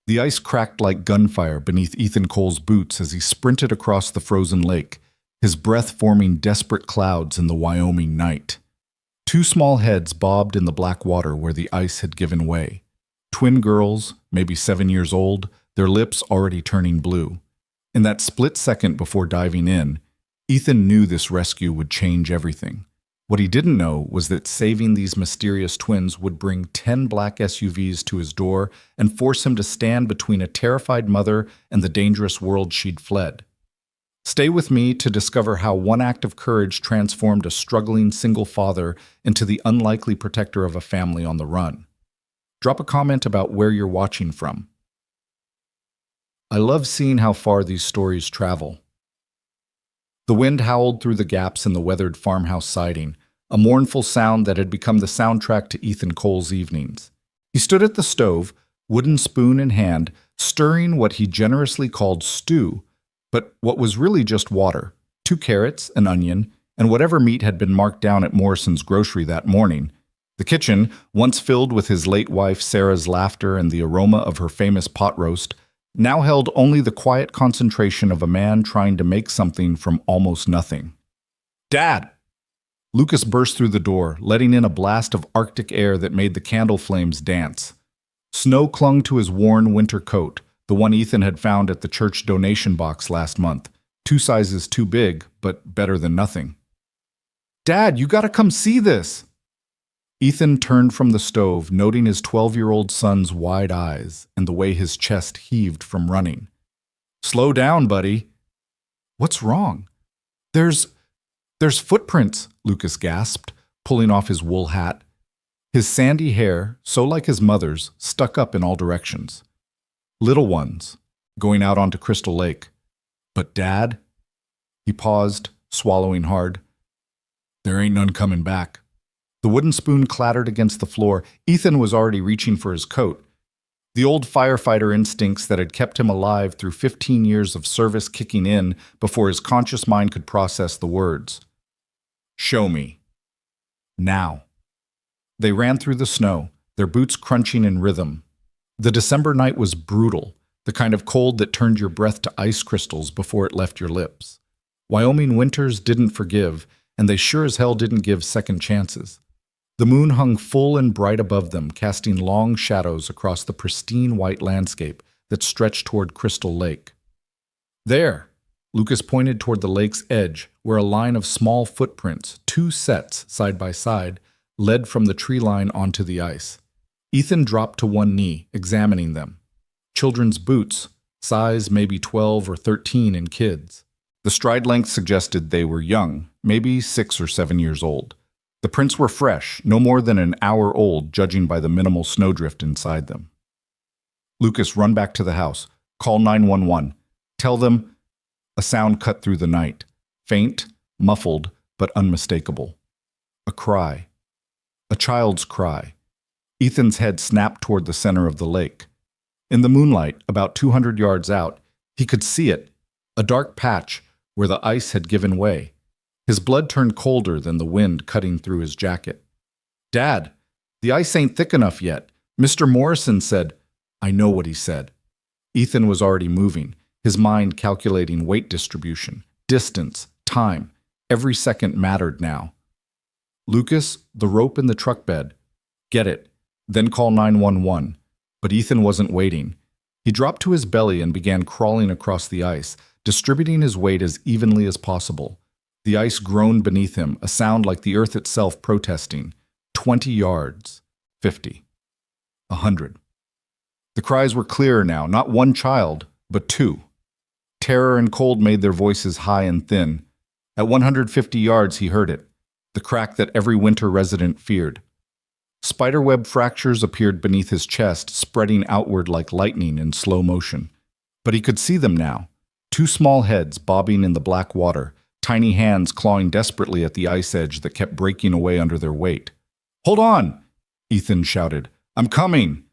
The ice cracked like gunfire beneath Ethan Cole's boots as he sprinted across the frozen lake, his breath forming desperate clouds in the Wyoming night. Two small heads bobbed in the black water where the ice had given way. Twin girls, maybe 7 years old, their lips already turning blue. In that split second before diving in, Ethan knew this rescue would change everything. What he didn't know was that saving these mysterious twins would bring 10 black SUVs to his door and force him to stand between a terrified mother and the dangerous world she'd fled. Stay with me to discover how one act of courage transformed a struggling single father into the unlikely protector of a family on the run. Drop a comment about where you're watching from. I love seeing how far these stories travel. The wind howled through the gaps in the weathered farmhouse siding, a mournful sound that had become the soundtrack to Ethan Cole's evenings. He stood at the stove, wooden spoon in hand, stirring what he generously called stew, but what was really just water, 2 carrots, an onion, and whatever meat had been marked down at Morrison's grocery that morning. The kitchen, once filled with his late wife Sarah's laughter and the aroma of her famous pot roast, now held only the quiet concentration of a man trying to make something from almost nothing. "Dad!" Lucas burst through the door, letting in a blast of Arctic air that made the candle flames dance. Snow clung to his worn winter coat, the one Ethan had found at the church donation box last month, 2 sizes too big, but better than nothing. "Dad, you gotta come see this!" Ethan turned from the stove, noting his 12-year-old son's wide eyes and the way his chest heaved from running. "Slow down, buddy." "What's wrong?" There's footprints," Lucas gasped, pulling off his wool hat. His sandy hair, so like his mother's, stuck up in all directions. "Little ones, going out onto Crystal Lake." "But Dad?" He paused, swallowing hard. "There ain't none coming back." The wooden spoon clattered against the floor. Ethan was already reaching for his coat. The old firefighter instincts that had kept him alive through 15 years of service kicking in before his conscious mind could process the words. "Show me. Now." They ran through the snow, their boots crunching in rhythm. The December night was brutal, the kind of cold that turned your breath to ice crystals before it left your lips. Wyoming winters didn't forgive, and they sure as hell didn't give second chances. The moon hung full and bright above them, casting long shadows across the pristine white landscape that stretched toward Crystal Lake. "There!" Lucas pointed toward the lake's edge, where a line of small footprints, 2 sets side by side, led from the tree line onto the ice. Ethan dropped to one knee, examining them. Children's boots, size maybe 12 or 13 in kids. The stride length suggested they were young, maybe 6 or 7 years old. The prints were fresh, no more than an hour old, judging by the minimal snowdrift inside them. "Lucas, run back to the house. Call 911. Tell them—" A sound cut through the night. Faint, muffled, but unmistakable. A cry. A child's cry. Ethan's head snapped toward the center of the lake. In the moonlight, about 200 yards out, he could see it, a dark patch where the ice had given way. His blood turned colder than the wind cutting through his jacket. "Dad, the ice ain't thick enough yet. Mr. Morrison said—" "I know what he said." Ethan was already moving, his mind calculating weight distribution, distance, time. Every second mattered now. "Lucas, the rope in the truck bed. Get it, then call 911. But Ethan wasn't waiting. He dropped to his belly and began crawling across the ice, distributing his weight as evenly as possible. The ice groaned beneath him, a sound like the earth itself protesting. 20 yards. 50. 100. The cries were clearer now, not one child, but 2. Terror and cold made their voices high and thin. At 150 yards he heard it, the crack that every winter resident feared. Spiderweb fractures appeared beneath his chest, spreading outward like lightning in slow motion. But he could see them now. 2 small heads bobbing in the black water, tiny hands clawing desperately at the ice edge that kept breaking away under their weight. "Hold on!" Ethan shouted. "I'm coming!"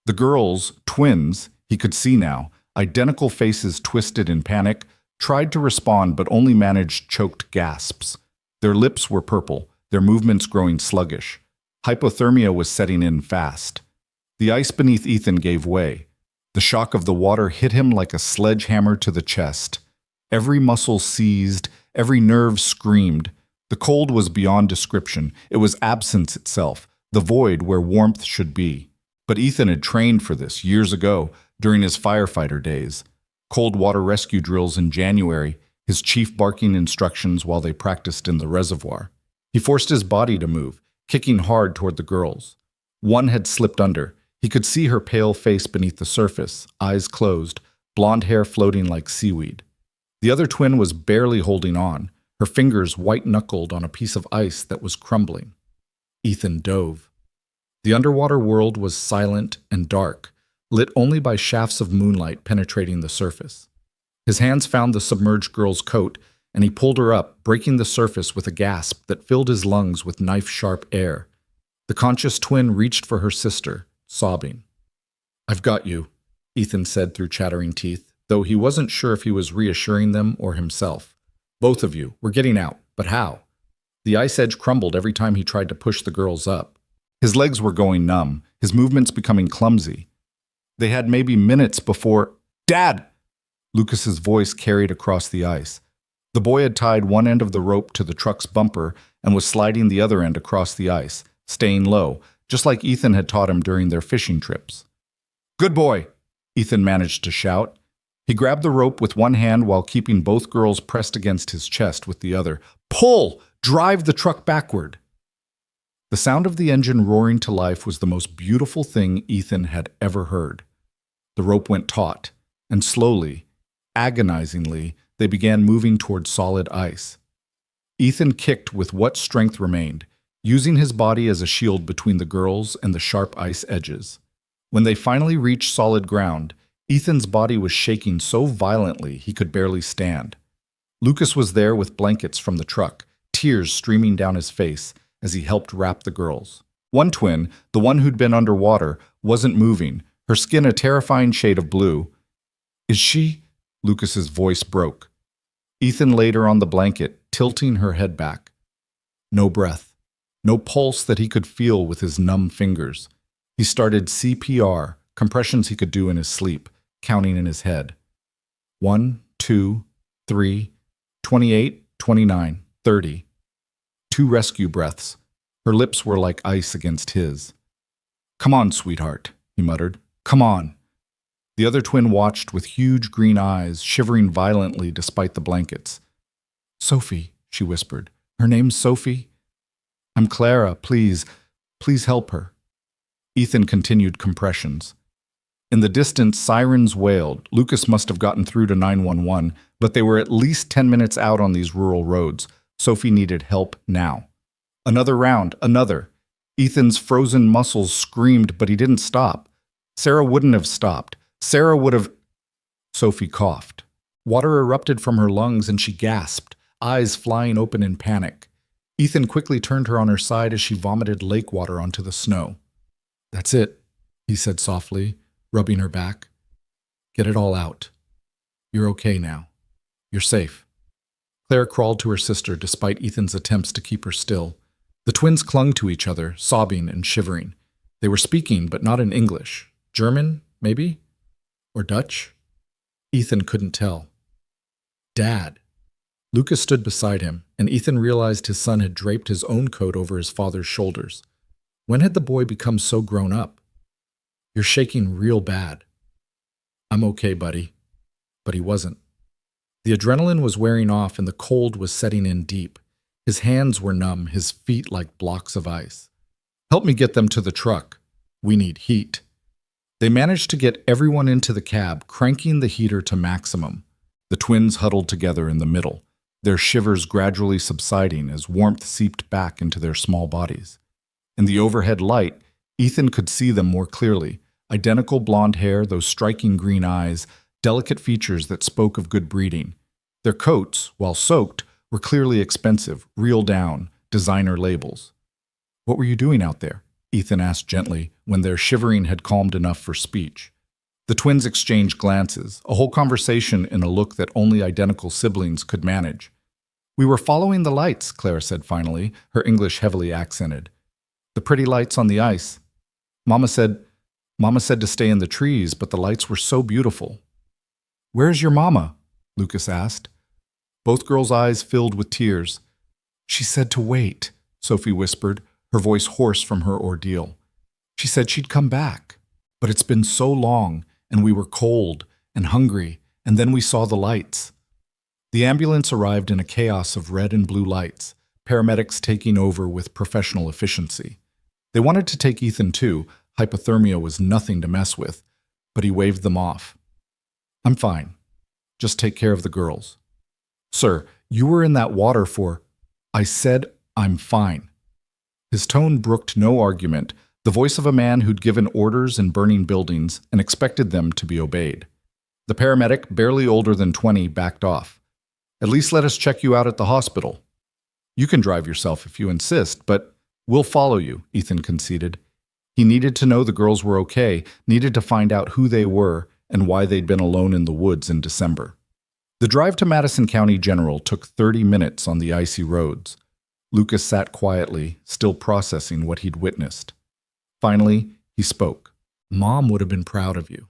The girls, twins, he could see now, identical faces twisted in panic, tried to respond but only managed choked gasps. Their lips were purple, their movements growing sluggish. Hypothermia was setting in fast. The ice beneath Ethan gave way. The shock of the water hit him like a sledgehammer to the chest. Every muscle seized, every nerve screamed. The cold was beyond description. It was absence itself, the void where warmth should be. But Ethan had trained for this years ago, during his firefighter days. Cold water rescue drills in January, his chief barking instructions while they practiced in the reservoir. He forced his body to move, kicking hard toward the girls. One had slipped under. He could see her pale face beneath the surface, eyes closed, blonde hair floating like seaweed. The other twin was barely holding on, her fingers white-knuckled on a piece of ice that was crumbling. Ethan dove. The underwater world was silent and dark, lit only by shafts of moonlight penetrating the surface. His hands found the submerged girl's coat, and he pulled her up, breaking the surface with a gasp that filled his lungs with knife-sharp air. The conscious twin reached for her sister, sobbing. "I've got you," Ethan said through chattering teeth, though he wasn't sure if he was reassuring them or himself. "Both of you, we're getting out, but how?" The ice edge crumbled every time he tried to push the girls up. His legs were going numb, his movements becoming clumsy. They had maybe minutes before— "Dad!" Lucas's voice carried across the ice. The boy had tied one end of the rope to the truck's bumper and was sliding the other end across the ice, staying low, just like Ethan had taught him during their fishing trips. "Good boy," Ethan managed to shout. He grabbed the rope with one hand while keeping both girls pressed against his chest with the other. "Pull! Drive the truck backward!" The sound of the engine roaring to life was the most beautiful thing Ethan had ever heard. The rope went taut, and slowly, agonizingly, they began moving toward solid ice. Ethan kicked with what strength remained, using his body as a shield between the girls and the sharp ice edges. When they finally reached solid ground, Ethan's body was shaking so violently he could barely stand. Lucas was there with blankets from the truck, tears streaming down his face as he helped wrap the girls. One twin, the one who'd been underwater, wasn't moving, her skin a terrifying shade of blue. "Is she?" Lucas's voice broke. Ethan laid her on the blanket, tilting her head back. No breath, no pulse that he could feel with his numb fingers. He started CPR, compressions he could do in his sleep, counting in his head. 1, 2, 3, 28, 29, 30. 2 rescue breaths. Her lips were like ice against his. "Come on, sweetheart," he muttered. "Come on." The other twin watched with huge green eyes, shivering violently despite the blankets. "Sophie," she whispered. "Her name's Sophie?" "I'm Clara. Please help her." Ethan continued compressions. In the distance, sirens wailed. Lucas must have gotten through to 911, but they were at least 10 minutes out on these rural roads. Sophie needed help now. Another round, another. Ethan's frozen muscles screamed, but he didn't stop. Sarah wouldn't have stopped. Sarah would have— Sophie coughed. Water erupted from her lungs and she gasped, eyes flying open in panic. Ethan quickly turned her on her side as she vomited lake water onto the snow. "That's it," he said softly, rubbing her back. "Get it all out. You're okay now. You're safe." Claire crawled to her sister despite Ethan's attempts to keep her still. The twins clung to each other, sobbing and shivering. They were speaking, but not in English. German, maybe? Or Dutch? Ethan couldn't tell. "Dad." Lucas stood beside him, and Ethan realized his son had draped his own coat over his father's shoulders. When had the boy become so grown up? "You're shaking real bad." "I'm okay, buddy." But he wasn't. The adrenaline was wearing off and the cold was setting in deep. His hands were numb, his feet like blocks of ice. "Help me get them to the truck. We need heat." They managed to get everyone into the cab, cranking the heater to maximum. The twins huddled together in the middle, their shivers gradually subsiding as warmth seeped back into their small bodies. In the overhead light, Ethan could see them more clearly. Identical blonde hair, those striking green eyes, delicate features that spoke of good breeding. Their coats, while soaked, were clearly expensive, reeled down, designer labels. "What were you doing out there?" Ethan asked gently, when their shivering had calmed enough for speech. The twins exchanged glances, a whole conversation in a look that only identical siblings could manage. "We were following the lights," Clara said finally, her English heavily accented. "The pretty lights on the ice. Mama said, Mama said to stay in the trees, but the lights were so beautiful. Where's your mama? Lucas asked. Both girls' eyes filled with tears. She said to wait, Sophie whispered, her voice hoarse from her ordeal. She said she'd come back. But it's been so long, and we were cold and hungry, and then we saw the lights. The ambulance arrived in a chaos of red and blue lights, paramedics taking over with professional efficiency. They wanted to take Ethan too. Hypothermia was nothing to mess with, but he waved them off. I'm fine. Just take care of the girls. Sir, you were in that water for... I said I'm fine. His tone brooked no argument, the voice of a man who'd given orders in burning buildings and expected them to be obeyed. The paramedic, barely older than 20, backed off. At least let us check you out at the hospital. You can drive yourself if you insist, but we'll follow you, Ethan conceded. He needed to know the girls were okay, needed to find out who they were and why they'd been alone in the woods in December. The drive to Madison County General took 30 minutes on the icy roads. Lucas sat quietly, still processing what he'd witnessed. Finally, he spoke. Mom would have been proud of you.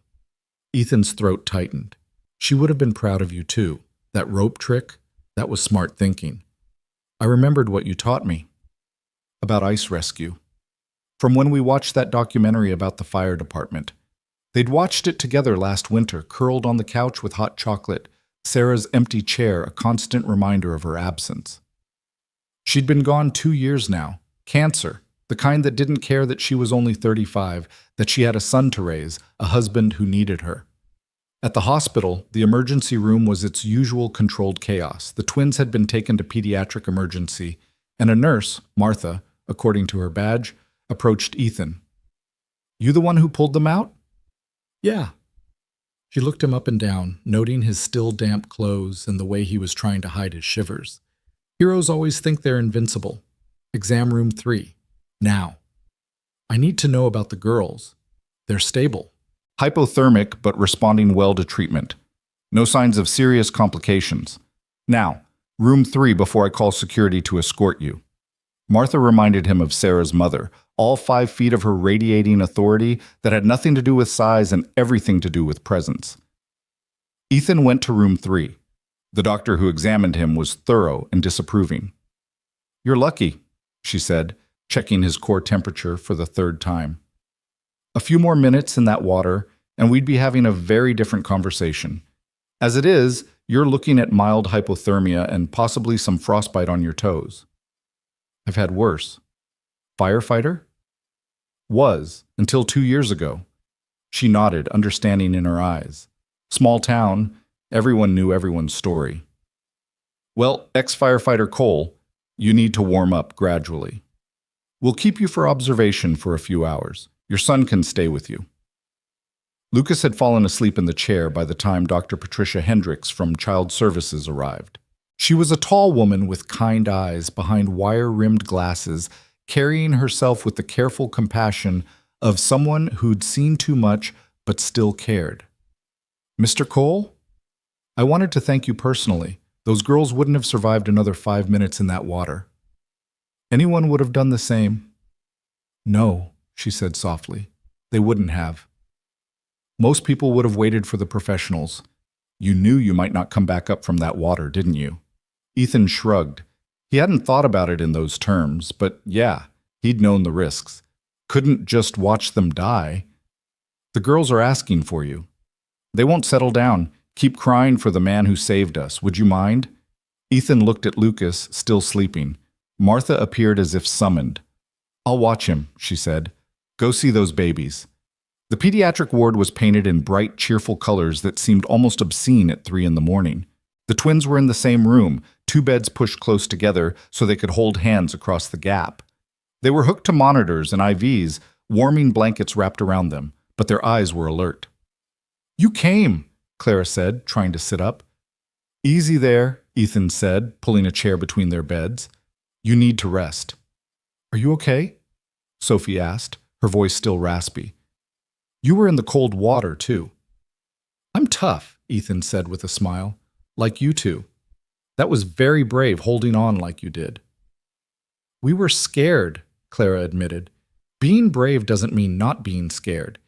Ethan's throat tightened. She would have been proud of you too. That rope trick, that was smart thinking. I remembered what you taught me about ice rescue. From when we watched that documentary about the fire department. They'd watched it together last winter, curled on the couch with hot chocolate, Sarah's empty chair a constant reminder of her absence. She'd been gone 2 years now. Cancer, the kind that didn't care that she was only 35, that she had a son to raise, a husband who needed her. At the hospital, the emergency room was its usual controlled chaos. The twins had been taken to pediatric emergency, and a nurse, Martha, according to her badge, approached Ethan. You the one who pulled them out? Yeah. She looked him up and down, noting his still damp clothes and the way he was trying to hide his shivers. Heroes always think they're invincible. Exam room 3. Now. I need to know about the girls. They're stable. Hypothermic, but responding well to treatment. No signs of serious complications. Now, room 3 before I call security to escort you. Martha reminded him of Sarah's mother, all 5 feet of her radiating authority that had nothing to do with size and everything to do with presence. Ethan went to room 3. The doctor who examined him was thorough and disapproving. You're lucky, she said, checking his core temperature for the 3rd time. A few more minutes in that water, and we'd be having a very different conversation. As it is, you're looking at mild hypothermia and possibly some frostbite on your toes. I've had worse. Firefighter? Was, until 2 years ago. She nodded, understanding in her eyes. Small town, everyone knew everyone's story. Well, ex-firefighter Cole, you need to warm up gradually. We'll keep you for observation for a few hours. Your son can stay with you. Lucas had fallen asleep in the chair by the time Dr. Patricia Hendricks from Child Services arrived. She was a tall woman with kind eyes behind wire-rimmed glasses, carrying herself with the careful compassion of someone who'd seen too much but still cared. Mr. Cole? I wanted to thank you personally. Those girls wouldn't have survived another 5 minutes in that water. Anyone would have done the same. No, she said softly. They wouldn't have. Most people would have waited for the professionals. You knew you might not come back up from that water, didn't you? Ethan shrugged. He hadn't thought about it in those terms, but yeah, he'd known the risks. Couldn't just watch them die. The girls are asking for you. They won't settle down. Keep crying for the man who saved us. Would you mind? Ethan looked at Lucas, still sleeping. Martha appeared as if summoned. I'll watch him, she said. Go see those babies. The pediatric ward was painted in bright, cheerful colors that seemed almost obscene at 3 a.m. The twins were in the same room, 2 beds pushed close together so they could hold hands across the gap. They were hooked to monitors and IVs, warming blankets wrapped around them, but their eyes were alert. You came, Clara said, trying to sit up. Easy there, Ethan said, pulling a chair between their beds. You need to rest. Are you okay? Sophie asked, her voice still raspy. You were in the cold water, too. I'm tough, Ethan said with a smile. Like you two. That was very brave, holding on like you did. We were scared, Clara admitted. Being brave doesn't mean not being scared.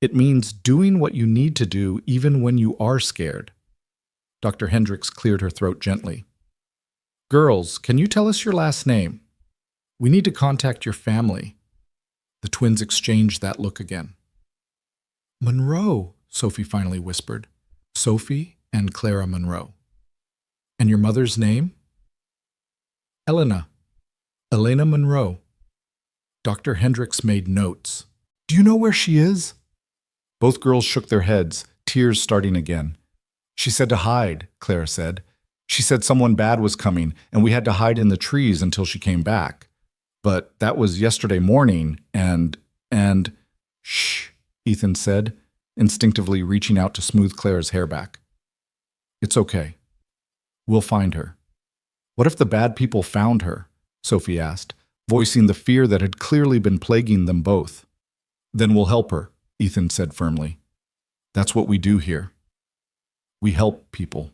It means doing what you need to do even when you are scared. Dr. Hendricks cleared her throat gently. Girls, can you tell us your last name? We need to contact your family. The twins exchanged that look again. Monroe, Sophie finally whispered. Sophie and Clara Monroe. And your mother's name? Elena Monroe. Dr. Hendricks made notes. Do you know where she is? Both girls shook their heads, tears starting again. She said to hide, Clara said. She said someone bad was coming, and we had to hide in the trees until she came back. But that was yesterday morning, and... Shh, Ethan said, instinctively reaching out to smooth Clara's hair back. It's okay. We'll find her. What if the bad people found her? Sophie asked, voicing the fear that had clearly been plaguing them both. Then we'll help her, Ethan said firmly. That's what we do here. We help people.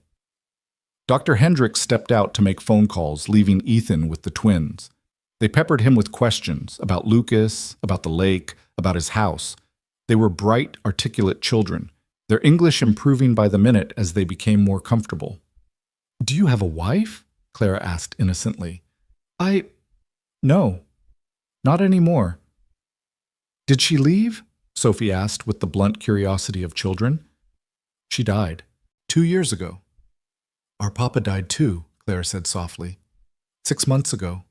Dr. Hendricks stepped out to make phone calls, leaving Ethan with the twins. They peppered him with questions about Lucas, about the lake, about his house. They were bright, articulate children, their English improving by the minute as they became more comfortable. Do you have a wife? Clara asked innocently. No, not anymore. Did she leave? Sophie asked with the blunt curiosity of children. She died 2 years ago. Our papa died too, Clara said softly. 6 months ago.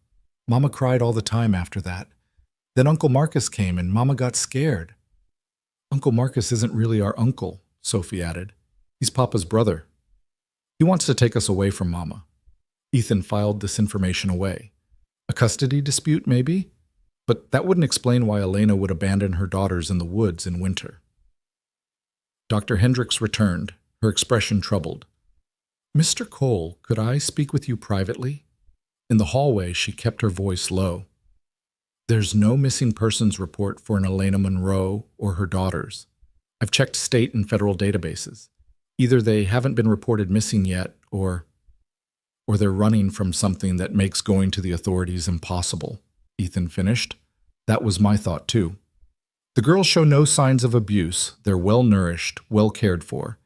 Mama cried all the time after that. Then Uncle Marcus came and Mama got scared. Uncle Marcus isn't really our uncle, Sophie added. He's Papa's brother. He wants to take us away from Mama. Ethan filed this information away. A custody dispute, maybe? But that wouldn't explain why Elena would abandon her daughters in the woods in winter. Dr. Hendricks returned, her expression troubled. Mr. Cole, could I speak with you privately? In the hallway, she kept her voice low. There's no missing persons report for an Elena Monroe or her daughters. I've checked state and federal databases. Either they haven't been reported missing yet, or they're running from something that makes going to the authorities impossible, Ethan finished. That was my thought, too. The girls show no signs of abuse. They're well-nourished, well-cared for.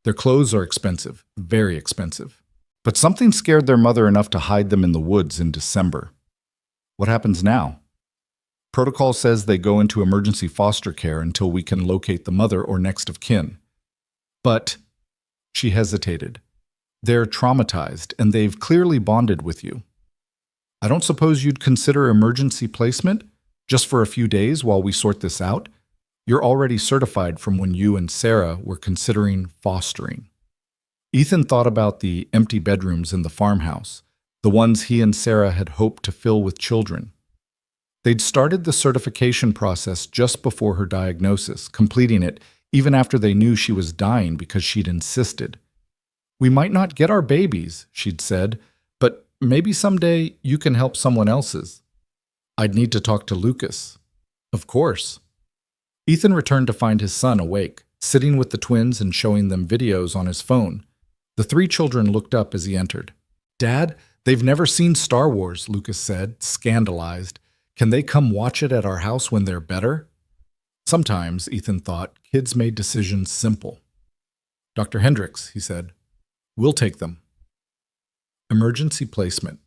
Their clothes are expensive, very expensive. But something scared their mother enough to hide them in the woods in December. What happens now? Protocol says they go into emergency foster care until we can locate the mother or next of kin. But, she hesitated. They're traumatized, and they've clearly bonded with you. I don't suppose you'd consider emergency placement, just for a few days while we sort this out? You're already certified from when you and Sarah were considering fostering. Ethan thought about the empty bedrooms in the farmhouse, the ones he and Sarah had hoped to fill with children. They'd started the certification process just before her diagnosis, completing it even after they knew she was dying because she'd insisted. We might not get our babies, she'd said, but maybe someday you can help someone else's. I'd need to talk to Lucas. Of course. Ethan returned to find his son awake, sitting with the twins and showing them videos on his phone. The 3 children looked up as he entered. Dad, they've never seen Star Wars, Lucas said, scandalized. Can they come watch it at our house when they're better? Sometimes, Ethan thought, kids made decisions simple. Dr. Hendricks, he said. We'll take them. Emergency placement.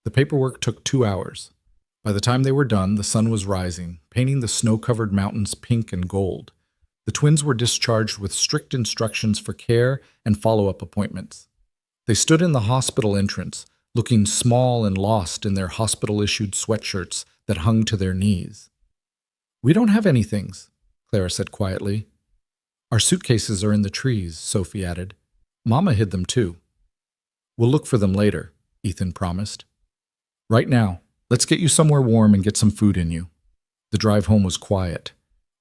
The paperwork took 2 hours. By the time they were done, the sun was rising, painting the snow-covered mountains pink and gold. The twins were discharged with strict instructions for care and follow-up appointments. They stood in the hospital entrance, looking small and lost in their hospital-issued sweatshirts that hung to their knees. We don't have anything, Clara said quietly. Our suitcases are in the trees, Sophie added. Mama hid them too. We'll look for them later, Ethan promised. Right now, let's get you somewhere warm and get some food in you. The drive home was quiet.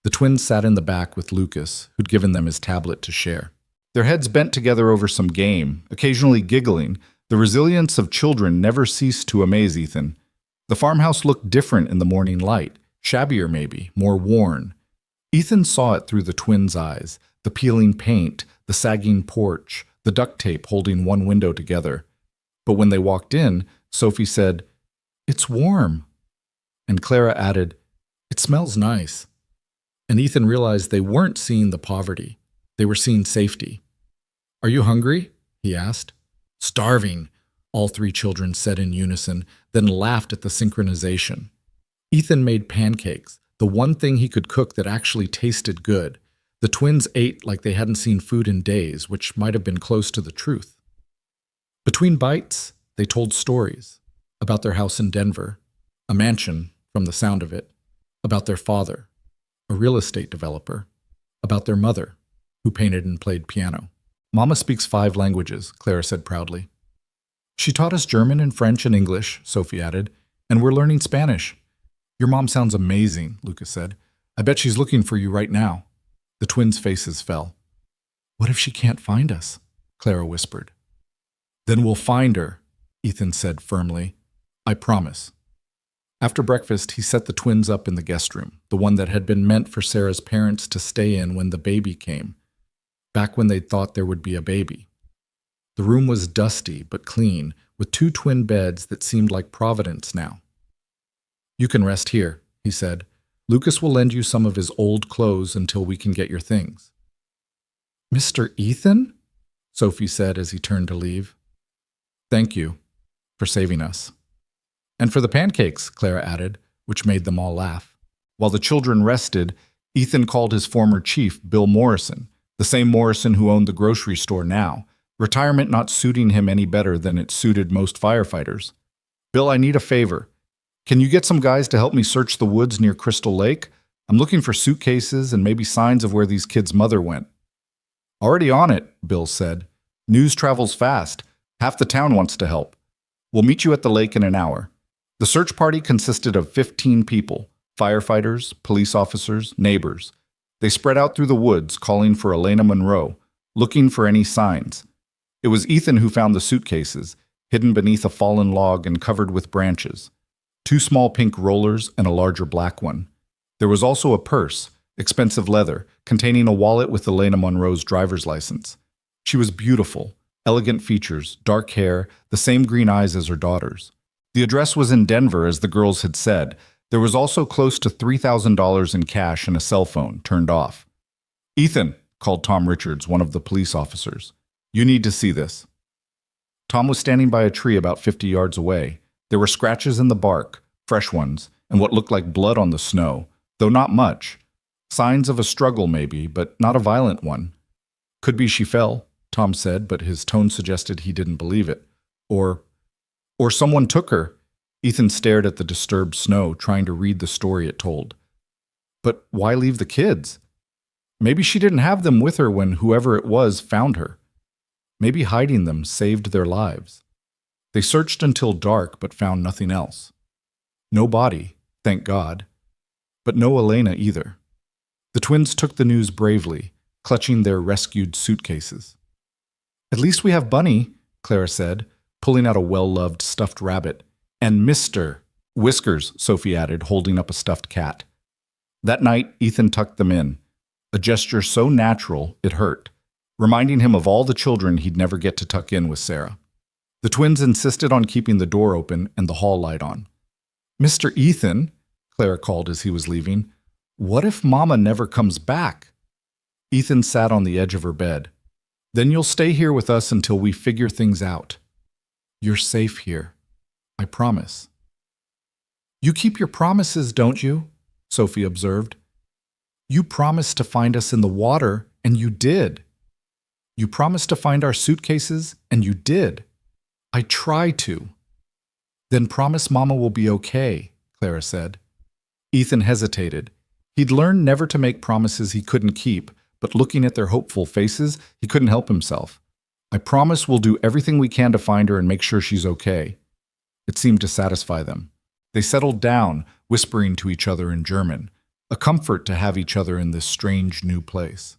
The twins sat in the back with Lucas, who'd given them his tablet to share. Their heads bent together over some game, occasionally giggling. The resilience of children never ceased to amaze Ethan. The farmhouse looked different in the morning light, shabbier maybe, more worn. Ethan saw it through the twins' eyes, the peeling paint, the sagging porch, the duct tape holding one window together. But when they walked in, Sophie said, It's warm. And Clara added, It smells nice. And Ethan realized they weren't seeing the poverty. They were seeing safety. "Are you hungry?" he asked. "Starving," all three children said in unison, then laughed at the synchronization. Ethan made pancakes, the one thing he could cook that actually tasted good. The twins ate like they hadn't seen food in days, which might have been close to the truth. Between bites, they told stories about their house in Denver, a mansion from the sound of it, about their father, a real estate developer, about their mother, who painted and played piano. "Mama speaks 5 languages," Clara said proudly. "She taught us German and French and English," Sophie added, "and we're learning Spanish." "Your mom sounds amazing," Lucas said. "I bet she's looking for you right now." The twins' faces fell. "What if she can't find us?" Clara whispered. "Then we'll find her," Ethan said firmly. "I promise." After breakfast, he set the twins up in the guest room, the one that had been meant for Sarah's parents to stay in when the baby came, back when they'd thought there would be a baby. The room was dusty but clean, with 2 twin beds that seemed like Providence now. "You can rest here," he said. "Lucas will lend you some of his old clothes until we can get your things." "Mr. Ethan?" Sophie said as he turned to leave. "Thank you for saving us." "And for the pancakes," Clara added, which made them all laugh. While the children rested, Ethan called his former chief, Bill Morrison, the same Morrison who owned the grocery store now, retirement not suiting him any better than it suited most firefighters. "Bill, I need a favor. Can you get some guys to help me search the woods near Crystal Lake? I'm looking for suitcases and maybe signs of where these kids' mother went." "Already on it," Bill said. "News travels fast. Half the town wants to help. We'll meet you at the lake in an hour." The search party consisted of 15 people, firefighters, police officers, neighbors. They spread out through the woods, calling for Elena Monroe, looking for any signs. It was Ethan who found the suitcases, hidden beneath a fallen log and covered with branches. 2 small pink rollers and a larger black one. There was also a purse, expensive leather, containing a wallet with Elena Monroe's driver's license. She was beautiful, elegant features, dark hair, the same green eyes as her daughters. The address was in Denver, as the girls had said. There was also close to $3,000 in cash and a cell phone, turned off. "Ethan," called Tom Richards, one of the police officers. "You need to see this." Tom was standing by a tree about 50 yards away. There were scratches in the bark, fresh ones, and what looked like blood on the snow, though not much. Signs of a struggle maybe, but not a violent one. "Could be she fell," Tom said, but his tone suggested he didn't believe it. Or someone took her." Ethan stared at the disturbed snow, trying to read the story it told. "But why leave the kids? Maybe she didn't have them with her when whoever it was found her. Maybe hiding them saved their lives. They searched until dark but found nothing else. No body, thank God. But no Elena either." The twins took the news bravely, clutching their rescued suitcases. "At least we have Bunny," Clara said, pulling out a well-loved stuffed rabbit. "And Mr. Whiskers," Sophie added, holding up a stuffed cat. That night, Ethan tucked them in, a gesture so natural it hurt, reminding him of all the children he'd never get to tuck in with Sarah. The twins insisted on keeping the door open and the hall light on. "Mr. Ethan," Clara called as he was leaving, "what if Mama never comes back?" Ethan sat on the edge of her bed. "Then you'll stay here with us until we figure things out. You're safe here. I promise." "You keep your promises, don't you?" Sophie observed. "You promised to find us in the water, and you did. You promised to find our suitcases, and you did. I try to." "Then promise Mama will be okay," Clara said. Ethan hesitated. He'd learned never to make promises he couldn't keep, but looking at their hopeful faces, he couldn't help himself. "I promise we'll do everything we can to find her and make sure she's okay." It seemed to satisfy them. They settled down, whispering to each other in German, a comfort to have each other in this strange new place.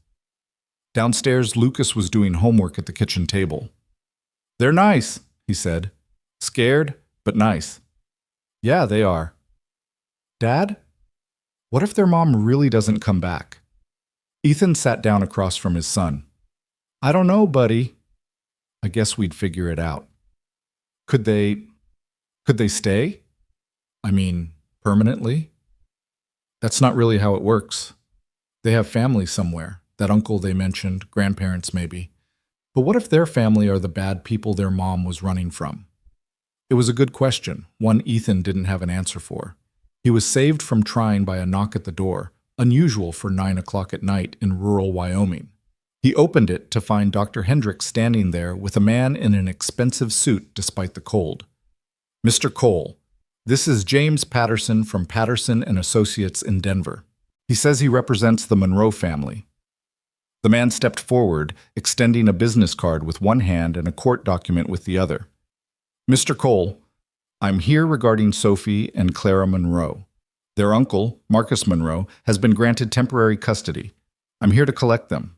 Downstairs, Lucas was doing homework at the kitchen table. "They're nice," he said. "Scared, but nice." "Yeah, they are." "Dad? What if their mom really doesn't come back?" Ethan sat down across from his son. "I don't know, buddy." "I guess we'd figure it out." Could they stay? I mean, permanently? That's not really how it works. They have family somewhere. That uncle they mentioned, grandparents maybe. But what if their family are the bad people their mom was running from? It was a good question, one Ethan didn't have an answer for. He was saved from trying by a knock at the door, unusual for 9 o'clock at night in rural Wyoming. He opened it to find Dr. Hendricks standing there with a man in an expensive suit despite the cold. "Mr. Cole, this is James Patterson from Patterson and Associates in Denver. He says he represents the Monroe family." The man stepped forward, extending a business card with one hand and a court document with the other. "Mr. Cole, I'm here regarding Sophie and Clara Monroe. Their uncle, Marcus Monroe, has been granted temporary custody. I'm here to collect them."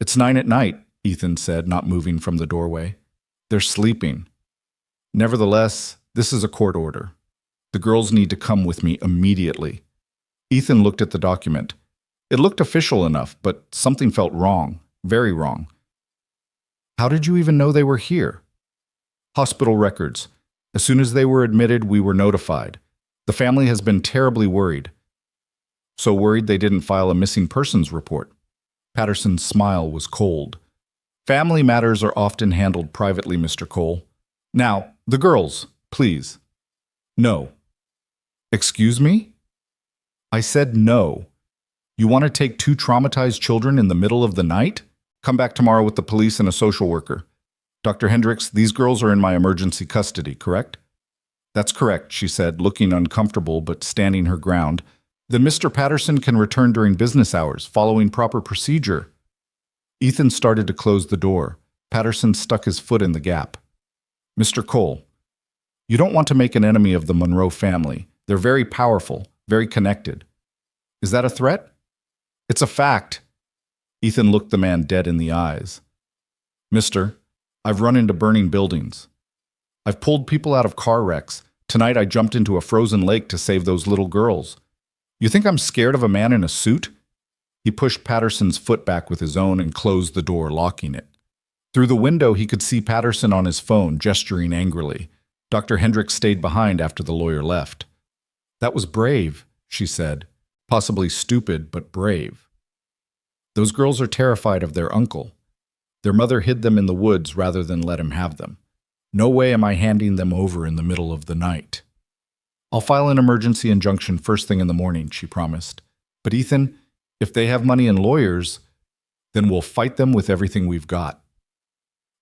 "It's 9 at night," Ethan said, not moving from the doorway. "They're sleeping. Nevertheless, this is a court order. The girls need to come with me immediately." Ethan looked at the document. It looked official enough, but something felt wrong, very wrong. "How did you even know they were here?" "Hospital records. As soon as they were admitted, we were notified. The family has been terribly worried. So worried they didn't file a missing persons report." Patterson's smile was cold. "Family matters are often handled privately, Mr. Cole. Now, the girls, please." "No." "Excuse me?" "I said no. You want to take 2 traumatized children in the middle of the night? Come back tomorrow with the police and a social worker. Dr. Hendricks, these girls are in my emergency custody, correct?" "That's correct," she said, looking uncomfortable but standing her ground. "Then Mr. Patterson can return during business hours, following proper procedure." Ethan started to close the door. Patterson stuck his foot in the gap. "Mr. Cole, you don't want to make an enemy of the Monroe family. They're very powerful, very connected. Is that a threat?" "It's a fact." Ethan looked the man dead in the eyes. "Mister, I've run into burning buildings. I've pulled people out of car wrecks. Tonight I jumped into a frozen lake to save those little girls. You think I'm scared of a man in a suit?" He pushed Patterson's foot back with his own and closed the door, locking it. Through the window, he could see Patterson on his phone, gesturing angrily. Dr. Hendricks stayed behind after the lawyer left. "That was brave," she said. "Possibly stupid, but brave. Those girls are terrified of their uncle. Their mother hid them in the woods rather than let him have them. No way am I handing them over in the middle of the night." "I'll file an emergency injunction first thing in the morning," she promised. "But Ethan, if they have money and lawyers, then we'll fight them with everything we've got."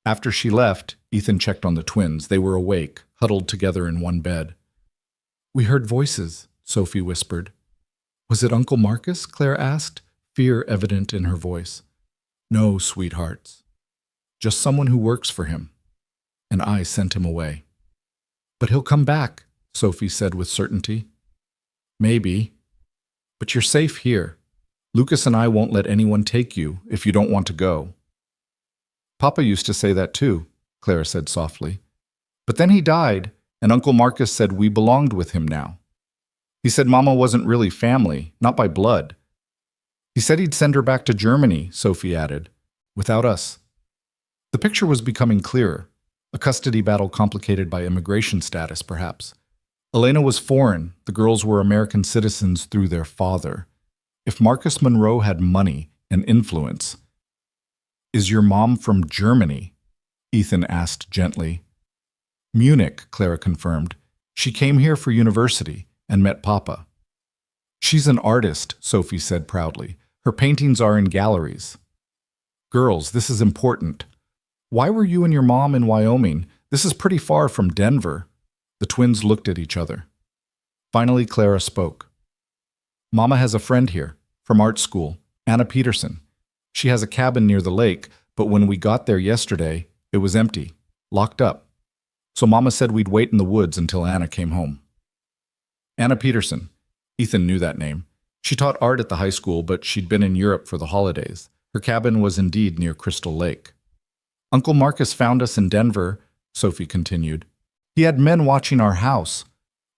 After she left, Ethan checked on the twins. They were awake, huddled together in one bed. "We heard voices," Sophie whispered. "Was it Uncle Marcus?" Claire asked, fear evident in her voice. "No, sweethearts. Just someone who works for him. And I sent him away." "But he'll come back," Sophie said with certainty. "Maybe. But you're safe here. Lucas and I won't let anyone take you if you don't want to go." "Papa used to say that too," Clara said softly. "But then he died, and Uncle Marcus said we belonged with him now. He said Mama wasn't really family, not by blood. He said he'd send her back to Germany," Sophie added, "without us." The picture was becoming clearer. A custody battle complicated by immigration status, perhaps. Elena was foreign. The girls were American citizens through their father. If Marcus Monroe had money and influence. "Is your mom from Germany?" Ethan asked gently. "Munich," Clara confirmed. "She came here for university and met Papa." "She's an artist," Sophie said proudly. "Her paintings are in galleries." "Girls, this is important. Why were you and your mom in Wyoming? This is pretty far from Denver." The twins looked at each other. Finally, Clara spoke. "Mama has a friend here, from art school, Anna Peterson. She has a cabin near the lake, but when we got there yesterday, it was empty, locked up. So Mama said we'd wait in the woods until Anna came home." Anna Peterson. Ethan knew that name. She taught art at the high school, but she'd been in Europe for the holidays. Her cabin was indeed near Crystal Lake. "Uncle Marcus found us in Denver," Sophie continued. "He had men watching our house.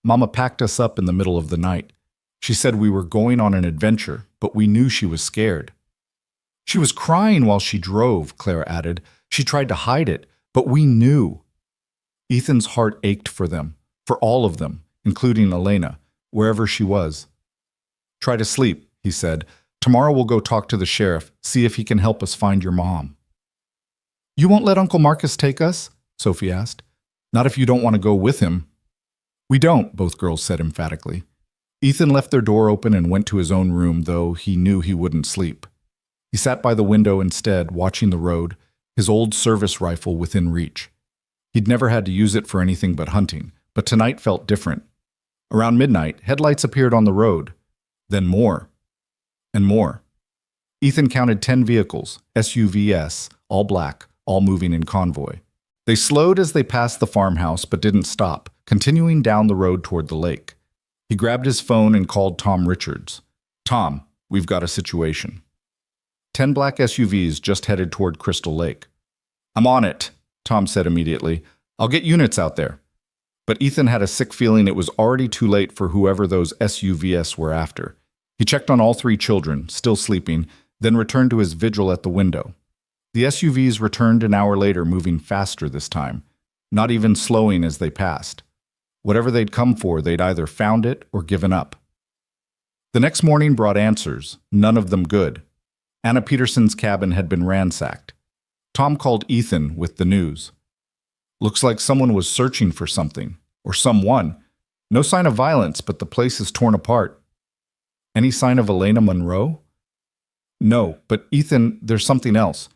Mama packed us up in the middle of the night. She said we were going on an adventure, but we knew she was scared." "She was crying while she drove," Clara added. "She tried to hide it, but we knew." Ethan's heart ached for them, for all of them, including Elena, wherever she was. "Try to sleep," he said. Tomorrow we'll go talk to the sheriff, see if he can help us find your mom." "You won't let Uncle Marcus take us?" Sophie asked. "Not if you don't want to go with him." "We don't," both girls said emphatically. Ethan left their door open and went to his own room, though he knew he wouldn't sleep. He sat by the window instead, watching the road, his old service rifle within reach. He'd never had to use it for anything but hunting, but tonight felt different. Around midnight, headlights appeared on the road. Then more. And more. Ethan counted 10 vehicles, SUVs, all black, all moving in convoy. They slowed as they passed the farmhouse but didn't stop, continuing down the road toward the lake. He grabbed his phone and called Tom Richards. "Tom, we've got a situation." 10 black SUVs just headed toward Crystal Lake. "I'm on it," Tom said immediately. "I'll get units out there." But Ethan had a sick feeling it was already too late for whoever those SUVs were after. He checked on all 3 children, still sleeping, then returned to his vigil at the window. The SUVs returned an hour later, moving faster this time, not even slowing as they passed. Whatever they'd come for, they'd either found it or given up. The next morning brought answers, none of them good. Anna Peterson's cabin had been ransacked. Tom called Ethan with the news. "Looks like someone was searching for something, or someone. No sign of violence, but the place is torn apart." "Any sign of Elena Monroe?" "No, but Ethan, there's something else.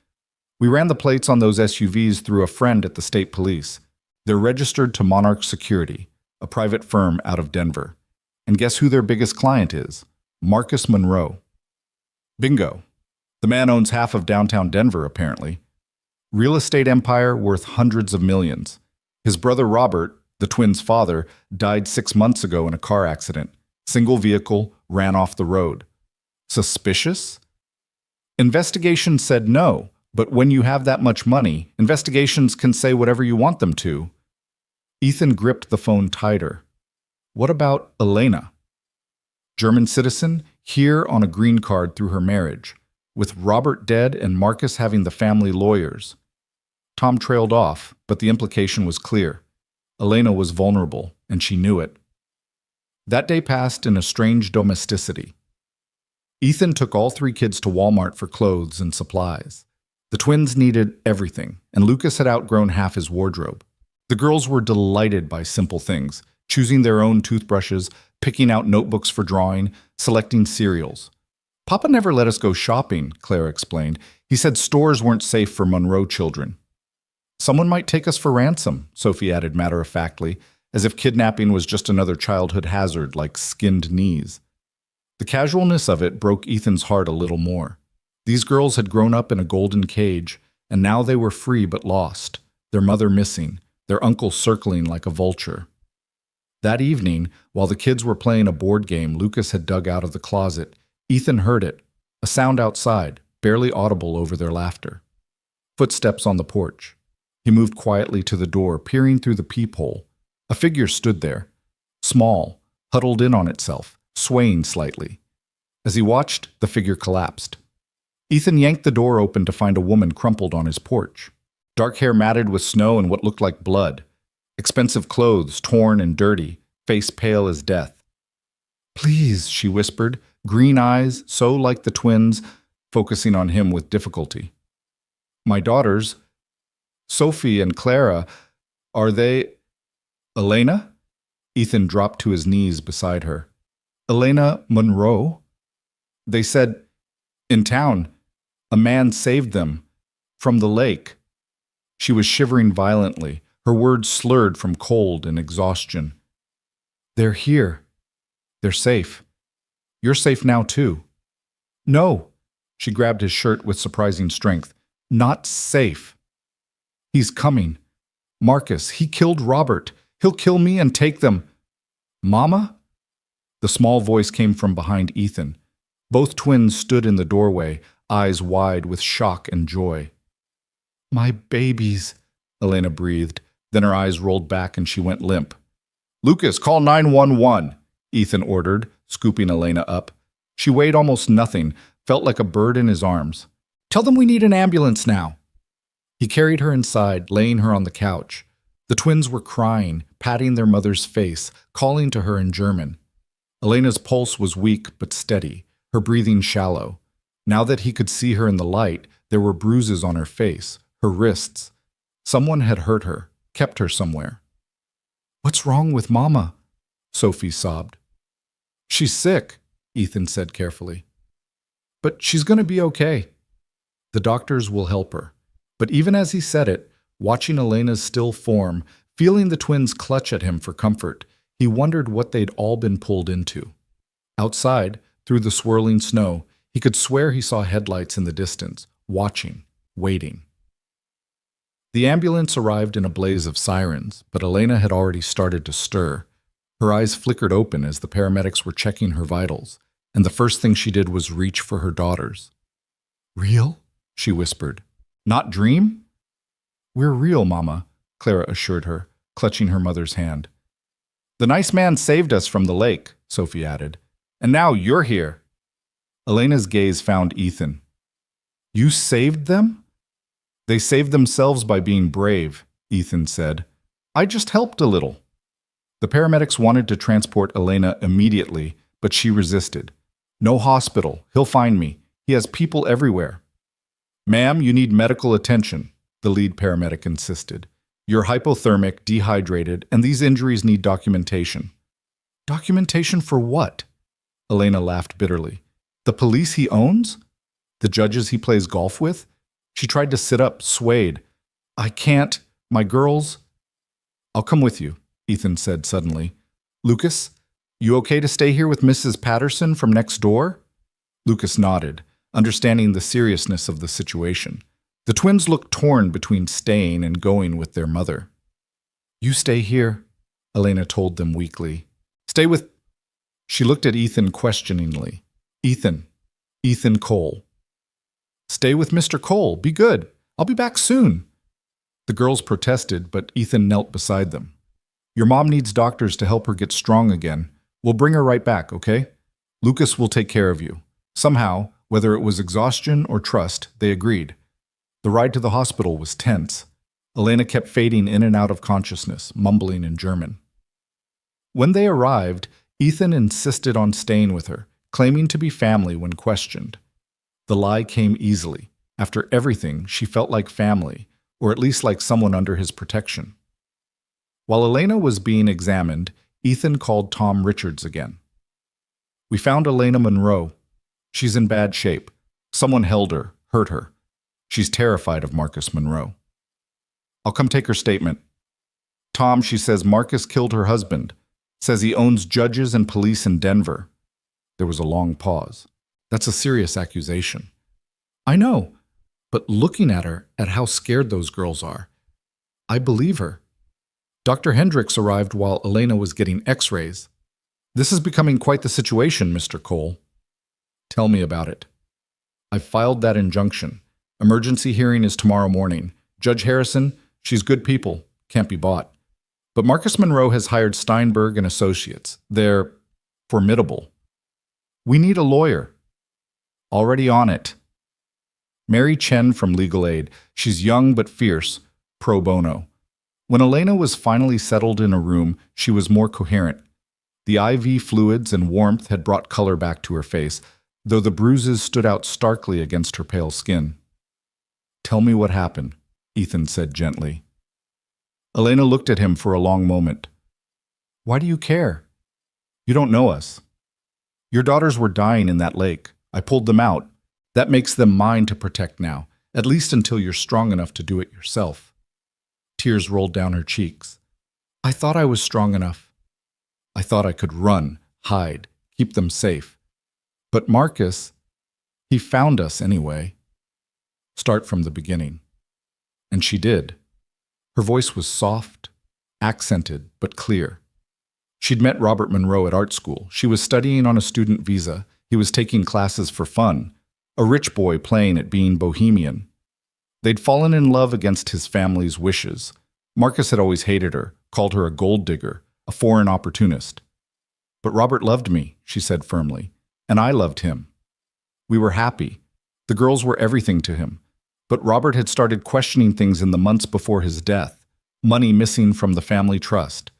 We ran the plates on those SUVs through a friend at the state police. They're registered to Monarch Security, a private firm out of Denver. And guess who their biggest client is? Marcus Monroe." "Bingo. The man owns half of downtown Denver, apparently. Real estate empire worth hundreds of millions. His brother Robert, the twins' father, died 6 months ago in a car accident. Single vehicle, ran off the road. Suspicious? Investigation said no, but when you have that much money, investigations can say whatever you want them to." Ethan gripped the phone tighter. "What about Elena?" "German citizen, here on a green card through her marriage, with Robert dead and Marcus having the family lawyers." Tom trailed off, but the implication was clear. Elena was vulnerable, and she knew it. That day passed in a strange domesticity. Ethan took all 3 kids to Walmart for clothes and supplies. The twins needed everything, and Lucas had outgrown half his wardrobe. The girls were delighted by simple things, choosing their own toothbrushes, picking out notebooks for drawing, selecting cereals. "Papa never let us go shopping," Claire explained. "He said stores weren't safe for Monroe children." "Someone might take us for ransom," Sophie added matter-of-factly, as if kidnapping was just another childhood hazard like skinned knees. The casualness of it broke Ethan's heart a little more. These girls had grown up in a golden cage, and now they were free but lost, their mother missing, their uncle circling like a vulture. That evening, while the kids were playing a board game Lucas had dug out of the closet, Ethan heard it, a sound outside, barely audible over their laughter. Footsteps on the porch. He moved quietly to the door, peering through the peephole. A figure stood there, small, huddled in on itself, swaying slightly. As he watched, the figure collapsed. Ethan yanked the door open to find a woman crumpled on his porch. Dark hair matted with snow and what looked like blood. Expensive clothes, torn and dirty, face pale as death. "Please," she whispered, green eyes, so like the twins, focusing on him with difficulty. "My daughters, Sophie and Clara, are they—" "Elena?" Ethan dropped to his knees beside her. "Elena Monroe? They said, in town, a man saved them, from the lake." She was shivering violently, her words slurred from cold and exhaustion. "They're here. They're safe. You're safe now, too." "No." She grabbed his shirt with surprising strength. "Not safe. He's coming. Marcus, he killed Robert. He'll kill me and take them." "Mama?" The small voice came from behind Ethan. Both twins stood in the doorway, eyes wide with shock and joy. "My babies," Elena breathed. Then her eyes rolled back and she went limp. "Lucas, call 911, Ethan ordered, scooping Elena up. She weighed almost nothing, felt like a bird in his arms. "Tell them we need an ambulance now." He carried her inside, laying her on the couch. The twins were crying, patting their mother's face, calling to her in German. Elena's pulse was weak but steady, her breathing shallow. Now that he could see her in the light, there were bruises on her face, her wrists. Someone had hurt her, kept her somewhere. "What's wrong with Mama?" Sophie sobbed. "She's sick," Ethan said carefully. "But she's going to be okay. The doctors will help her." But even as he said it, watching Elena's still form, feeling the twins clutch at him for comfort, he wondered what they'd all been pulled into. Outside, through the swirling snow, he could swear he saw headlights in the distance, watching, waiting. The ambulance arrived in a blaze of sirens, but Elena had already started to stir. Her eyes flickered open as the paramedics were checking her vitals, and the first thing she did was reach for her daughters. "Real?" she whispered. "Not dream?" "We're real, Mama," Clara assured her, clutching her mother's hand. "The nice man saved us from the lake," Sophie added. "And now you're here." Elena's gaze found Ethan. "You saved them?" "They saved themselves by being brave," Ethan said. "I just helped a little." The paramedics wanted to transport Elena immediately, but she resisted. "No hospital. He'll find me. He has people everywhere." "Ma'am, you need medical attention," the lead paramedic insisted. "You're hypothermic, dehydrated, and these injuries need documentation." "Documentation for what?" Elena laughed bitterly. "The police he owns? The judges he plays golf with?" She tried to sit up, swayed. "I can't. My girls—" "I'll come with you," Ethan said suddenly. "Lucas, you okay to stay here with Mrs. Patterson from next door?" Lucas nodded, understanding the seriousness of the situation. The twins looked torn between staying and going with their mother. "You stay here," Elena told them weakly. "Stay with—" She looked at Ethan questioningly. Ethan Cole." "Stay with Mr. Cole. Be good. I'll be back soon." The girls protested, but Ethan knelt beside them. "Your mom needs doctors to help her get strong again. We'll bring her right back, okay? Lucas will take care of you." Somehow, whether it was exhaustion or trust, they agreed. The ride to the hospital was tense. Elena kept fading in and out of consciousness, mumbling in German. When they arrived, Ethan insisted on staying with her, claiming to be family when questioned. The lie came easily. After everything, she felt like family, or at least like someone under his protection. While Elena was being examined, Ethan called Tom Richards again. "We found Elena Monroe. She's in bad shape. Someone held her, hurt her. She's terrified of Marcus Monroe." "I'll come take her statement." "Tom, she says Marcus killed her husband. Says he owns judges and police in Denver." There was a long pause. "That's a serious accusation." "I know, but looking at her, at how scared those girls are, I believe her. Dr. Hendricks arrived while Elena was getting x-rays. This is becoming quite the situation, Mr. Cole." "Tell me about it." "I've filed that injunction. Emergency hearing is tomorrow morning. Judge Harrison, she's good people, can't be bought. But Marcus Monroe has hired Steinberg and Associates. They're formidable. We need a lawyer." "Already on it." "Mary Chen from Legal Aid. She's young but fierce, pro bono." When Elena was finally settled in a room, she was more coherent. The IV fluids and warmth had brought color back to her face, though the bruises stood out starkly against her pale skin. "Tell me what happened," Ethan said gently. Elena looked at him for a long moment. "Why do you care? You don't know us. Your daughters were dying in that lake. I pulled them out. That makes them mine to protect now, at least until you're strong enough to do it yourself." Tears rolled down her cheeks. "I thought I was strong enough. I thought I could run, hide, keep them safe. But Marcus, he found us anyway. Start from the beginning." And she did. Her voice was soft, accented, but clear. She'd met Robert Monroe at art school. She was studying on a student visa. He was taking classes for fun. A rich boy playing at being bohemian. They'd fallen in love against his family's wishes. Marcus had always hated her, called her a gold digger, a foreign opportunist. "But Robert loved me," she said firmly, "and I loved him. We were happy. The girls were everything to him. But Robert had started questioning things in the months before his death. Money missing from the family trust.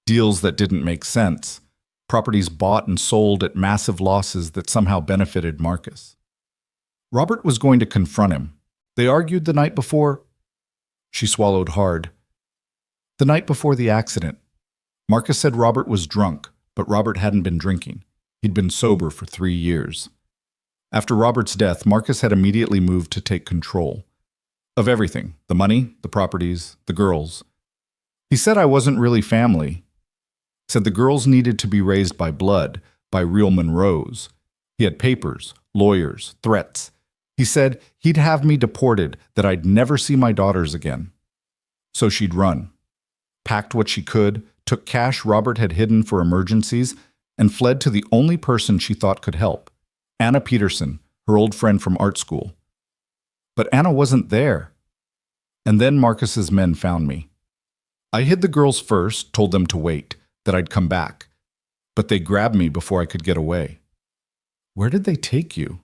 Deals that didn't make sense. properties bought and sold at massive losses that somehow benefited Marcus. Robert was going to confront him. They argued the night before. She swallowed hard. The night before the accident. Marcus said Robert was drunk, but Robert hadn't been drinking. He'd been sober for 3 years. After Robert's death, Marcus had immediately moved to take control of everything, the money, the properties, the girls. He said I wasn't really family. Said the girls needed to be raised by blood, by real Monroes. He had papers, lawyers, threats. He said he'd have me deported, that I'd never see my daughters again. So she'd run. Packed what she could, took cash Robert had hidden for emergencies, and fled to the only person she thought could help, Anna Peterson, her old friend from art school. But Anna wasn't there. And then Marcus's men found me. I hid the girls first, told them to wait, that I'd come back. But they grabbed me before I could get away. Where did they take you?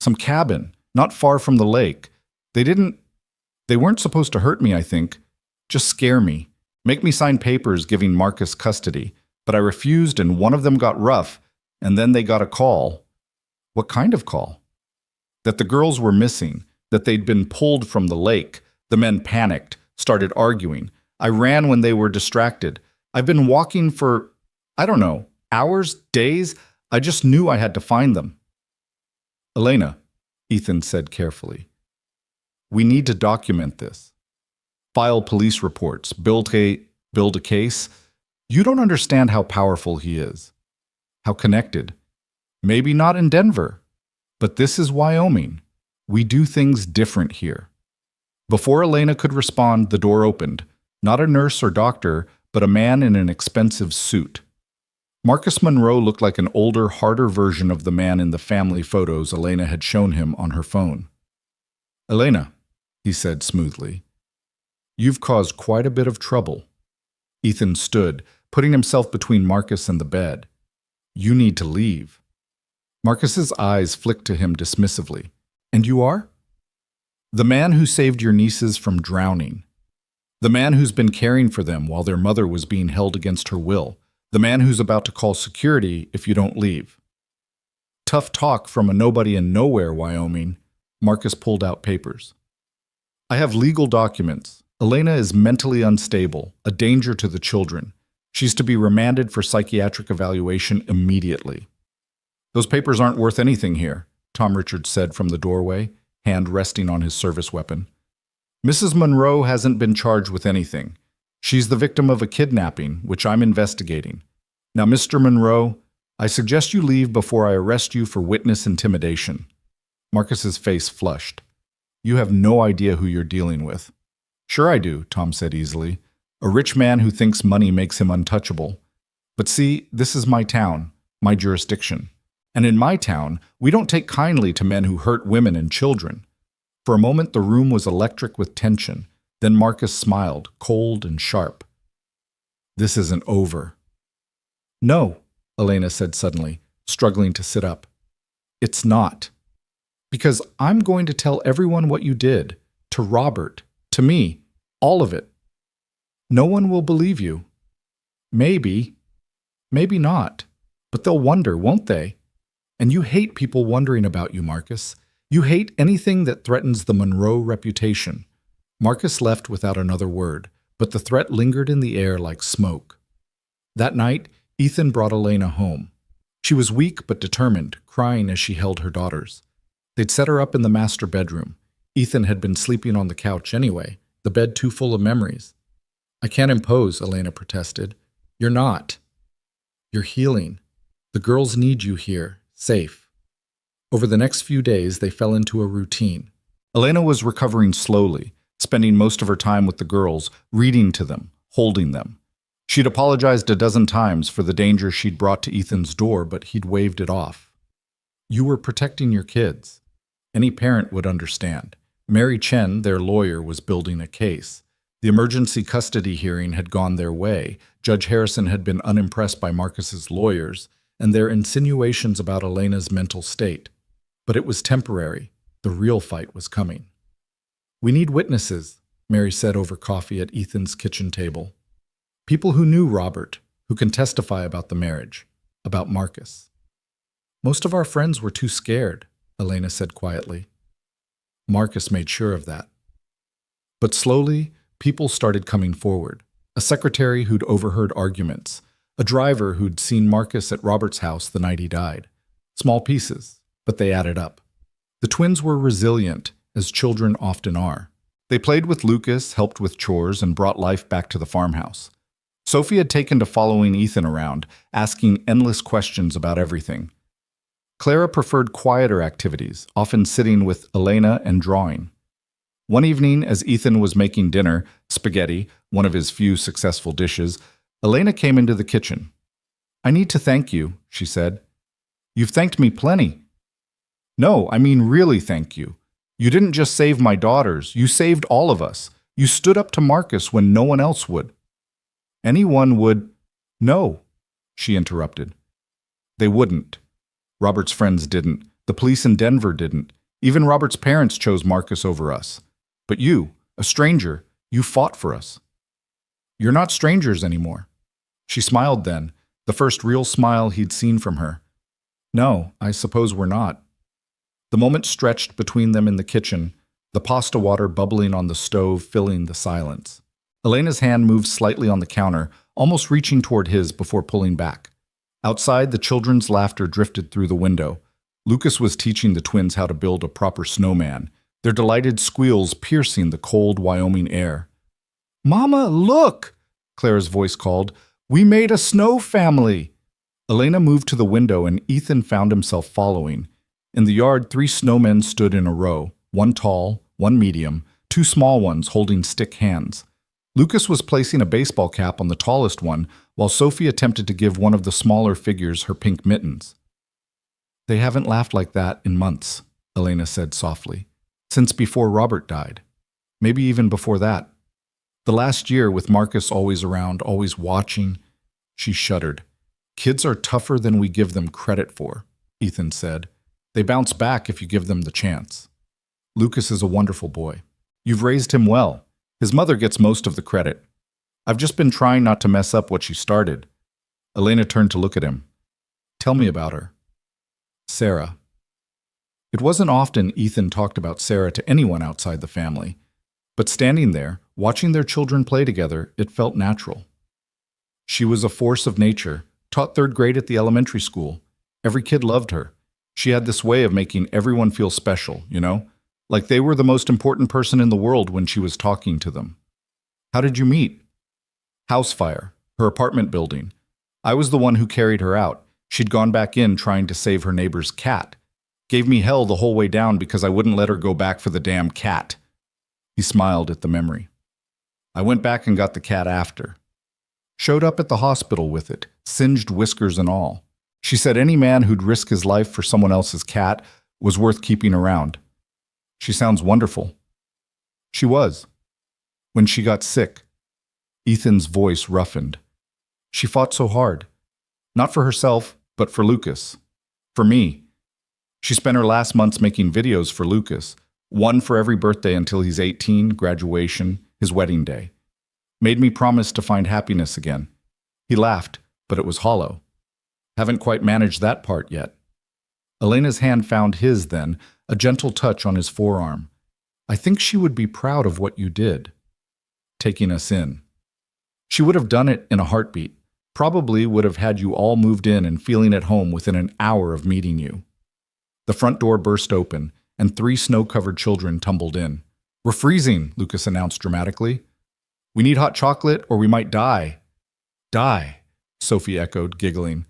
Some cabin, not far from the lake. They weren't supposed to hurt me, I think. Just scare me. Make me sign papers giving Marcus custody. But I refused and one of them got rough, and then they got a call. What kind of call? That the girls were missing, that they'd been pulled from the lake. The men panicked, started arguing. I ran when they were distracted. I've been walking for, I don't know, hours, days. I just knew I had to find them. Elena, Ethan said carefully, we need to document this. File police reports, build a case. You don't understand how powerful he is, how connected. Maybe not in Denver, but this is Wyoming. We do things different here. Before Elena could respond, the door opened. Not a nurse or doctor, but a man in an expensive suit. Marcus Monroe looked like an older, harder version of the man in the family photos Elena had shown him on her phone. Elena, he said smoothly, you've caused quite a bit of trouble. Ethan stood, putting himself between Marcus and the bed. You need to leave. Marcus's eyes flicked to him dismissively. And you are? The man who saved your nieces from drowning. The man who's been caring for them while their mother was being held against her will. The man who's about to call security if you don't leave. Tough talk from a nobody in nowhere, Wyoming. Marcus pulled out papers. I have legal documents. Elena is mentally unstable, a danger to the children. She's to be remanded for psychiatric evaluation immediately. Those papers aren't worth anything here, Tom Richards said from the doorway, hand resting on his service weapon. Mrs. Monroe hasn't been charged with anything. She's the victim of a kidnapping, which I'm investigating. Now, Mr. Monroe, I suggest you leave before I arrest you for witness intimidation. Marcus's face flushed. You have no idea who you're dealing with. Sure I do, Tom said easily. A rich man who thinks money makes him untouchable. But see, this is my town, my jurisdiction. And in my town, we don't take kindly to men who hurt women and children. For a moment, the room was electric with tension. Then Marcus smiled, cold and sharp. This isn't over. No, Elena said suddenly, struggling to sit up. It's not. Because I'm going to tell everyone what you did. To Robert. To me. All of it. No one will believe you. Maybe. Maybe not. But they'll wonder, won't they? And you hate people wondering about you, Marcus. You hate anything that threatens the Monroe reputation. Marcus left without another word, but the threat lingered in the air like smoke. That night, Ethan brought Elena home. She was weak but determined, crying as she held her daughters. They'd set her up in the master bedroom. Ethan had been sleeping on the couch anyway, the bed too full of memories. I can't impose, Elena protested. You're not. You're healing. The girls need you here, safe. Over the next few days, they fell into a routine. Elena was recovering slowly, spending most of her time with the girls, reading to them, holding them. She'd apologized a dozen times for the danger she'd brought to Ethan's door, but he'd waved it off. You were protecting your kids. Any parent would understand. Mary Chen, their lawyer, was building a case. The emergency custody hearing had gone their way. Judge Harrison had been unimpressed by Marcus's lawyers and their insinuations about Elena's mental state. But it was temporary. The real fight was coming. We need witnesses, Mary said over coffee at Ethan's kitchen table. People who knew Robert, who can testify about the marriage. about Marcus. Most of our friends were too scared, Elena said quietly. Marcus made sure of that. But slowly, people started coming forward. A secretary who'd overheard arguments, a driver who'd seen Marcus at Robert's house the night he died. Small pieces, but they added up. The twins were resilient, as children often are. They played with Lucas, helped with chores, and brought life back to the farmhouse. Sophie had taken to following Ethan around, asking endless questions about everything. Clara preferred quieter activities, often sitting with Elena and drawing. One evening, as Ethan was making dinner, spaghetti, one of his few successful dishes, Elena came into the kitchen. "I need to thank you," she said. "You've thanked me plenty." "No, I mean really thank you. You didn't just save my daughters, you saved all of us. You stood up to Marcus when no one else would." "Anyone would—" "No," she interrupted. "They wouldn't. Robert's friends didn't. The police in Denver didn't. Even Robert's parents chose Marcus over us. But you, a stranger, you fought for us. You're not strangers anymore." She smiled then, the first real smile he'd seen from her. "No, I suppose we're not." The moment stretched between them in the kitchen, the pasta water bubbling on the stove filling the silence. Elena's hand moved slightly on the counter, almost reaching toward his before pulling back. Outside, the children's laughter drifted through the window. Lucas was teaching the twins how to build a proper snowman, their delighted squeals piercing the cold Wyoming air. "Mama, look!" Clara's voice called. "We made a snow family!" Elena moved to the window and Ethan found himself following. In the yard, 3 snowmen stood in a row, one tall, one medium, 2 small ones holding stick hands. Lucas was placing a baseball cap on the tallest one, while Sophie attempted to give one of the smaller figures her pink mittens. "They haven't laughed like that in months," Elena said softly. "Since before Robert died. Maybe even before that. The last year, with Marcus always around, always watching." She shuddered. "Kids are tougher than we give them credit for," Ethan said. "They bounce back if you give them the chance. Lucas is a wonderful boy. You've raised him well. His mother gets most of the credit. I've just been trying not to mess up what she started." Elena turned to look at him. "Tell me about her." Sarah. It wasn't often Ethan talked about Sarah to anyone outside the family, but standing there, watching their children play together, it felt natural. She was a force of nature, taught 3rd grade at the elementary school. Every kid loved her. She had this way of making everyone feel special, like they were the most important person in the world when she was talking to them. "How did you meet?" "House fire, her apartment building. I was the one who carried her out. She'd gone back in trying to save her neighbor's cat. Gave me hell the whole way down because I wouldn't let her go back for the damn cat." He smiled at the memory. "I went back and got the cat after. Showed up at the hospital with it, singed whiskers and all. She said any man who'd risk his life for someone else's cat was worth keeping around. She sounds wonderful." She was. When she got sick, Ethan's voice roughened. She fought so hard. Not for herself, but for Lucas. For me. She spent her last months making videos for Lucas, one for every birthday until he's 18, graduation, his wedding day. Made me promise to find happiness again. He laughed, but it was hollow. Haven't quite managed that part yet. Elena's hand found his then, a gentle touch on his forearm. "I think she would be proud of what you did." Taking us in. She would have done it in a heartbeat. Probably would have had you all moved in and feeling at home within an hour of meeting you. The front door burst open, and 3 snow-covered children tumbled in. "We're freezing," Lucas announced dramatically. "We need hot chocolate or we might die." "Die," Sophie echoed, giggling.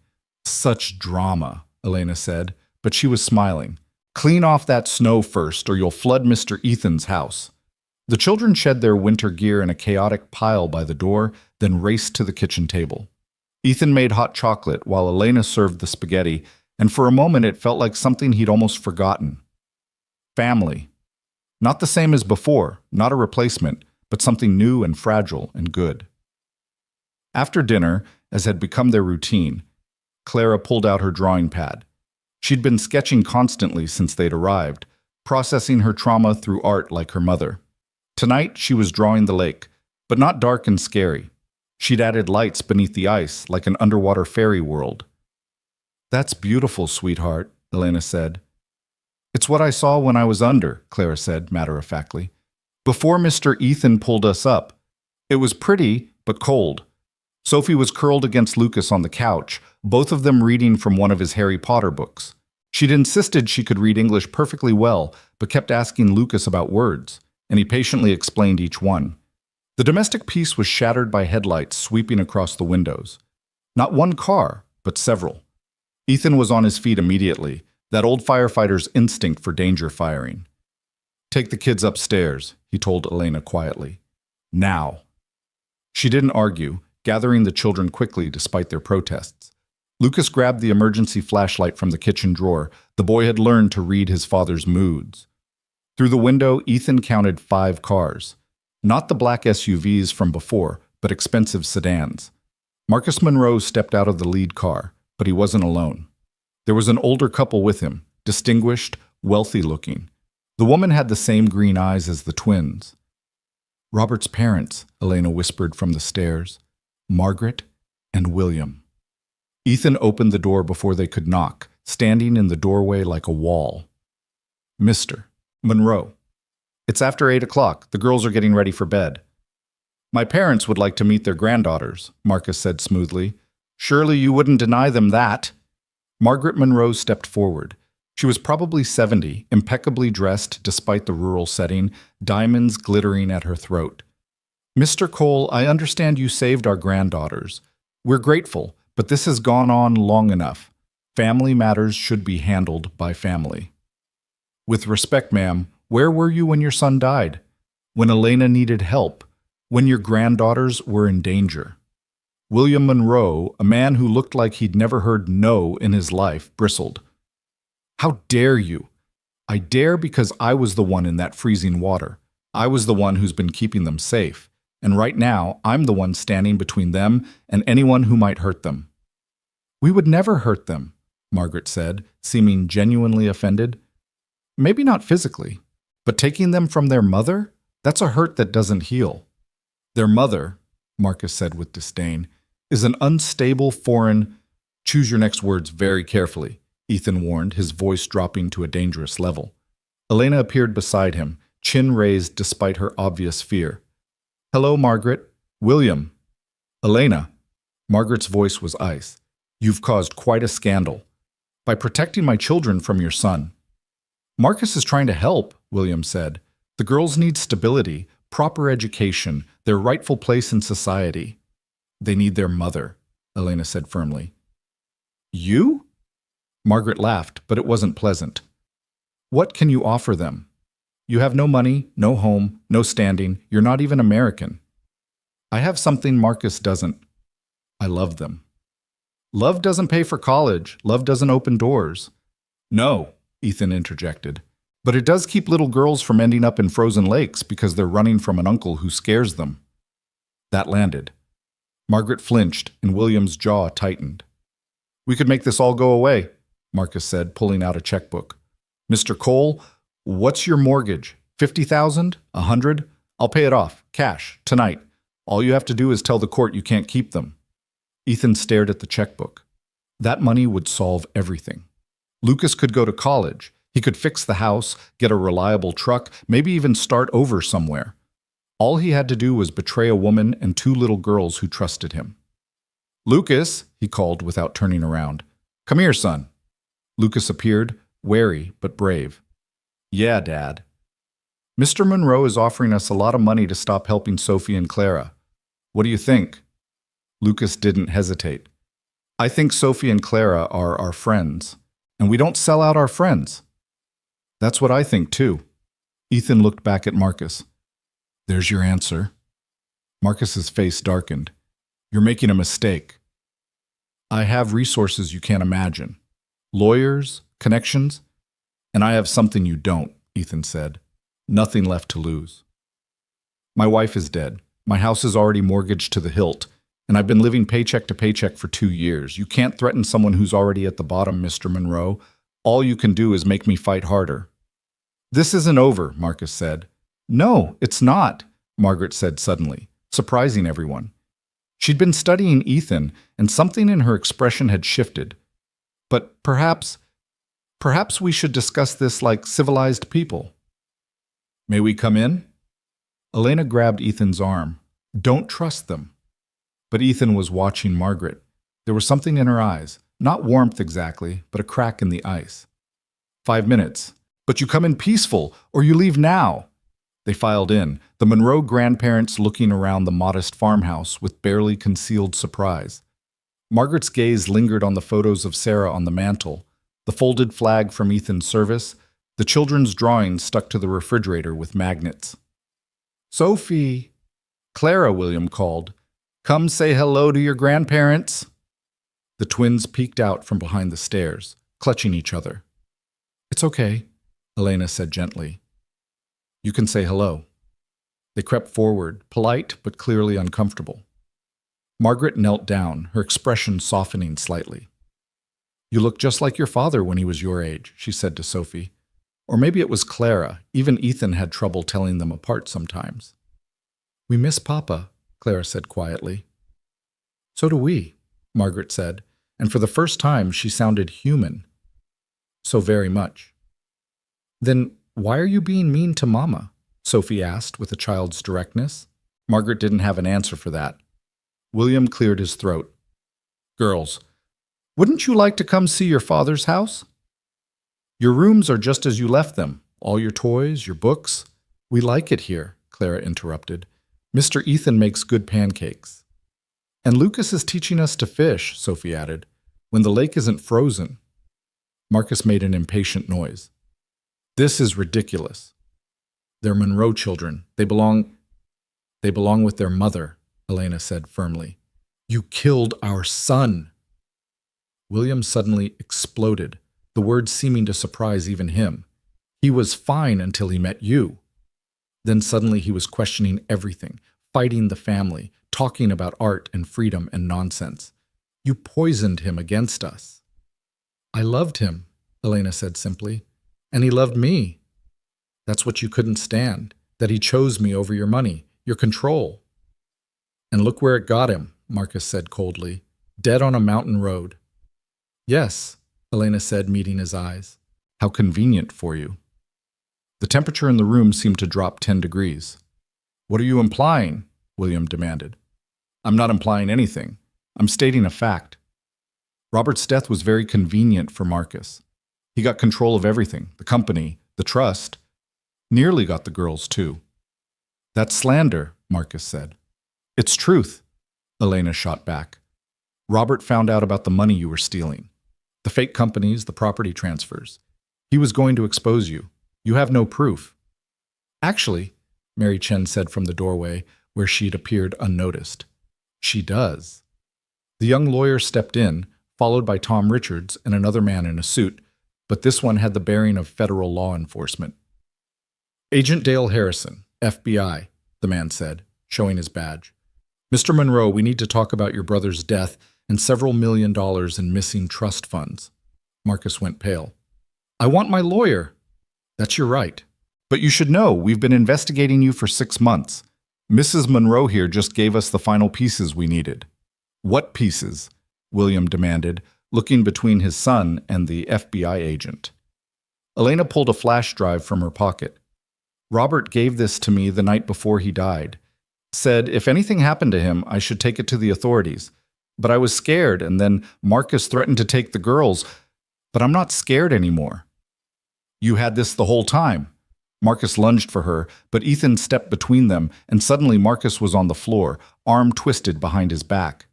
"Such drama," Elena said, but she was smiling. "Clean off that snow first or you'll flood Mr. Ethan's house." The children shed their winter gear in a chaotic pile by the door, then raced to the kitchen table. Ethan made hot chocolate while Elena served the spaghetti, and for a moment it felt like something he'd almost forgotten. Family. Not the same as before, not a replacement, but something new and fragile and good. After dinner, as had become their routine, Clara pulled out her drawing pad. She'd been sketching constantly since they'd arrived, processing her trauma through art like her mother. Tonight, she was drawing the lake, but not dark and scary. She'd added lights beneath the ice, like an underwater fairy world. That's beautiful, sweetheart, Elena said. It's what I saw when I was under, Clara said matter-of-factly. Before Mr. Ethan pulled us up. It was pretty, but cold. Sophie was curled against Lucas on the couch, both of them reading from one of his Harry Potter books. She'd insisted she could read English perfectly well, but kept asking Lucas about words, and he patiently explained each one. The domestic peace was shattered by headlights sweeping across the windows. Not one car, but several. Ethan was on his feet immediately, that old firefighter's instinct for danger firing. Take the kids upstairs, he told Elena quietly. Now. She didn't argue, gathering the children quickly despite their protests. Lucas grabbed the emergency flashlight from the kitchen drawer. The boy had learned to read his father's moods. Through the window, Ethan counted 5 cars. Not the black SUVs from before, but expensive sedans. Marcus Monroe stepped out of the lead car, but he wasn't alone. There was an older couple with him, distinguished, wealthy-looking. The woman had the same green eyes as the twins. Robert's parents, Elena whispered from the stairs. Margaret and William. Ethan opened the door before they could knock, standing in the doorway like a wall. Mr. Monroe. It's after 8 o'clock. The girls are getting ready for bed. My parents would like to meet their granddaughters, Marcus said smoothly. Surely you wouldn't deny them that. Margaret Monroe stepped forward. She was probably 70, impeccably dressed despite the rural setting, diamonds glittering at her throat. Mr. Cole, I understand you saved our granddaughters. We're grateful, but this has gone on long enough. Family matters should be handled by family. With respect, ma'am, where were you when your son died? When Elena needed help? When your granddaughters were in danger? William Monroe, a man who looked like he'd never heard no in his life, bristled. How dare you? I dare because I was the one in that freezing water. I was the one who's been keeping them safe. And right now, I'm the one standing between them and anyone who might hurt them. We would never hurt them, Margaret said, seeming genuinely offended. Maybe not physically, but taking them from their mother? That's a hurt that doesn't heal. Their mother, Marcus said with disdain, is an unstable foreign— Choose your next words very carefully, Ethan warned, his voice dropping to a dangerous level. Elena appeared beside him, chin raised despite her obvious fear. Hello, Margaret. William. Elena. Margaret's voice was ice. You've caused quite a scandal. By protecting my children from your son. Marcus is trying to help, William said. The girls need stability, proper education, their rightful place in society. They need their mother, Elena said firmly. You? Margaret laughed, but it wasn't pleasant. What can you offer them? You have no money, no home, no standing. You're not even American. I have something Marcus doesn't. I love them. Love doesn't pay for college. Love doesn't open doors. No, Ethan interjected. But it does keep little girls from ending up in frozen lakes because they're running from an uncle who scares them. That landed. Margaret flinched, and William's jaw tightened. We could make this all go away, Marcus said, pulling out a checkbook. Mr. Cole, what's your mortgage? 50,000? 100? I'll pay it off, cash, tonight. All you have to do is tell the court you can't keep them. Ethan stared at the checkbook. That money would solve everything. Lucas could go to college. He could fix the house, get a reliable truck, maybe even start over somewhere. All he had to do was betray a woman and 2 little girls who trusted him. Lucas, he called without turning around. Come here, son. Lucas appeared, wary but brave. Yeah, Dad. Mr. Monroe is offering us a lot of money to stop helping Sophie and Clara. What do you think? Lucas didn't hesitate. I think Sophie and Clara are our friends, and we don't sell out our friends. That's what I think, too. Ethan looked back at Marcus. There's your answer. Marcus's face darkened. You're making a mistake. I have resources you can't imagine. Lawyers, connections, and I have something you don't, Ethan said. Nothing left to lose. My wife is dead. My house is already mortgaged to the hilt, and I've been living paycheck to paycheck for 2 years. You can't threaten someone who's already at the bottom, Mr. Monroe. All you can do is make me fight harder. This isn't over, Marcus said. No, it's not, Margaret said suddenly, surprising everyone. She'd been studying Ethan, and something in her expression had shifted. But perhaps we should discuss this like civilized people. May we come in? Elena grabbed Ethan's arm. Don't trust them. But Ethan was watching Margaret. There was something in her eyes, not warmth exactly, but a crack in the ice. 5 minutes. But you come in peaceful, or you leave now. They filed in, the Monroe grandparents looking around the modest farmhouse with barely concealed surprise. Margaret's gaze lingered on the photos of Sarah on the mantel, the folded flag from Ethan's service, the children's drawings stuck to the refrigerator with magnets. Sophie! Clara, William called. Come say hello to your grandparents. The twins peeked out from behind the stairs, clutching each other. It's okay, Elena said gently. You can say hello. They crept forward, polite but clearly uncomfortable. Margaret knelt down, her expression softening slightly. You look just like your father when he was your age, she said to Sophie. Or maybe it was Clara. Even Ethan had trouble telling them apart sometimes. We miss Papa, Clara said quietly. So do we, Margaret said, and for the first time she sounded human. So very much. Then why are you being mean to Mama? Sophie asked with a child's directness. Margaret didn't have an answer for that. William cleared his throat. Girls, wouldn't you like to come see your father's house? Your rooms are just as you left them, all your toys, your books. We like it here, Clara interrupted. Mr. Ethan makes good pancakes. And Lucas is teaching us to fish, Sophie added, when the lake isn't frozen. Marcus made an impatient noise. This is ridiculous. They're Monroe children. They belong with their mother, Elena said firmly. You killed our son. William suddenly exploded, the words seeming to surprise even him. He was fine until he met you. Then suddenly he was questioning everything, fighting the family, talking about art and freedom and nonsense. You poisoned him against us. I loved him, Elena said simply, and he loved me. That's what you couldn't stand, that he chose me over your money, your control. And look where it got him, Marcus said coldly, dead on a mountain road. Yes, Elena said, meeting his eyes. How convenient for you. The temperature in the room seemed to drop 10 degrees. What are you implying? William demanded. I'm not implying anything. I'm stating a fact. Robert's death was very convenient for Marcus. He got control of everything, the company, the trust. Nearly got the girls, too. That's slander, Marcus said. It's truth, Elena shot back. Robert found out about the money you were stealing. The fake companies, the property transfers. He was going to expose you. You have no proof. Actually, Mary Chen said from the doorway, where she'd appeared unnoticed. She does. The young lawyer stepped in, followed by Tom Richards and another man in a suit, but this one had the bearing of federal law enforcement. Agent Dale Harrison, FBI, the man said, showing his badge. Mr. Monroe, we need to talk about your brother's death and several $1 million in missing trust funds. Marcus went pale. I want my lawyer. That's your right. But you should know, we've been investigating you for 6 months. Mrs. Monroe here just gave us the final pieces we needed. What pieces? William demanded, looking between his son and the FBI agent. Elena pulled a flash drive from her pocket. Robert gave this to me the night before he died. Said if anything happened to him, I should take it to the authorities. But I was scared, and then Marcus threatened to take the girls. But I'm not scared anymore. You had this the whole time. Marcus lunged for her, but Ethan stepped between them, and suddenly Marcus was on the floor, arm twisted behind his back.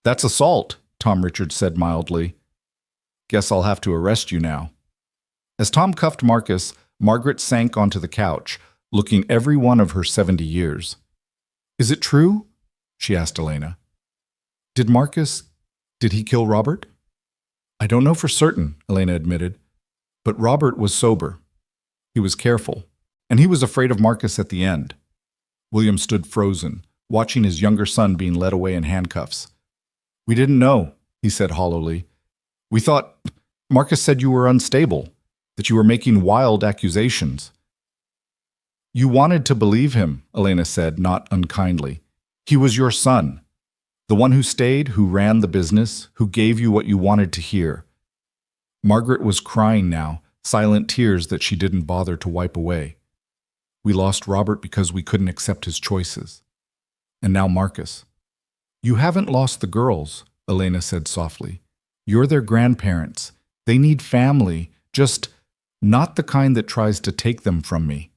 That's assault, Tom Richards said mildly. Guess I'll have to arrest you now. As Tom cuffed Marcus, Margaret sank onto the couch, looking every one of her 70 years. Is it true? She asked Elena. Did he kill Robert? I don't know for certain, Elena admitted. But Robert was sober. He was careful, and he was afraid of Marcus at the end. William stood frozen, watching his younger son being led away in handcuffs. We didn't know, he said hollowly. We thought Marcus said you were unstable, that you were making wild accusations. You wanted to believe him, Elena said, not unkindly. He was your son, the one who stayed, who ran the business, who gave you what you wanted to hear. Margaret was crying now, silent tears that she didn't bother to wipe away. We lost Robert because we couldn't accept his choices. And now Marcus. You haven't lost the girls, Elena said softly. You're their grandparents. They need family, just not the kind that tries to take them from me.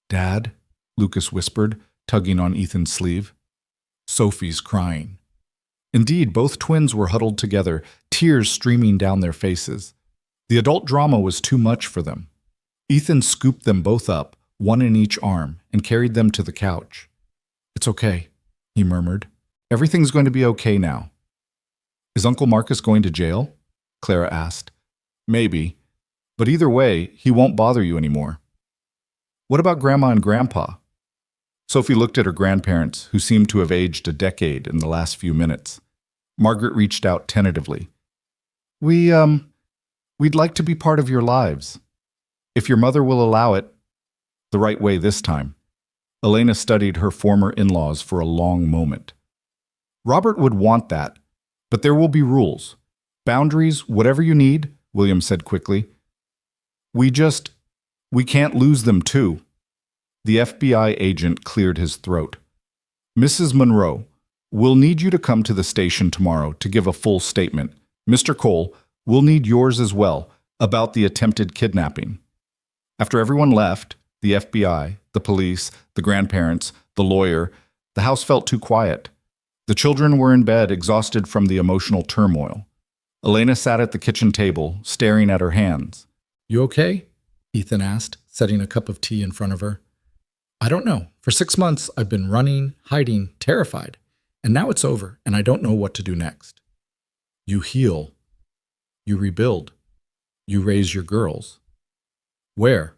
Dad, Lucas whispered, tugging on Ethan's sleeve. Sophie's crying. Indeed, both twins were huddled together, tears streaming down their faces. The adult drama was too much for them. Ethan scooped them both up, one in each arm, and carried them to the couch. It's okay, he murmured. Everything's going to be okay now. Is Uncle Marcus going to jail? Clara asked. Maybe, but either way, he won't bother you anymore. What about Grandma and Grandpa? Sophie looked at her grandparents, who seemed to have aged a decade in the last few minutes. Margaret reached out tentatively. We'd like to be part of your lives. If your mother will allow it, the right way this time. Elena studied her former in-laws for a long moment. Robert would want that, but there will be rules. Boundaries, whatever you need, William said quickly. We can't lose them too. The FBI agent cleared his throat. Mrs. Monroe, we'll need you to come to the station tomorrow to give a full statement. Mr. Cole, we'll need yours as well about the attempted kidnapping. After everyone left, the FBI, the police, the grandparents, the lawyer, the house felt too quiet. The children were in bed, exhausted from the emotional turmoil. Elena sat at the kitchen table, staring at her hands. You okay? Ethan asked, setting a cup of tea in front of her. I don't know. For 6 months, I've been running, hiding, terrified. And now it's over, and I don't know what to do next. You heal. You rebuild. You raise your girls. Where?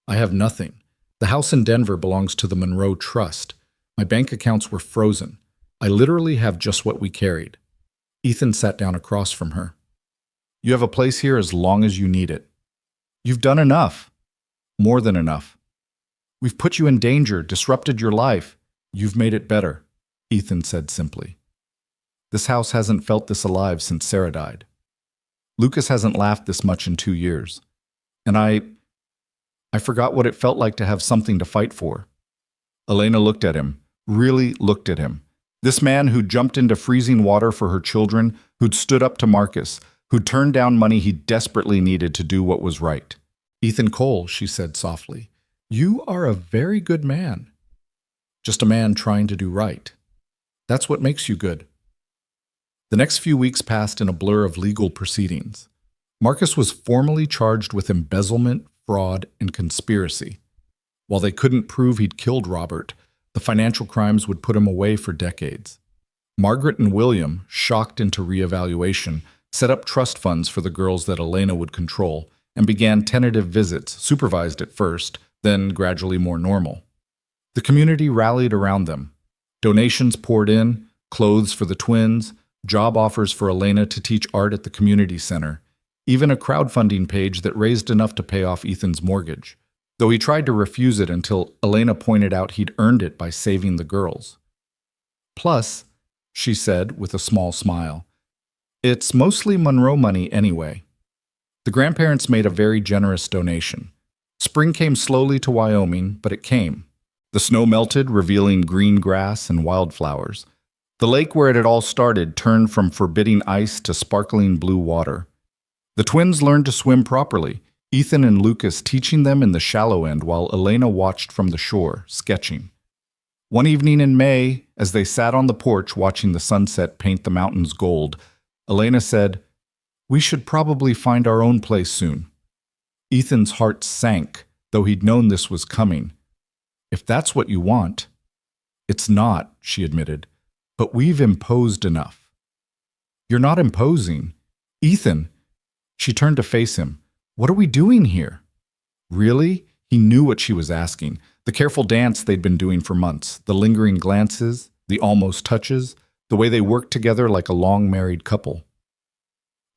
I have nothing. The house in Denver belongs to the Monroe Trust. My bank accounts were frozen. I literally have just what we carried. Ethan sat down across from her. You have a place here as long as you need it. You've done enough. More than enough. We've put you in danger, disrupted your life. You've made it better, Ethan said simply. This house hasn't felt this alive since Sarah died. Lucas hasn't laughed this much in 2 years. And I forgot what it felt like to have something to fight for. Elena looked at him, really looked at him. This man who'd jumped into freezing water for her children, who'd stood up to Marcus, who'd turned down money he desperately needed to do what was right. Ethan Cole, she said softly, you are a very good man. Just a man trying to do right. That's what makes you good. The next few weeks passed in a blur of legal proceedings. Marcus was formally charged with embezzlement, fraud, and conspiracy. While they couldn't prove he'd killed Robert, the financial crimes would put him away for decades. Margaret and William, shocked into reevaluation, set up trust funds for the girls that Elena would control and began tentative visits, supervised at first, then gradually more normal. The community rallied around them. Donations poured in, clothes for the twins, job offers for Elena to teach art at the community center, even a crowdfunding page that raised enough to pay off Ethan's mortgage, though he tried to refuse it until Elena pointed out he'd earned it by saving the girls. Plus, she said with a small smile, it's mostly Monroe money anyway. The grandparents made a very generous donation. Spring came slowly to Wyoming, but it came. The snow melted, revealing green grass and wildflowers. The lake where it had all started turned from forbidding ice to sparkling blue water. The twins learned to swim properly, Ethan and Lucas teaching them in the shallow end while Elena watched from the shore, sketching. One evening in May, as they sat on the porch watching the sunset paint the mountains gold, Elena said, "We should probably find our own place soon." Ethan's heart sank, though he'd known this was coming. "If that's what you want." "It's not," she admitted, "but we've imposed enough." "You're not imposing. Ethan." She turned to face him. "What are we doing here?" Really? He knew what she was asking. The careful dance they'd been doing for months, the lingering glances, the almost touches, the way they worked together like a long married couple.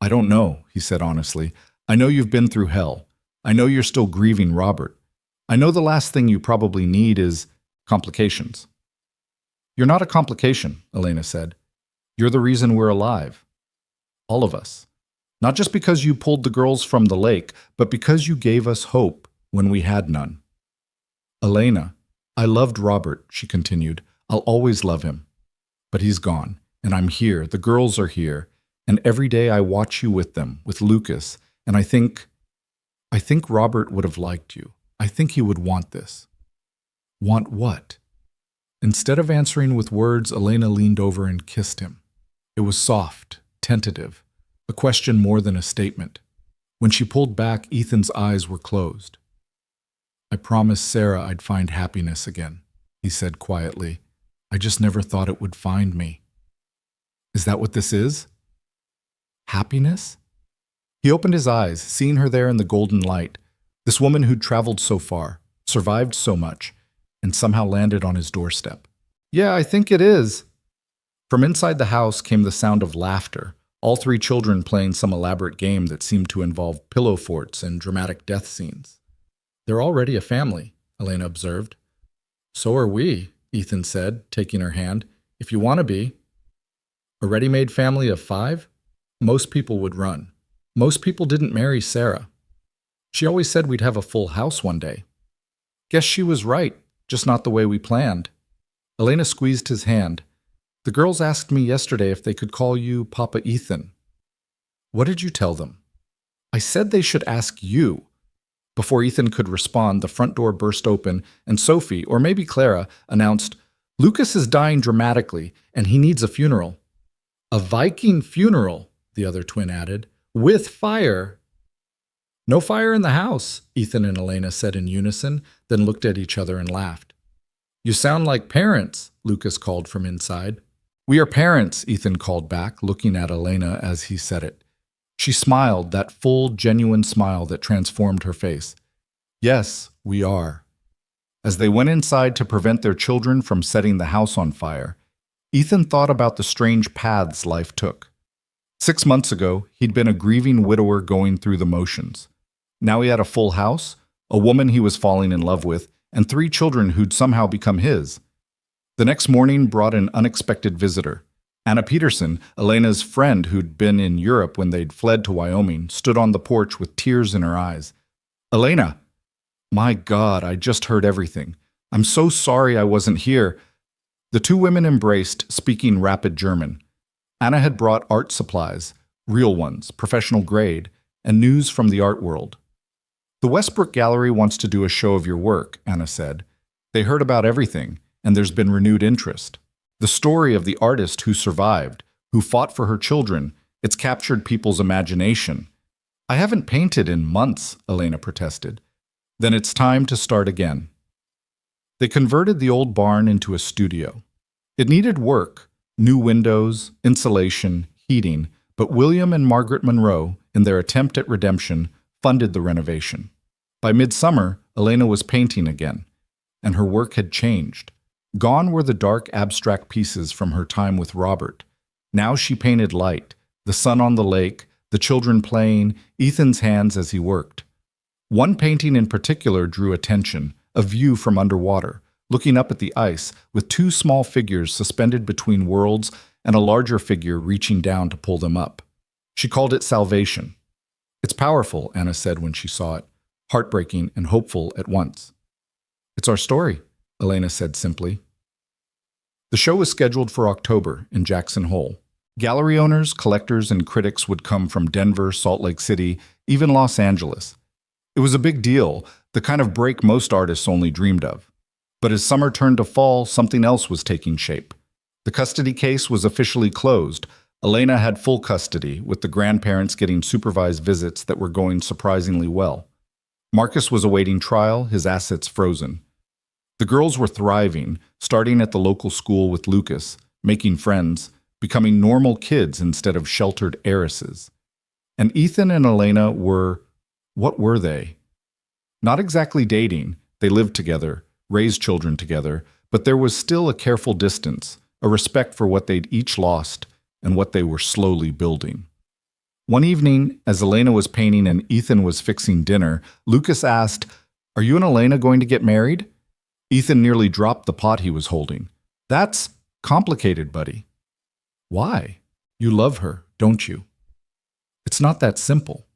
"I don't know," he said honestly. "I know you've been through hell. I know you're still grieving Robert. I know the last thing you probably need is complications." "You're not a complication," Elena said. "You're the reason we're alive. All of us. Not just because you pulled the girls from the lake, but because you gave us hope when we had none. Elena, I loved Robert, she continued. I'll always love him. But he's gone, and I'm here. The girls are here, and every day I watch you with them, with Lucas, and I think Robert would have liked you. I think he would want this. Want what? Instead of answering with words, Elena leaned over and kissed him. It was soft, tentative, a question more than a statement. When she pulled back, Ethan's eyes were closed. I promised Sarah I'd find happiness again, he said quietly. I just never thought it would find me. Is that what this is? Happiness? He opened his eyes, seeing her there in the golden light, this woman who'd traveled so far, survived so much, and somehow landed on his doorstep. Yeah, I think it is. From inside the house came the sound of laughter, all three children playing some elaborate game that seemed to involve pillow forts and dramatic death scenes. They're already a family, Elena observed. So are we, Ethan said, taking her hand. If you want to be. A ready-made family of 5? Most people would run. Most people didn't marry Sarah. She always said we'd have a full house one day. Guess she was right, just not the way we planned. Elena squeezed his hand. The girls asked me yesterday if they could call you Papa Ethan. What did you tell them? I said they should ask you. Before Ethan could respond, the front door burst open, and Sophie, or maybe Clara, announced, Lucas is dying dramatically, and he needs a funeral. A Viking funeral, the other twin added, with fire. No fire in the house, Ethan and Elena said in unison, then looked at each other and laughed. You sound like parents, Lucas called from inside. We are parents, Ethan called back, looking at Elena as he said it. She smiled, that full, genuine smile that transformed her face. Yes, we are. As they went inside to prevent their children from setting the house on fire, Ethan thought about the strange paths life took. 6 months ago, he'd been a grieving widower going through the motions. Now he had a full house, a woman he was falling in love with, and 3 children who'd somehow become his. The next morning brought an unexpected visitor. Anna Peterson, Elena's friend who'd been in Europe when they'd fled to Wyoming, stood on the porch with tears in her eyes. Elena! My God, I just heard everything. I'm so sorry I wasn't here. The 2 women embraced, speaking rapid German. Anna had brought art supplies, real ones, professional grade, and news from the art world. The Westbrook Gallery wants to do a show of your work, Anna said. They heard about everything, and there's been renewed interest. The story of the artist who survived, who fought for her children, it's captured people's imagination. I haven't painted in months, Elena protested. Then it's time to start again. They converted the old barn into a studio. It needed work, new windows, insulation, heating, but William and Margaret Monroe, in their attempt at redemption, funded the renovation. By midsummer, Elena was painting again, and her work had changed. Gone were the dark, abstract pieces from her time with Robert. Now she painted light, the sun on the lake, the children playing, Ethan's hands as he worked. One painting in particular drew attention, a view from underwater, looking up at the ice, with 2 small figures suspended between worlds and a larger figure reaching down to pull them up. She called it Salvation. It's powerful, Anna said when she saw it, heartbreaking and hopeful at once. It's our story, Elena said simply. The show was scheduled for October in Jackson Hole. Gallery owners, collectors, and critics would come from Denver, Salt Lake City, even Los Angeles. It was a big deal, the kind of break most artists only dreamed of. But as summer turned to fall, something else was taking shape. The custody case was officially closed. Elena had full custody, with the grandparents getting supervised visits that were going surprisingly well. Marcus was awaiting trial, his assets frozen. The girls were thriving, starting at the local school with Lucas, making friends, becoming normal kids instead of sheltered heiresses. And Ethan and Elena were, what were they? Not exactly dating, they lived together, raised children together, but there was still a careful distance, a respect for what they'd each lost and what they were slowly building. One evening, as Elena was painting and Ethan was fixing dinner, Lucas asked, "Are you and Elena going to get married?" Ethan nearly dropped the pot he was holding. "That's complicated, buddy." "Why? You love her, don't you?" It's not that simple.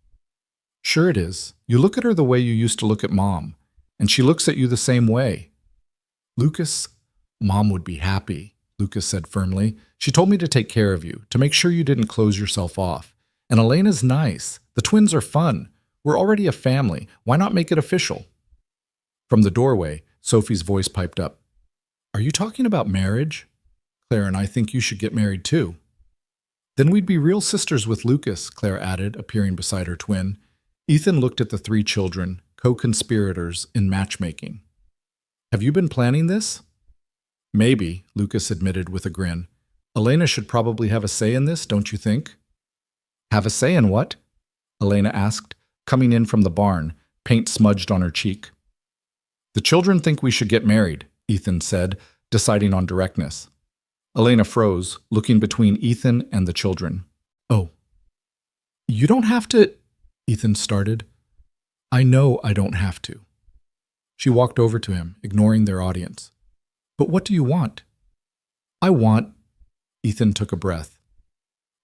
Sure it is. You look at her the way you used to look at Mom, and she looks at you the same way. Lucas, Mom would be happy, Lucas said firmly. She told me to take care of you, to make sure you didn't close yourself off. And Elena's nice. The twins are fun. We're already a family. Why not make it official? From the doorway, Sophie's voice piped up. Are you talking about marriage? Claire and I think you should get married too. Then we'd be real sisters with Lucas, Claire added, appearing beside her twin. Ethan looked at the three children, co-conspirators in matchmaking. Have you been planning this? Maybe, Lucas admitted with a grin. Elena should probably have a say in this, don't you think? Have a say in what? Elena asked, coming in from the barn, paint smudged on her cheek. The children think we should get married, Ethan said, deciding on directness. Elena froze, looking between Ethan and the children. Oh. You don't have to, Ethan started. I know I don't have to. She walked over to him, ignoring their audience. But what do you want? I want, Ethan took a breath.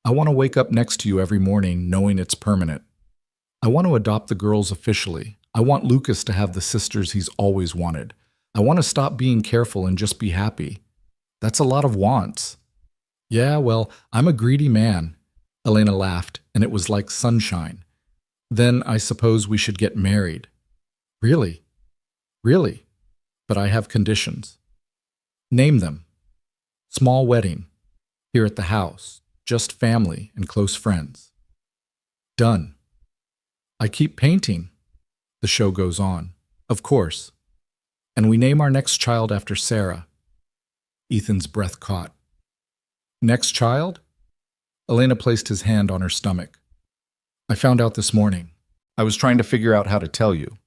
I want to wake up next to you every morning knowing it's permanent. I want to adopt the girls officially. I want Lucas to have the sisters he's always wanted. I want to stop being careful and just be happy. That's a lot of wants. Yeah, well, I'm a greedy man. Elena laughed, and it was like sunshine. Then I suppose we should get married. Really? Really? But I have conditions. Name them. Small wedding. Here at the house. Just family and close friends. Done. I keep painting. The show goes on. Of course. And we name our next child after Sarah. Ethan's breath caught. Next child? Elena placed his hand on her stomach. I found out this morning. I was trying to figure out how to tell you.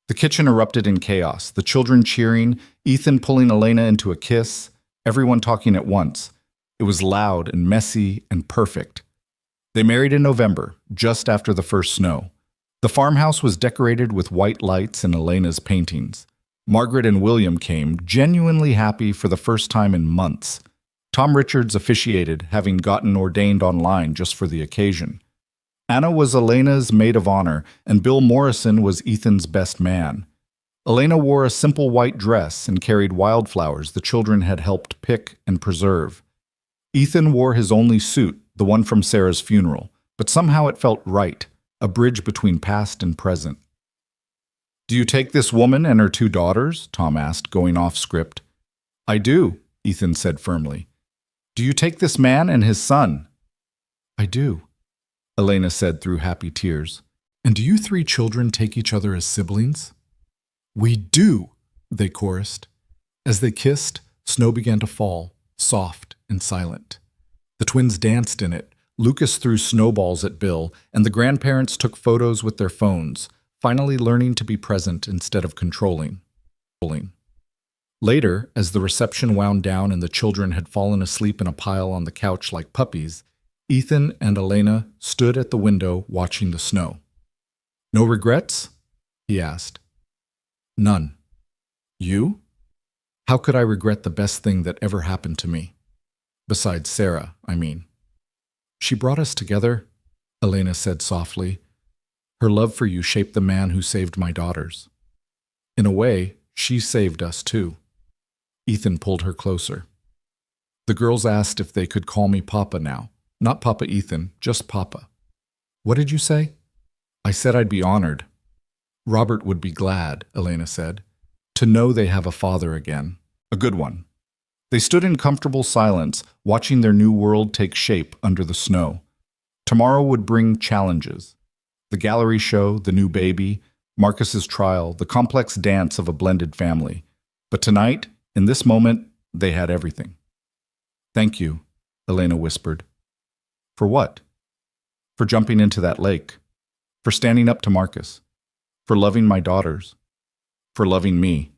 The kitchen erupted in chaos, the children cheering, Ethan pulling Elena into a kiss, everyone talking at once. It was loud and messy and perfect. They married in November, just after the first snow. The farmhouse was decorated with white lights and Elena's paintings. Margaret and William came, genuinely happy for the first time in months. Tom Richards officiated, having gotten ordained online just for the occasion. Anna was Elena's maid of honor, and Bill Morrison was Ethan's best man. Elena wore a simple white dress and carried wildflowers the children had helped pick and preserve. Ethan wore his only suit, the one from Sarah's funeral, but somehow it felt right, a bridge between past and present. Do you take this woman and her two daughters? Tom asked, going off script. I do, Ethan said firmly. Do you take this man and his son? I do, Elena said through happy tears. And do you three children take each other as siblings? We do, they chorused. As they kissed, snow began to fall, soft and silent. The twins danced in it. Lucas threw snowballs at Bill, and the grandparents took photos with their phones, finally learning to be present instead of controlling. Later, as the reception wound down and the children had fallen asleep in a pile on the couch like puppies, Ethan and Elena stood at the window watching the snow. No regrets? He asked. None. You? How could I regret the best thing that ever happened to me? Besides Sarah, I mean. She brought us together, Elena said softly. Her love for you shaped the man who saved my daughters. In a way, she saved us too. Ethan pulled her closer. The girls asked if they could call me Papa now. Not Papa Ethan, just Papa. What did you say? I said I'd be honored. Robert would be glad, Elena said, to know they have a father again. A good one. They stood in comfortable silence, watching their new world take shape under the snow. Tomorrow would bring challenges. The gallery show, the new baby, Marcus's trial, the complex dance of a blended family. But tonight, in this moment, they had everything. Thank you, Elena whispered. For what? For jumping into that lake. For standing up to Marcus. For loving my daughters. For loving me.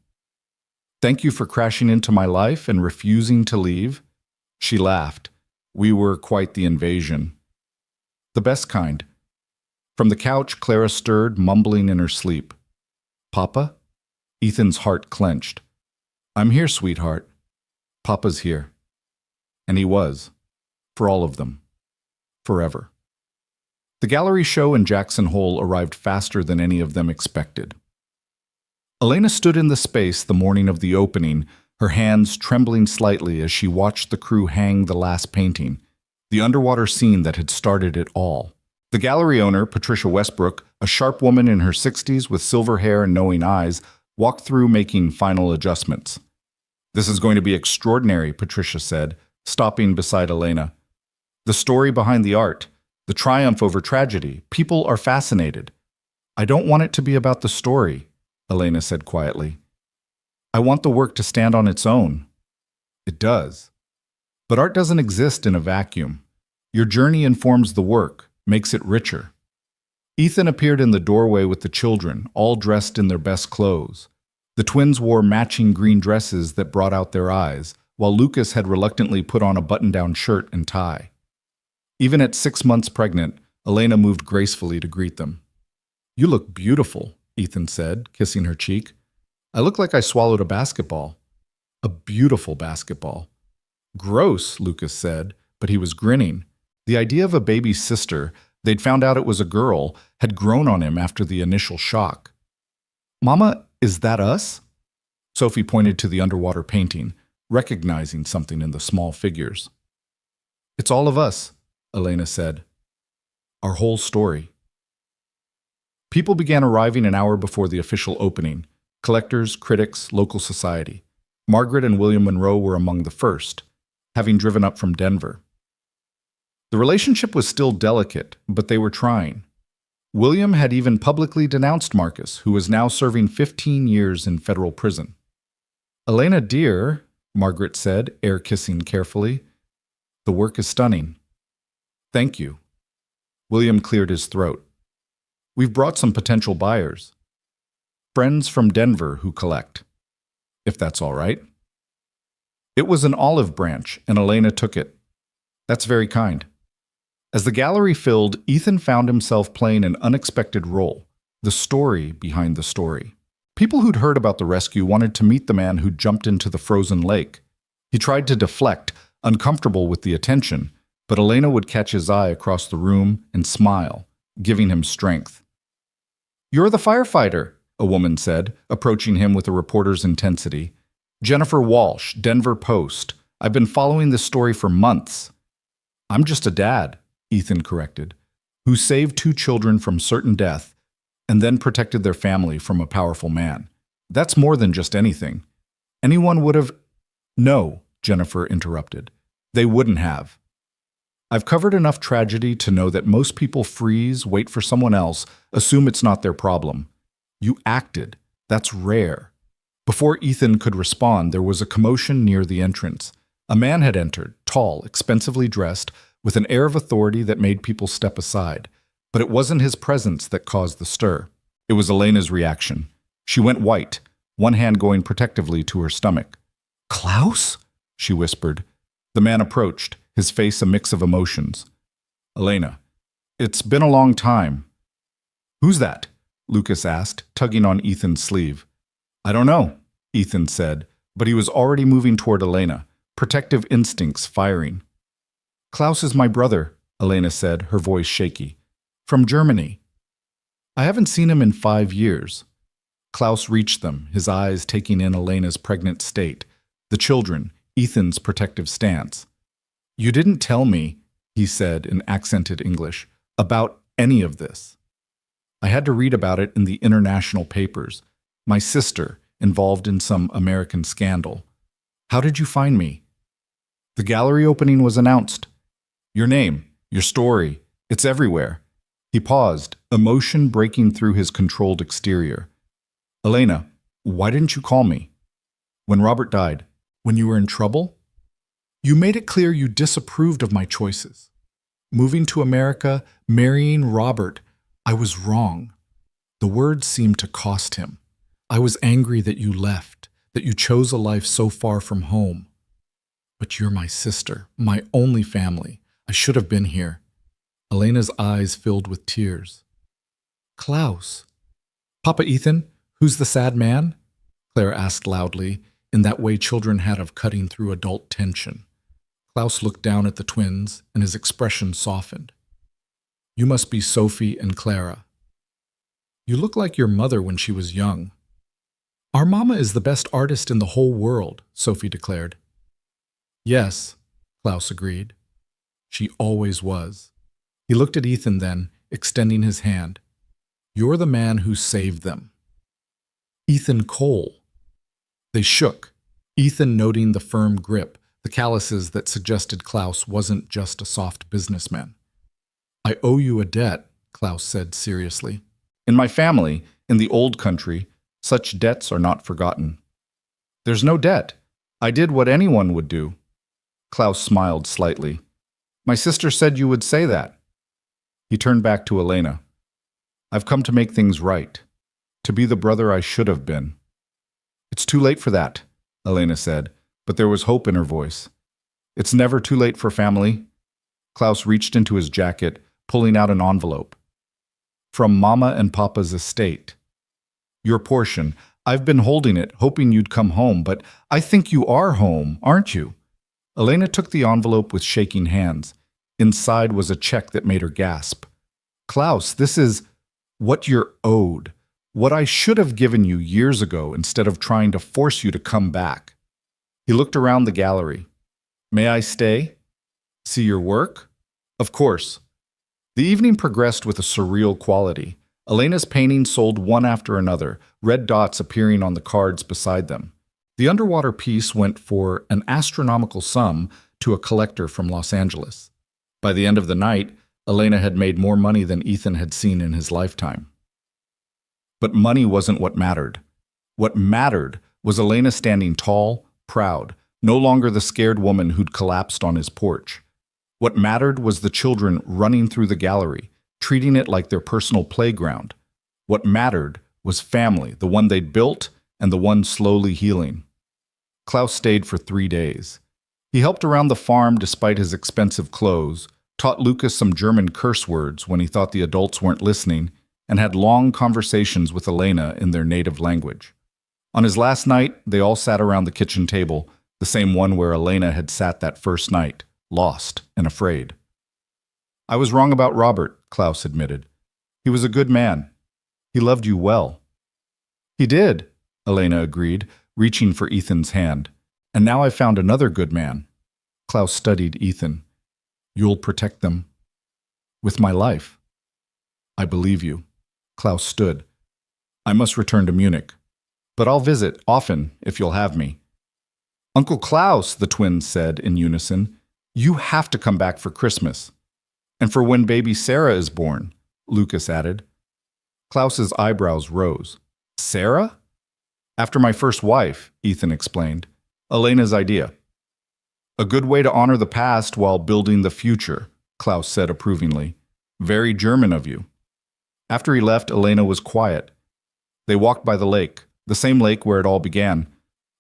Thank you for crashing into my life and refusing to leave. She laughed. We were quite the invasion. The best kind. From the couch, Clara stirred, mumbling in her sleep. Papa? Ethan's heart clenched. I'm here, sweetheart. Papa's here. And he was. For all of them. Forever. The gallery show in Jackson Hole arrived faster than any of them expected. Elena stood in the space the morning of the opening, her hands trembling slightly as she watched the crew hang the last painting, the underwater scene that had started it all. The gallery owner, Patricia Westbrook, a sharp woman in her 60s with silver hair and knowing eyes, walked through making final adjustments. "This is going to be extraordinary," Patricia said, stopping beside Elena. "The story behind the art, the triumph over tragedy, people are fascinated." "I don't want it to be about the story," Elena said quietly. "I want the work to stand on its own." "It does. But art doesn't exist in a vacuum. Your journey informs the work, makes it richer." Ethan appeared in the doorway with the children, all dressed in their best clothes. The twins wore matching green dresses that brought out their eyes, while Lucas had reluctantly put on a button-down shirt and tie. Even at 6 months pregnant, Elena moved gracefully to greet them. "You look beautiful," Ethan said, kissing her cheek. "I look like I swallowed a basketball." "A beautiful basketball." "Gross," Lucas said, but he was grinning. The idea of a baby sister, they'd found out it was a girl, had grown on him after the initial shock. "Mama, is that us?" Sophie pointed to the underwater painting, recognizing something in the small figures. "It's all of us," Elena said. "Our whole story." People began arriving an hour before the official opening. Collectors, critics, local society. Margaret and William Monroe were among the first, having driven up from Denver. The relationship was still delicate, but they were trying. William had even publicly denounced Marcus, who was now serving 15 years in federal prison. "Elena, dear," Margaret said, air-kissing carefully, "the work is stunning." "Thank you." William cleared his throat. "We've brought some potential buyers. Friends from Denver who collect. If that's all right." It was an olive branch, and Elena took it. "That's very kind." As the gallery filled, Ethan found himself playing an unexpected role, the story behind the story. People who'd heard about the rescue wanted to meet the man who jumped into the frozen lake. He tried to deflect, uncomfortable with the attention, but Elena would catch his eye across the room and smile, giving him strength. "You're the firefighter," a woman said, approaching him with a reporter's intensity. "Jennifer Walsh, Denver Post. I've been following this story for months." "I'm just a dad," Ethan corrected, "who saved 2 children from certain death and then protected their family from a powerful man. That's more than just anything. Anyone would have—" "No," Jennifer interrupted. "They wouldn't have. I've covered enough tragedy to know that most people freeze, wait for someone else, assume it's not their problem. You acted. That's rare." Before Ethan could respond, there was a commotion near the entrance. A man had entered, tall, expensively dressed, with an air of authority that made people step aside. But it wasn't his presence that caused the stir. It was Elena's reaction. She went white, one hand going protectively to her stomach. "Klaus?" she whispered. The man approached, his face a mix of emotions. "Elena, it's been a long time." "Who's that?" Lucas asked, tugging on Ethan's sleeve. "I don't know," Ethan said, but he was already moving toward Elena, protective instincts firing. "Klaus is my brother," Elena said, her voice shaky. "From Germany. I haven't seen him in 5 years." Klaus reached them, his eyes taking in Elena's pregnant state, the children, Ethan's protective stance. "You didn't tell me," he said in accented English, "about any of this. I had to read about it in the international papers. My sister, involved in some American scandal. How did you find me?" "The gallery opening was announced. Your name, your story, it's everywhere." He paused, emotion breaking through his controlled exterior. "Elena, why didn't you call me?" "When Robert died." "When you were in trouble?" "You made it clear you disapproved of my choices. Moving to America, marrying Robert, I was wrong." The words seemed to cost him. "I was angry that you left, that you chose a life so far from home. But you're my sister, my only family. I should have been here." Elena's eyes filled with tears. "Klaus." "Papa Ethan, who's the sad man?" Claire asked loudly, in that way children had of cutting through adult tension. Klaus looked down at the twins, and his expression softened. You must be Sophie and Clara. You look like your mother when she was young. Our mama is the best artist in the whole world, Sophie declared. Yes, Klaus agreed. She always was. He looked at Ethan then, extending his hand. You're the man who saved them. Ethan Cole. They shook, Ethan noting the firm grip, the calluses that suggested Klaus wasn't just a soft businessman. I owe you a debt, Klaus said seriously. In my family, in the old country, such debts are not forgotten. There's no debt. I did what anyone would do. Klaus smiled slightly. My sister said you would say that. He turned back to Elena. I've come to make things right, to be the brother I should have been. It's too late for that, Elena said, but there was hope in her voice. It's never too late for family. Klaus reached into his jacket, pulling out an envelope. From Mama and Papa's estate. Your portion. I've been holding it, hoping you'd come home, but I think you are home, aren't you? Elena took the envelope with shaking hands. Inside was a check that made her gasp. Klaus, this is what you're owed. What I should have given you years ago instead of trying to force you to come back. He looked around the gallery. May I stay? See your work? Of course. The evening progressed with a surreal quality. Elena's paintings sold one after another, red dots appearing on the cards beside them. The underwater piece went for an astronomical sum to a collector from Los Angeles. By the end of the night, Elena had made more money than Ethan had seen in his lifetime. But money wasn't what mattered. What mattered was Elena standing tall, proud, no longer the scared woman who'd collapsed on his porch. What mattered was the children running through the gallery, treating it like their personal playground. What mattered was family, the one they'd built and the one slowly healing. Klaus stayed for 3 days. He helped around the farm despite his expensive clothes, taught Lucas some German curse words when he thought the adults weren't listening, and had long conversations with Elena in their native language. On his last night, they all sat around the kitchen table, the same one where Elena had sat that first night, lost and afraid. I was wrong about Robert, Klaus admitted. He was a good man. He loved you well. He did, Elena agreed, reaching for Ethan's hand. And now I've found another good man. Klaus studied Ethan. You'll protect them. With my life. I believe you. Klaus stood. I must return to Munich. But I'll visit often if you'll have me. Uncle Klaus, the twins said in unison, you have to come back for Christmas. And for when baby Sarah is born, Lucas added. Klaus's eyebrows rose. Sarah? After my first wife, Ethan explained. Elena's idea. A good way to honor the past while building the future, Klaus said approvingly. Very German of you. After he left, Elena was quiet. They walked by the lake, the same lake where it all began,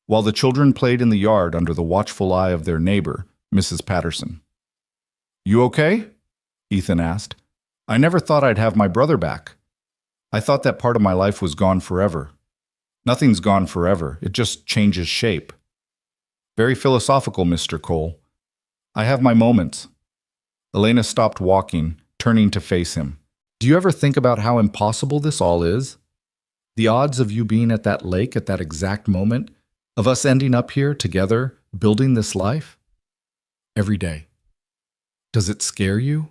while the children played in the yard under the watchful eye of their neighbor, Mrs. Patterson. You okay? Ethan asked. I never thought I'd have my brother back. I thought that part of my life was gone forever. Nothing's gone forever, it just changes shape. Very philosophical, Mr. Cole. I have my moments. Elena stopped walking, turning to face him. Do you ever think about how impossible this all is? The odds of you being at that lake at that exact moment, of us ending up here together, building this life? Every day. Does it scare you?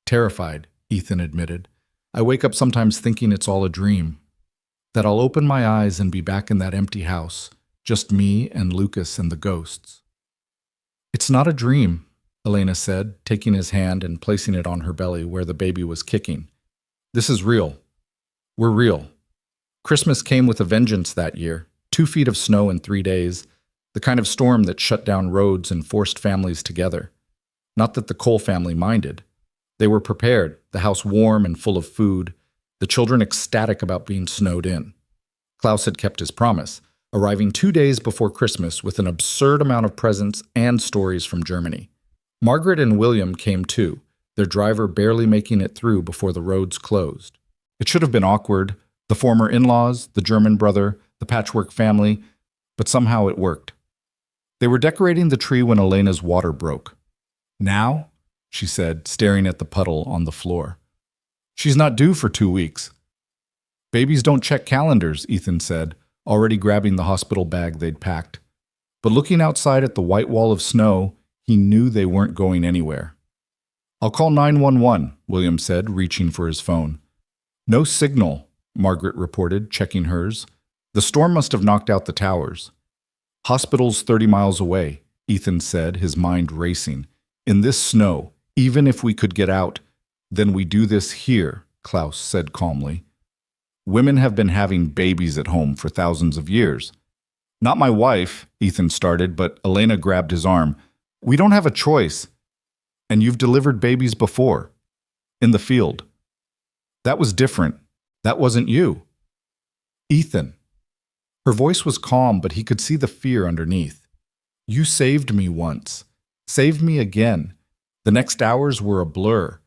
Terrified, Ethan admitted. I wake up sometimes thinking it's all a dream. That I'll open my eyes and be back in that empty house, just me and Lucas and the ghosts. It's not a dream, Elena said, taking his hand and placing it on her belly where the baby was kicking. This is real. We're real. Christmas came with a vengeance that year. 2 feet of snow in 3 days, the kind of storm that shut down roads and forced families together. Not that the Cole family minded. They were prepared, the house warm and full of food, the children ecstatic about being snowed in. Klaus had kept his promise, arriving 2 days before Christmas with an absurd amount of presents and stories from Germany. Margaret and William came too, their driver barely making it through before the roads closed. It should have been awkward, the former in-laws, the German brother, the patchwork family, but somehow it worked. They were decorating the tree when Elena's water broke. Now, she said, staring at the puddle on the floor. She's not due for 2 weeks. Babies don't check calendars, Ethan said, already grabbing the hospital bag they'd packed. But looking outside at the white wall of snow, he knew they weren't going anywhere. I'll call 911, William said, reaching for his phone. No signal, Margaret reported, checking hers. The storm must have knocked out the towers. Hospital's 30 miles away, Ethan said, his mind racing. In this snow, even if we could get out, then we do this here, Klaus said calmly. Women have been having babies at home for thousands of years. Not my wife, Ethan started, but Elena grabbed his arm. We don't have a choice. And you've delivered babies before. In the field. That was different. That wasn't you. Ethan. Her voice was calm, but he could see the fear underneath. You saved me once. Saved me again. The next hours were a blur.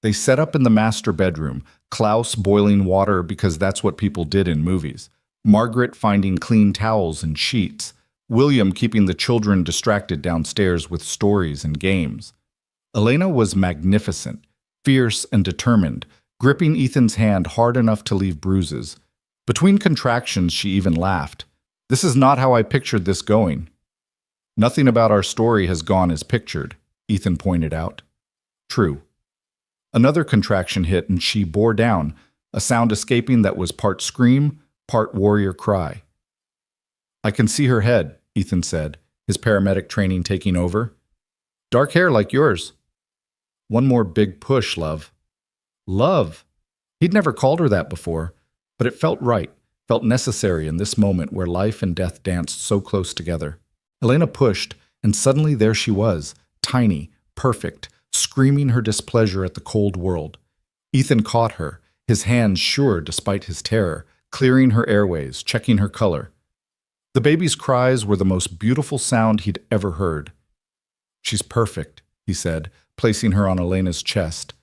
They set up in the master bedroom, Klaus boiling water because that's what people did in movies, Margaret finding clean towels and sheets, William keeping the children distracted downstairs with stories and games. Elena was magnificent, fierce and determined, gripping Ethan's hand hard enough to leave bruises. Between contractions, she even laughed. This is not how I pictured this going. Nothing about our story has gone as pictured, Ethan pointed out. True. Another contraction hit and she bore down, a sound escaping that was part scream, part warrior cry. I can see her head, Ethan said, his paramedic training taking over. Dark hair like yours. One more big push, love. Love. He'd never called her that before, but it felt right, felt necessary in this moment where life and death danced so close together. Elena pushed, and suddenly there she was, tiny, perfect, screaming her displeasure at the cold world. Ethan caught her, his hands sure despite his terror, clearing her airways, checking her color. The baby's cries were the most beautiful sound he'd ever heard. She's perfect, he said, placing her on Elena's chest.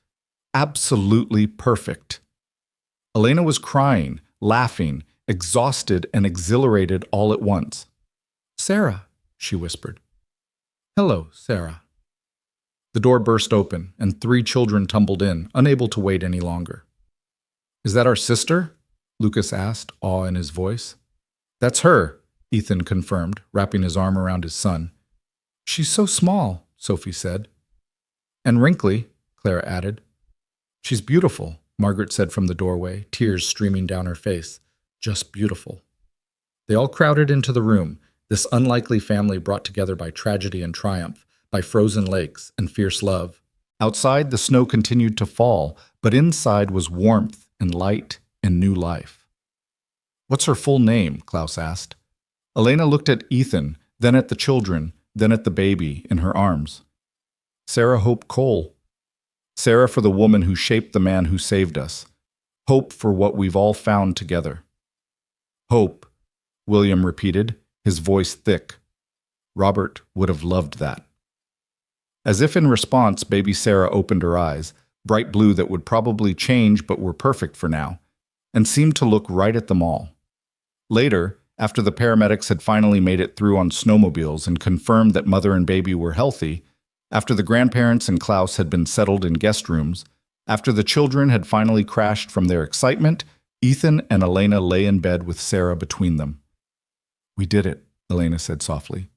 Absolutely perfect. Elena was crying, laughing, exhausted and exhilarated all at once. Sarah, she whispered. Hello, Sarah. The door burst open, and 3 children tumbled in, unable to wait any longer. Is that our sister? Lucas asked, awe in his voice. That's her, Ethan confirmed, wrapping his arm around his son. She's so small, Sophie said. And wrinkly, Clara added. She's beautiful, Margaret said from the doorway, tears streaming down her face. Just beautiful. They all crowded into the room, this unlikely family brought together by tragedy and triumph, by frozen lakes and fierce love. Outside, the snow continued to fall, but inside was warmth and light and new life. What's her full name? Klaus asked. Elena looked at Ethan, then at the children, then at the baby in her arms. Sarah Hope Cole. Sarah for the woman who shaped the man who saved us. Hope for what we've all found together. Hope, William repeated, his voice thick. Robert would have loved that. As if in response, baby Sarah opened her eyes, bright blue that would probably change but were perfect for now, and seemed to look right at them all. Later, after the paramedics had finally made it through on snowmobiles and confirmed that mother and baby were healthy, after the grandparents and Klaus had been settled in guest rooms, after the children had finally crashed from their excitement, Ethan and Elena lay in bed with Sarah between them. We did it, Elena said softly.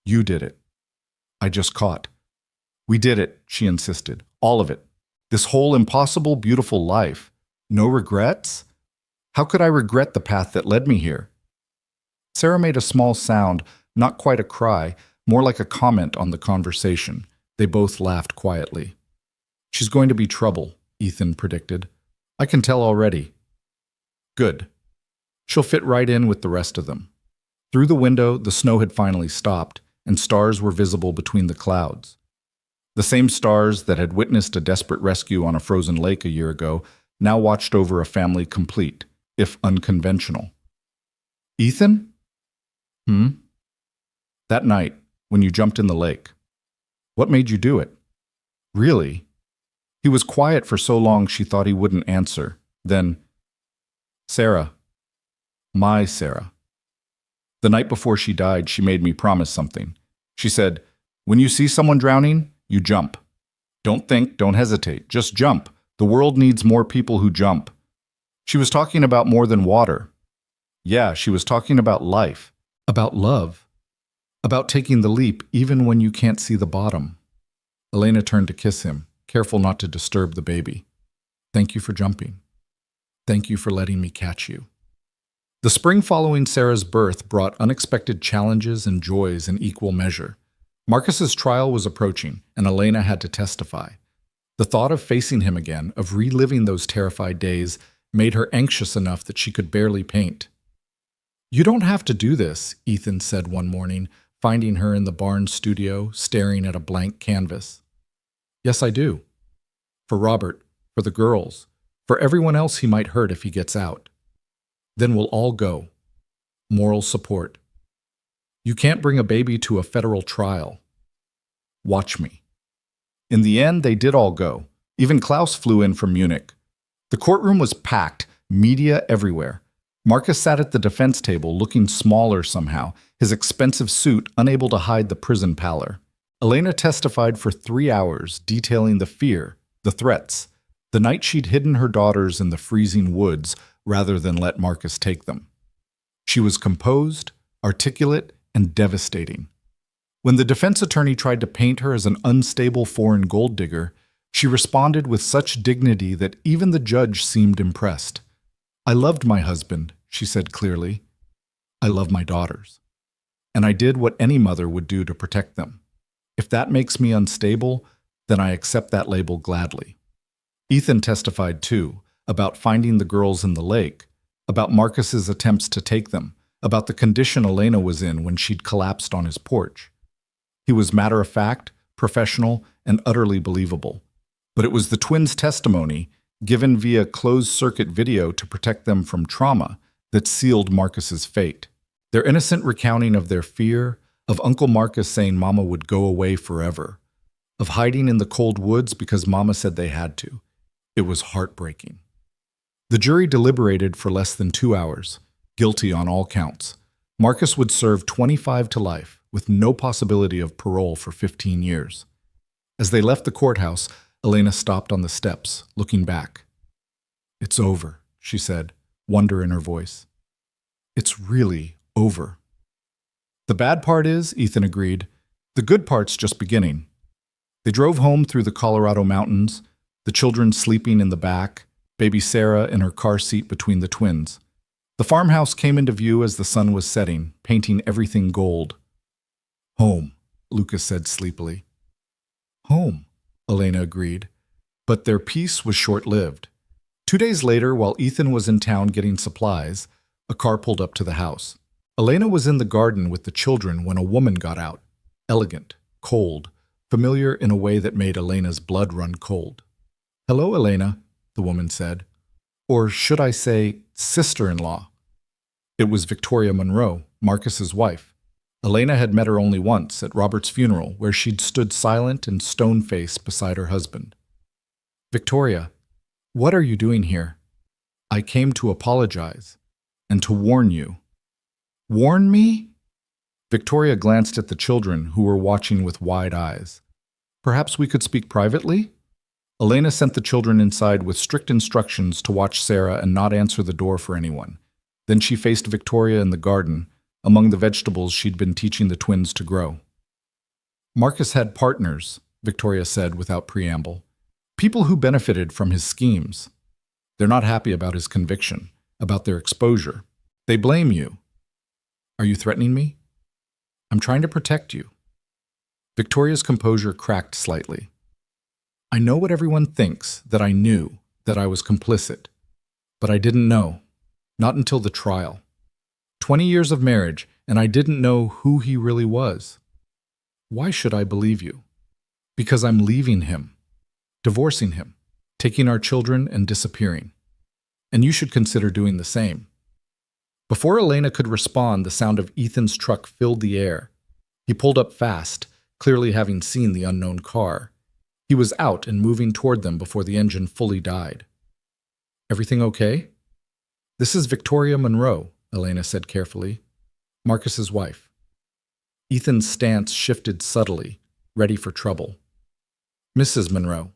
You did it. I just caught. We did it, she insisted. All of it. This whole impossible, beautiful life. No regrets? How could I regret the path that led me here? Sarah made a small sound, not quite a cry, more like a comment on the conversation. They both laughed quietly. She's going to be trouble, Ethan predicted. I can tell already. Good. She'll fit right in with the rest of them. Through the window, the snow had finally stopped, and stars were visible between the clouds. The same stars that had witnessed a desperate rescue on a frozen lake a year ago now watched over a family complete, if unconventional. Ethan? That night, when you jumped in the lake. What made you do it? Really? He was quiet for so long she thought he wouldn't answer. Then, Sarah. My Sarah. The night before she died, she made me promise something. She said, when you see someone drowning, you jump. Don't think, don't hesitate. Just jump. The world needs more people who jump. She was talking about more than water. Yeah, she was talking about life, about love, about taking the leap even when you can't see the bottom. Elena turned to kiss him, careful not to disturb the baby. Thank you for jumping. Thank you for letting me catch you. The spring following Sarah's birth brought unexpected challenges and joys in equal measure. Marcus's trial was approaching, and Elena had to testify. The thought of facing him again, of reliving those terrified days, made her anxious enough that she could barely paint. You don't have to do this, Ethan said one morning, finding her in the barn studio, staring at a blank canvas. Yes, I do. For Robert, for the girls, for everyone else he might hurt if he gets out. Then we'll all go. Moral support. You can't bring a baby to a federal trial. Watch me. In the end, they did all go. Even Klaus flew in from Munich. The courtroom was packed, media everywhere. Marcus sat at the defense table, looking smaller somehow, his expensive suit unable to hide the prison pallor. Elena testified for 3 hours, detailing the fear, the threats, the night she'd hidden her daughters in the freezing woods rather than let Marcus take them. She was composed, articulate, and devastating. When the defense attorney tried to paint her as an unstable foreign gold digger, she responded with such dignity that even the judge seemed impressed. I loved my husband, she said clearly. I love my daughters. And I did what any mother would do to protect them. If that makes me unstable, then I accept that label gladly. Ethan testified too, about finding the girls in the lake, about Marcus's attempts to take them, about the condition Elena was in when she'd collapsed on his porch. He was matter-of-fact, professional, and utterly believable. But it was the twins' testimony, given via closed-circuit video to protect them from trauma, that sealed Marcus's fate. Their innocent recounting of their fear, of Uncle Marcus saying Mama would go away forever, of hiding in the cold woods because Mama said they had to. It was heartbreaking. The jury deliberated for less than 2 hours, guilty on all counts. Marcus would serve 25 to life, with no possibility of parole for 15 years. As they left the courthouse, Elena stopped on the steps, looking back. It's over, she said, wonder in her voice. It's really over. The bad part is, Ethan agreed, the good part's just beginning. They drove home through the Colorado mountains, the children sleeping in the back, baby Sarah in her car seat between the twins. The farmhouse came into view as the sun was setting, painting everything gold. Home, Lucas said sleepily. Home, Elena agreed. But their peace was short-lived. 2 days later, while Ethan was in town getting supplies, a car pulled up to the house. Elena was in the garden with the children when a woman got out, elegant, cold, familiar in a way that made Elena's blood run cold. Hello, Elena, the woman said. Or should I say, sister-in-law. It was Victoria Monroe, Marcus's wife. Elena had met her only once, at Robert's funeral, where she'd stood silent and stone-faced beside her husband. Victoria, what are you doing here? I came to apologize, and to warn you. Warn me? Victoria glanced at the children, who were watching with wide eyes. Perhaps we could speak privately? Elena sent the children inside with strict instructions to watch Sarah and not answer the door for anyone. Then she faced Victoria in the garden, among the vegetables she'd been teaching the twins to grow. Marcus had partners, Victoria said without preamble. People who benefited from his schemes. They're not happy about his conviction, about their exposure. They blame you. Are you threatening me? I'm trying to protect you. Victoria's composure cracked slightly. I know what everyone thinks, that I knew, that I was complicit. But I didn't know. Not until the trial. 20 years of marriage, and I didn't know who he really was. Why should I believe you? Because I'm leaving him, divorcing him, taking our children and disappearing. And you should consider doing the same. Before Elena could respond, the sound of Ethan's truck filled the air. He pulled up fast, clearly having seen the unknown car. He was out and moving toward them before the engine fully died. Everything okay? This is Victoria Monroe, Elena said carefully. Marcus's wife. Ethan's stance shifted subtly, ready for trouble. Mrs. Monroe.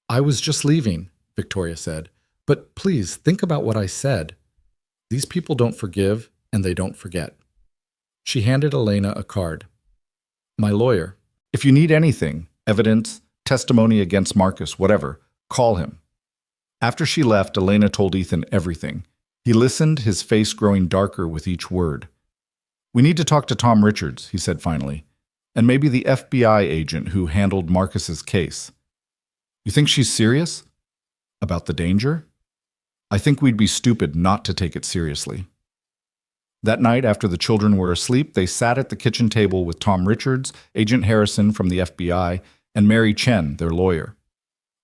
I was just leaving, Victoria said. But please, think about what I said. These people don't forgive, and they don't forget. She handed Elena a card. My lawyer. If you need anything, evidence, testimony against Marcus, whatever, call him. After she left, Elena told Ethan everything. He listened, his face growing darker with each word. We need to talk to Tom Richards, he said finally, and maybe the FBI agent who handled Marcus's case. You think she's serious? About the danger? I think we'd be stupid not to take it seriously. That night, after the children were asleep, they sat at the kitchen table with Tom Richards, Agent Harrison from the FBI, and Mary Chen, their lawyer.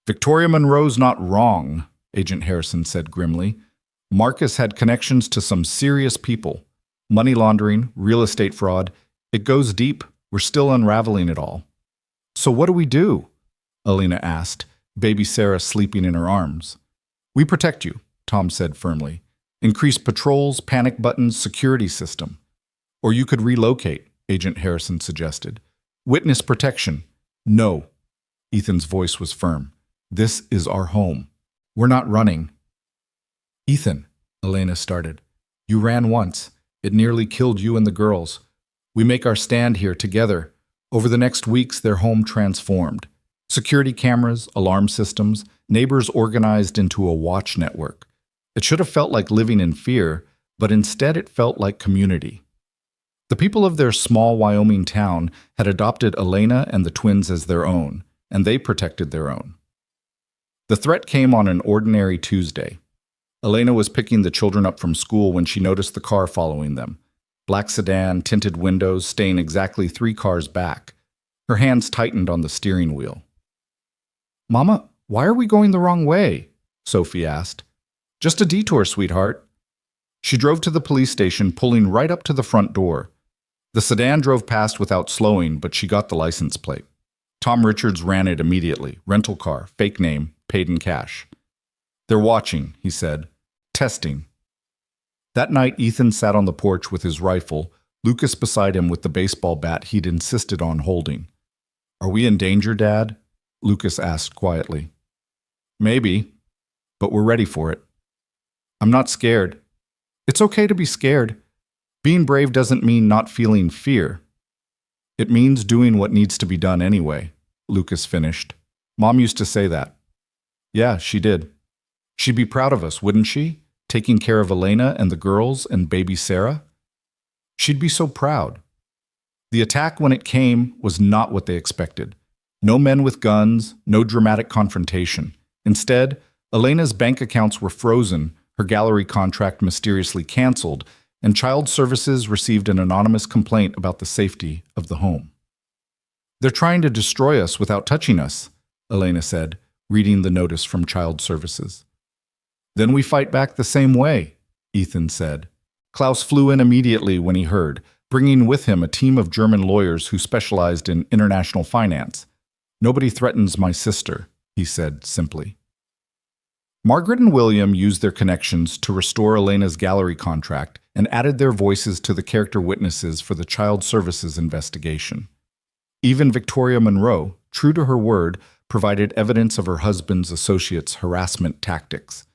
Victoria Monroe's not wrong, Agent Harrison said grimly. Marcus had connections to some serious people. Money laundering, real estate fraud. It goes deep. We're still unraveling it all. So what do we do? Elena asked, baby Sarah sleeping in her arms. We protect you, Tom said firmly. Increase patrols, panic buttons, security system. Or you could relocate, Agent Harrison suggested. Witness protection. No. Ethan's voice was firm. This is our home. We're not running. Ethan, Elena started. You ran once. It nearly killed you and the girls. We make our stand here together. Over the next weeks, their home transformed. Security cameras, alarm systems, neighbors organized into a watch network. It should have felt like living in fear, but instead it felt like community. The people of their small Wyoming town had adopted Elena and the twins as their own, and they protected their own. The threat came on an ordinary Tuesday. Elena was picking the children up from school when she noticed the car following them. Black sedan, tinted windows, staying exactly 3 cars back. Her hands tightened on the steering wheel. Mama, why are we going the wrong way? Sophie asked. Just a detour, sweetheart. She drove to the police station, pulling right up to the front door. The sedan drove past without slowing, but she got the license plate. Tom Richards ran it immediately. Rental car, fake name, paid in cash. They're watching, he said. Testing. That night, Ethan sat on the porch with his rifle, Lucas beside him with the baseball bat he'd insisted on holding. Are we in danger, Dad? Lucas asked quietly. Maybe, but we're ready for it. I'm not scared. It's okay to be scared. Being brave doesn't mean not feeling fear. It means doing what needs to be done anyway, Lucas finished. Mom used to say that. Yeah, she did. She'd be proud of us, wouldn't she? Taking care of Elena and the girls and baby Sarah? She'd be so proud. The attack, when it came, was not what they expected. No men with guns, no dramatic confrontation. Instead, Elena's bank accounts were frozen, her gallery contract mysteriously canceled, and Child Services received an anonymous complaint about the safety of the home. They're trying to destroy us without touching us, Elena said, reading the notice from Child Services. Then we fight back the same way, Ethan said. Klaus flew in immediately when he heard, bringing with him a team of German lawyers who specialized in international finance. Nobody threatens my sister, he said simply. Margaret and William used their connections to restore Elena's gallery contract and added their voices to the character witnesses for the Child Services investigation. Even Victoria Monroe, true to her word, provided evidence of her husband's associates' harassment tactics.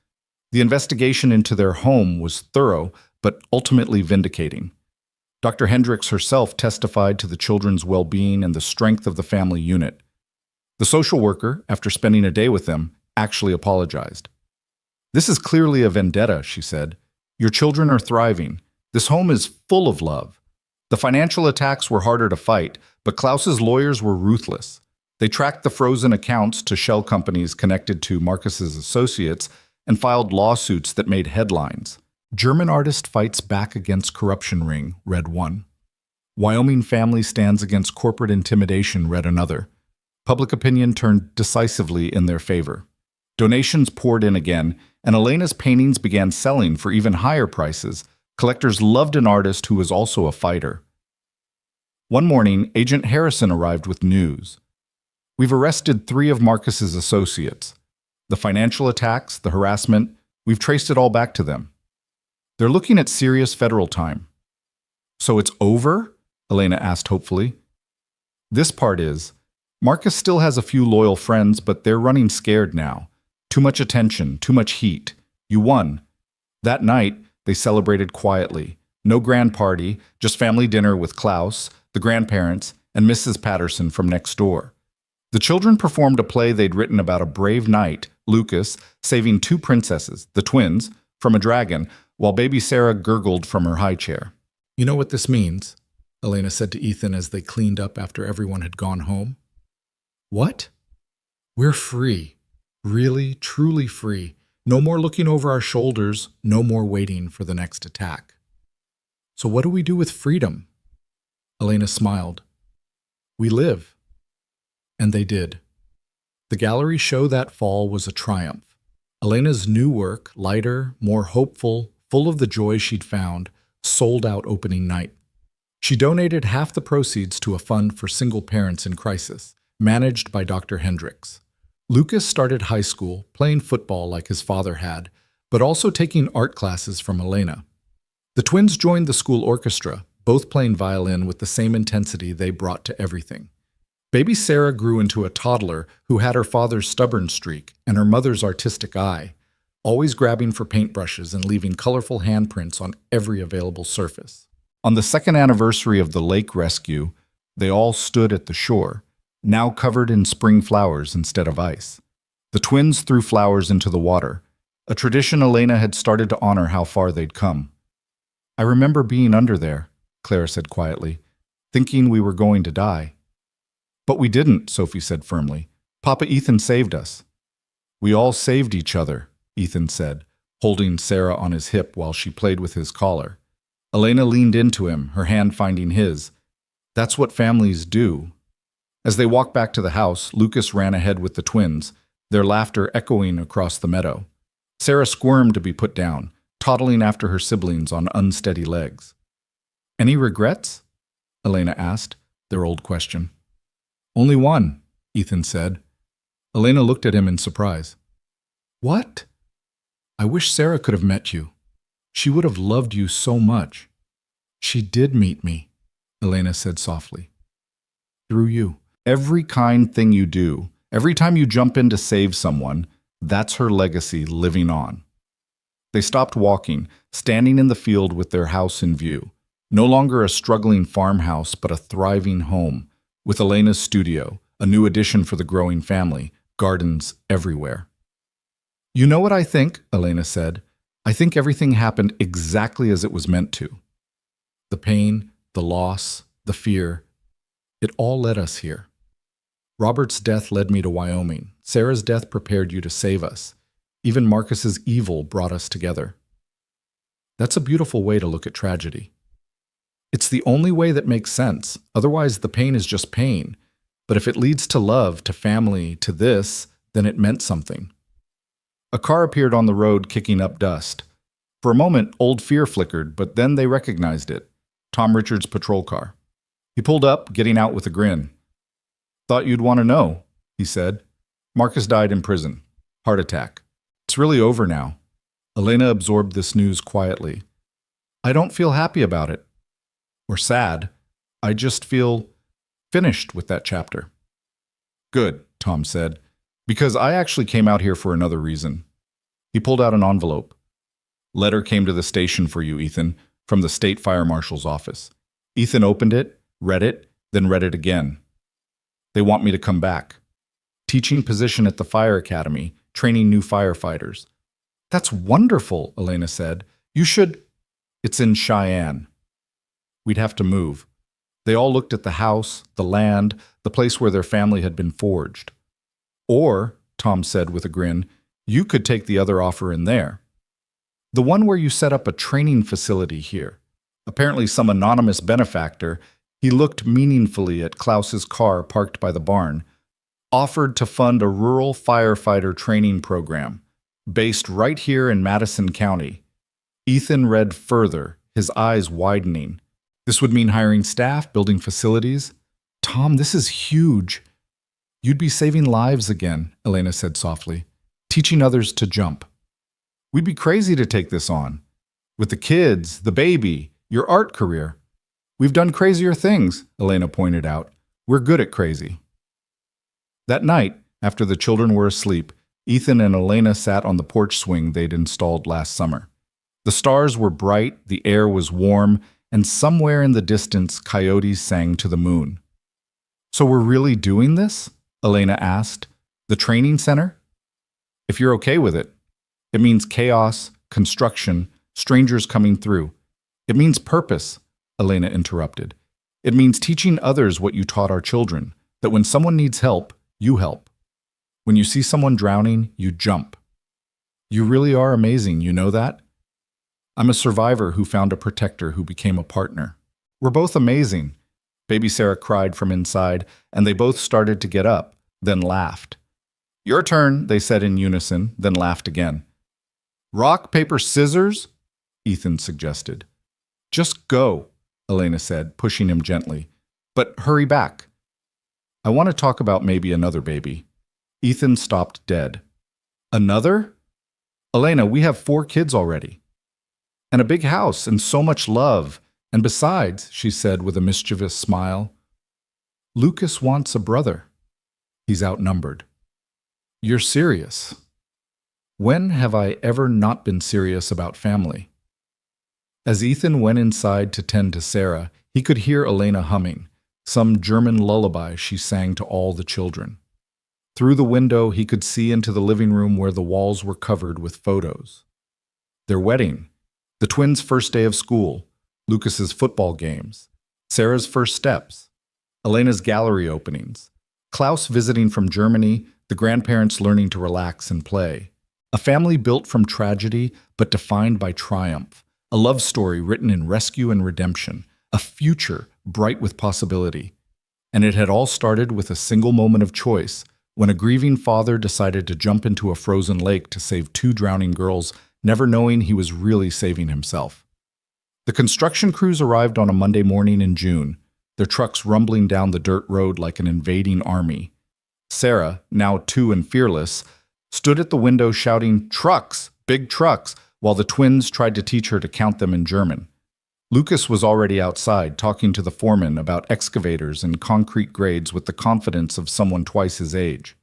The investigation into their home was thorough, but ultimately vindicating. Dr. Hendricks herself testified to the children's well-being and the strength of the family unit. The social worker, after spending a day with them, actually apologized. This is clearly a vendetta, she said. Your children are thriving. This home is full of love. The financial attacks were harder to fight, but Klaus's lawyers were ruthless. They tracked the frozen accounts to shell companies connected to Marcus's associates and filed lawsuits that made headlines. German artist fights back against corruption ring, read one. Wyoming family stands against corporate intimidation, read another. Public opinion turned decisively in their favor. Donations poured in again, and Elena's paintings began selling for even higher prices. Collectors loved an artist who was also a fighter. One morning, Agent Harrison arrived with news. We've arrested 3 of Marcus's associates. The financial attacks, the harassment, we've traced it all back to them. They're looking at serious federal time. So it's over? Elena asked hopefully. This part is. Marcus still has a few loyal friends, but they're running scared now. Too much attention, too much heat. You won. That night, they celebrated quietly. No grand party, just family dinner with Klaus, the grandparents, and Mrs. Patterson from next door. The children performed a play they'd written about a brave knight, Lucas, saving two princesses, the twins, from a dragon, while baby Sarah gurgled from her high chair. "You know what this means?" Elena said to Ethan as they cleaned up after everyone had gone home. "What?" "We're free. Really, truly free. No more looking over our shoulders, no more waiting for the next attack." "So what do we do with freedom?" Elena smiled. "We live." And they did. The gallery show that fall was a triumph. Elena's new work, lighter, more hopeful, full of the joy she'd found, sold out opening night. She donated half the proceeds to a fund for single parents in crisis, managed by Dr. Hendricks. Lucas started high school, playing football like his father had, but also taking art classes from Elena. The twins joined the school orchestra, both playing violin with the same intensity they brought to everything. Baby Sarah grew into a toddler who had her father's stubborn streak and her mother's artistic eye, always grabbing for paintbrushes and leaving colorful handprints on every available surface. On the second anniversary of the lake rescue, they all stood at the shore, now covered in spring flowers instead of ice. The twins threw flowers into the water, a tradition Elena had started to honor how far they'd come. "I remember being under there," Clara said quietly, "thinking we were going to die." "But we didn't," Sophie said firmly. "Papa Ethan saved us." "We all saved each other," Ethan said, holding Sarah on his hip while she played with his collar. Elena leaned into him, her hand finding his. "That's what families do." As they walked back to the house, Lucas ran ahead with the twins, their laughter echoing across the meadow. Sarah squirmed to be put down, toddling after her siblings on unsteady legs. "Any regrets?" Elena asked, their old question. "Only one," Ethan said. Elena looked at him in surprise. "What?" "I wish Sarah could have met you. She would have loved you so much." "She did meet me," Elena said softly. "Through you. Every kind thing you do, every time you jump in to save someone, that's her legacy living on." They stopped walking, standing in the field with their house in view. No longer a struggling farmhouse, but a thriving home, with Elena's studio, a new addition for the growing family, gardens everywhere. "You know what I think?" Elena said. "I think everything happened exactly as it was meant to. The pain, the loss, the fear, it all led us here. Robert's death led me to Wyoming. Sarah's death prepared you to save us. Even Marcus's evil brought us together." That's a beautiful way to look at tragedy. It's the only way that makes sense. Otherwise, the pain is just pain. But if it leads to love, to family, to this, then it meant something. A car appeared on the road, kicking up dust. For a moment, old fear flickered, but then they recognized it. Tom Richards' patrol car. He pulled up, getting out with a grin. "Thought you'd want to know," he said. "Marcus died in prison. Heart attack. It's really over now." Elena absorbed this news quietly. "I don't feel happy about it. Or sad. I just feel finished with that chapter." "Good," Tom said, "because I actually came out here for another reason." He pulled out an envelope. "Letter came to the station for you, Ethan, from the state fire marshal's office." Ethan opened it, then read it again. "They want me to come back. Teaching position at the fire academy, training new firefighters." "That's wonderful," Elena said. "You should—" "It's in Cheyenne. We'd have to move." They all looked at the house, the land, the place where their family had been forged. "Or," Tom said with a grin, "you could take the other offer in there. The one where you set up a training facility here." Apparently some anonymous benefactor, he looked meaningfully at Klaus's car parked by the barn, offered to fund a rural firefighter training program, based right here in Madison County. Ethan read further, his eyes widening. This would mean hiring staff, building facilities. "Tom, this is huge." "You'd be saving lives again," Elena said softly, "teaching others to jump." "We'd be crazy to take this on. With the kids, the baby, your art career." "We've done crazier things," Elena pointed out. "We're good at crazy." That night, after the children were asleep, Ethan and Elena sat on the porch swing they'd installed last summer. The stars were bright, the air was warm, and somewhere in the distance, coyotes sang to the moon. "So we're really doing this?" Elena asked. "The training center?" "If you're okay with it. It means chaos, construction, strangers coming through. It means purpose," Elena interrupted. "It means teaching others what you taught our children, that when someone needs help, you help. When you see someone drowning, you jump. You really are amazing, you know that? I'm a survivor who found a protector who became a partner. We're both amazing." Baby Sarah cried from inside, and they both started to get up, then laughed. "Your turn," they said in unison, then laughed again. "Rock, paper, scissors?" Ethan suggested. "Just go," Elena said, pushing him gently. "But hurry back. I want to talk about maybe another baby." Ethan stopped dead. "Another? Elena, we have 4 kids already. And a big house and so much love. And besides," she said with a mischievous smile, "Lucas wants a brother. He's outnumbered." "You're serious." When have I ever not been serious about family? As Ethan went inside to tend to Sarah, he could hear Elena humming, some German lullaby she sang to all the children. Through the window, he could see into the living room where the walls were covered with photos. Their wedding, the twins' first day of school, Lucas's football games, Sarah's first steps, Elena's gallery openings, Klaus visiting from Germany, the grandparents learning to relax and play. A family built from tragedy but defined by triumph. A love story written in rescue and redemption. A future bright with possibility. And it had all started with a single moment of choice when a grieving father decided to jump into a frozen lake to save 2 drowning girls, never knowing he was really saving himself. The construction crews arrived on a Monday morning in June, their trucks rumbling down the dirt road like an invading army. Sarah, now 2 and fearless, stood at the window shouting, "Trucks! Big trucks!" while the twins tried to teach her to count them in German. Lucas was already outside, talking to the foreman about excavators and concrete grades with the confidence of someone twice his age.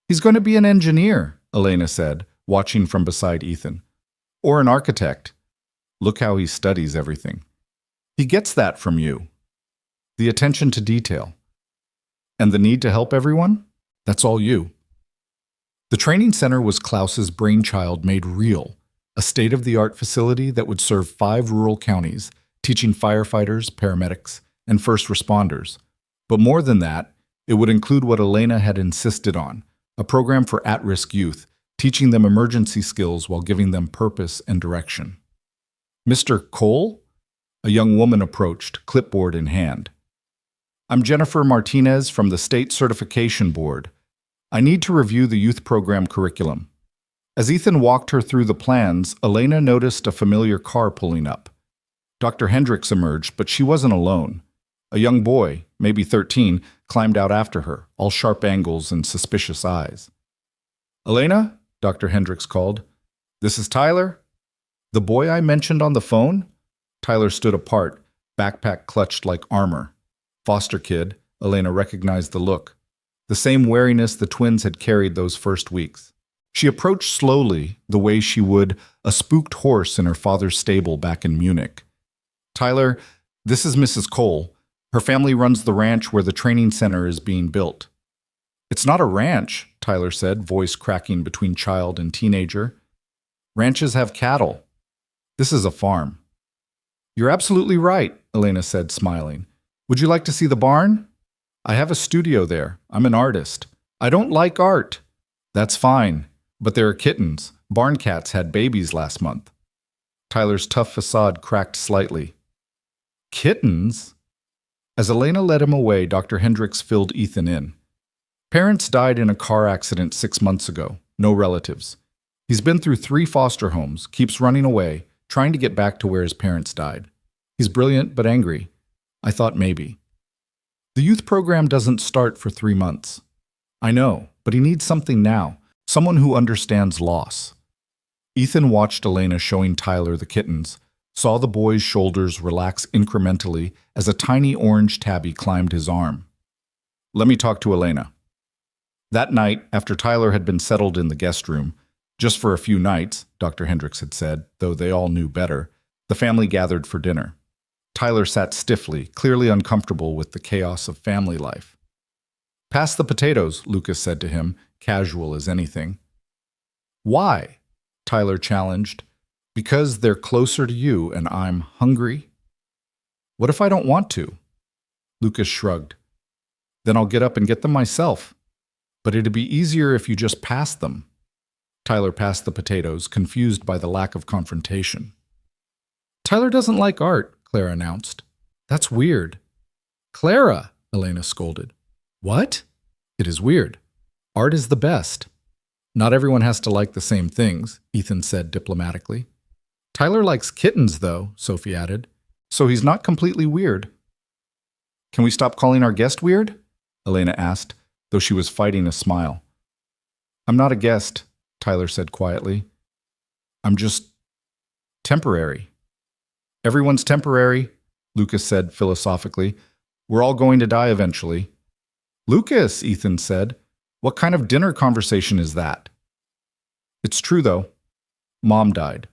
"He's going to be an engineer," Elena said, watching from beside Ethan. "Or an architect. Look how he studies everything. He gets that from you. The attention to detail. And the need to help everyone? That's all you." The training center was Klaus's brainchild made real, a state-of-the-art facility that would serve 5 rural counties, teaching firefighters, paramedics, and first responders. But more than that, it would include what Elena had insisted on, a program for at-risk youth, teaching them emergency skills while giving them purpose and direction. "Mr. Cole?" A young woman approached, clipboard in hand. "I'm Jennifer Martinez from the State Certification Board. I need to review the youth program curriculum." As Ethan walked her through the plans, Elena noticed a familiar car pulling up. Dr. Hendricks emerged, but she wasn't alone. A young boy, maybe 13, climbed out after her, all sharp angles and suspicious eyes. "Elena?" Dr. Hendricks called. "This is Tyler." "The boy I mentioned on the phone?" Tyler stood apart, backpack clutched like armor. Foster kid, Elena recognized the look. The same wariness the twins had carried those first weeks. She approached slowly, the way she would a spooked horse in her father's stable back in Munich. "Tyler, this is Mrs. Cole. Her family runs the ranch where the training center is being built." "It's not a ranch," Tyler said, voice cracking between child and teenager. "Ranches have cattle. This is a farm." "You're absolutely right," Elena said, smiling. "Would you like to see the barn?" "I have a studio there. I'm an artist." "I don't like art." "That's fine. But there are kittens. Barn cats had babies last month." Tyler's tough facade cracked slightly. "Kittens?" As Elena led him away, Dr. Hendricks filled Ethan in. "Parents died in a car accident 6 months ago. No relatives. He's been through 3 foster homes, keeps running away, trying to get back to where his parents died. He's brilliant but angry. I thought maybe. The youth program doesn't start for 3 months. I know, but he needs something now. Someone who understands loss." Ethan watched Elena showing Tyler the kittens, saw the boy's shoulders relax incrementally as a tiny orange tabby climbed his arm. "Let me talk to Elena." That night, after Tyler had been settled in the guest room, just for a few nights, Dr. Hendricks had said, though they all knew better, the family gathered for dinner. Tyler sat stiffly, clearly uncomfortable with the chaos of family life. "Pass the potatoes," Lucas said to him, casual as anything. "Why?" Tyler challenged. "Because they're closer to you and I'm hungry." "What if I don't want to?" Lucas shrugged. "Then I'll get up and get them myself. But it'd be easier if you just passed them." Tyler passed the potatoes, confused by the lack of confrontation. "Tyler doesn't like art," Clara announced. "That's weird." "Clara!" Elena scolded. "What?" "It is weird. Art is the best." "Not everyone has to like the same things," Ethan said diplomatically. "Tyler likes kittens, though," Sophie added. "So he's not completely weird." "Can we stop calling our guest weird?" Elena asked, though she was fighting a smile. "I'm not a guest," Tyler said quietly. "I'm just temporary." "Everyone's temporary," Lucas said philosophically. "We're all going to die eventually." "Lucas," Ethan said, "what kind of dinner conversation is that?" "It's true, though. Mom died.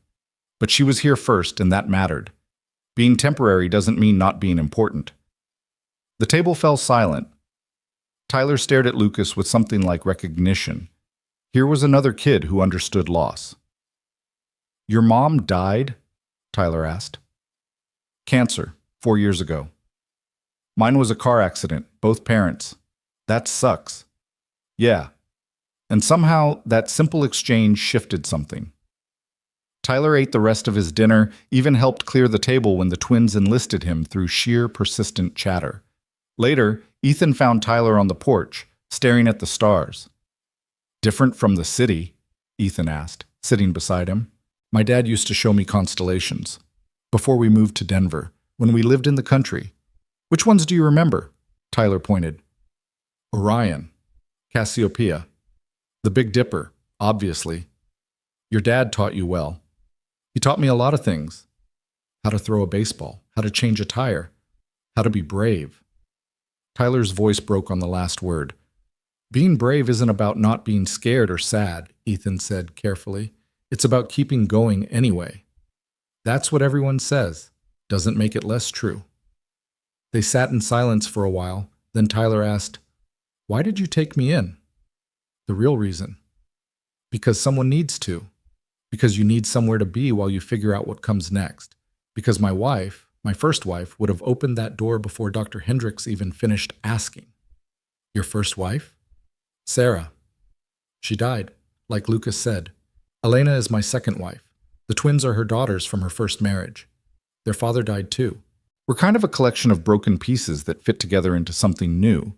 But she was here first, and that mattered. Being temporary doesn't mean not being important." The table fell silent. Tyler stared at Lucas with something like recognition. Here was another kid who understood loss. "Your mom died?" Tyler asked. "Cancer, 4 years ago. Mine was a car accident, both parents. That sucks." "Yeah." And somehow that simple exchange shifted something. Tyler ate the rest of his dinner, even helped clear the table when the twins enlisted him through sheer persistent chatter. Later, Ethan found Tyler on the porch, staring at the stars. "Different from the city?" Ethan asked, sitting beside him. "My dad used to show me constellations. Before we moved to Denver, when we lived in the country." "Which ones do you remember?" Tyler pointed. "Orion, Cassiopeia, the Big Dipper, obviously. Your dad taught you well. He taught me a lot of things. How to throw a baseball, how to change a tire, how to be brave." Tyler's voice broke on the last word. "Being brave isn't about not being scared or sad," Ethan said carefully. "It's about keeping going anyway. That's what everyone says. Doesn't make it less true." They sat in silence for a while. Then Tyler asked, "Why did you take me in?" "The real reason." "Because someone needs to. Because you need somewhere to be while you figure out what comes next. Because my wife, my first wife, would have opened that door before Dr. Hendricks even finished asking." "Your first wife?" "Sarah. She died, like Lucas said. Elena is my second wife. The twins are her daughters from her first marriage. Their father died too. We're kind of a collection of broken pieces that fit together into something new."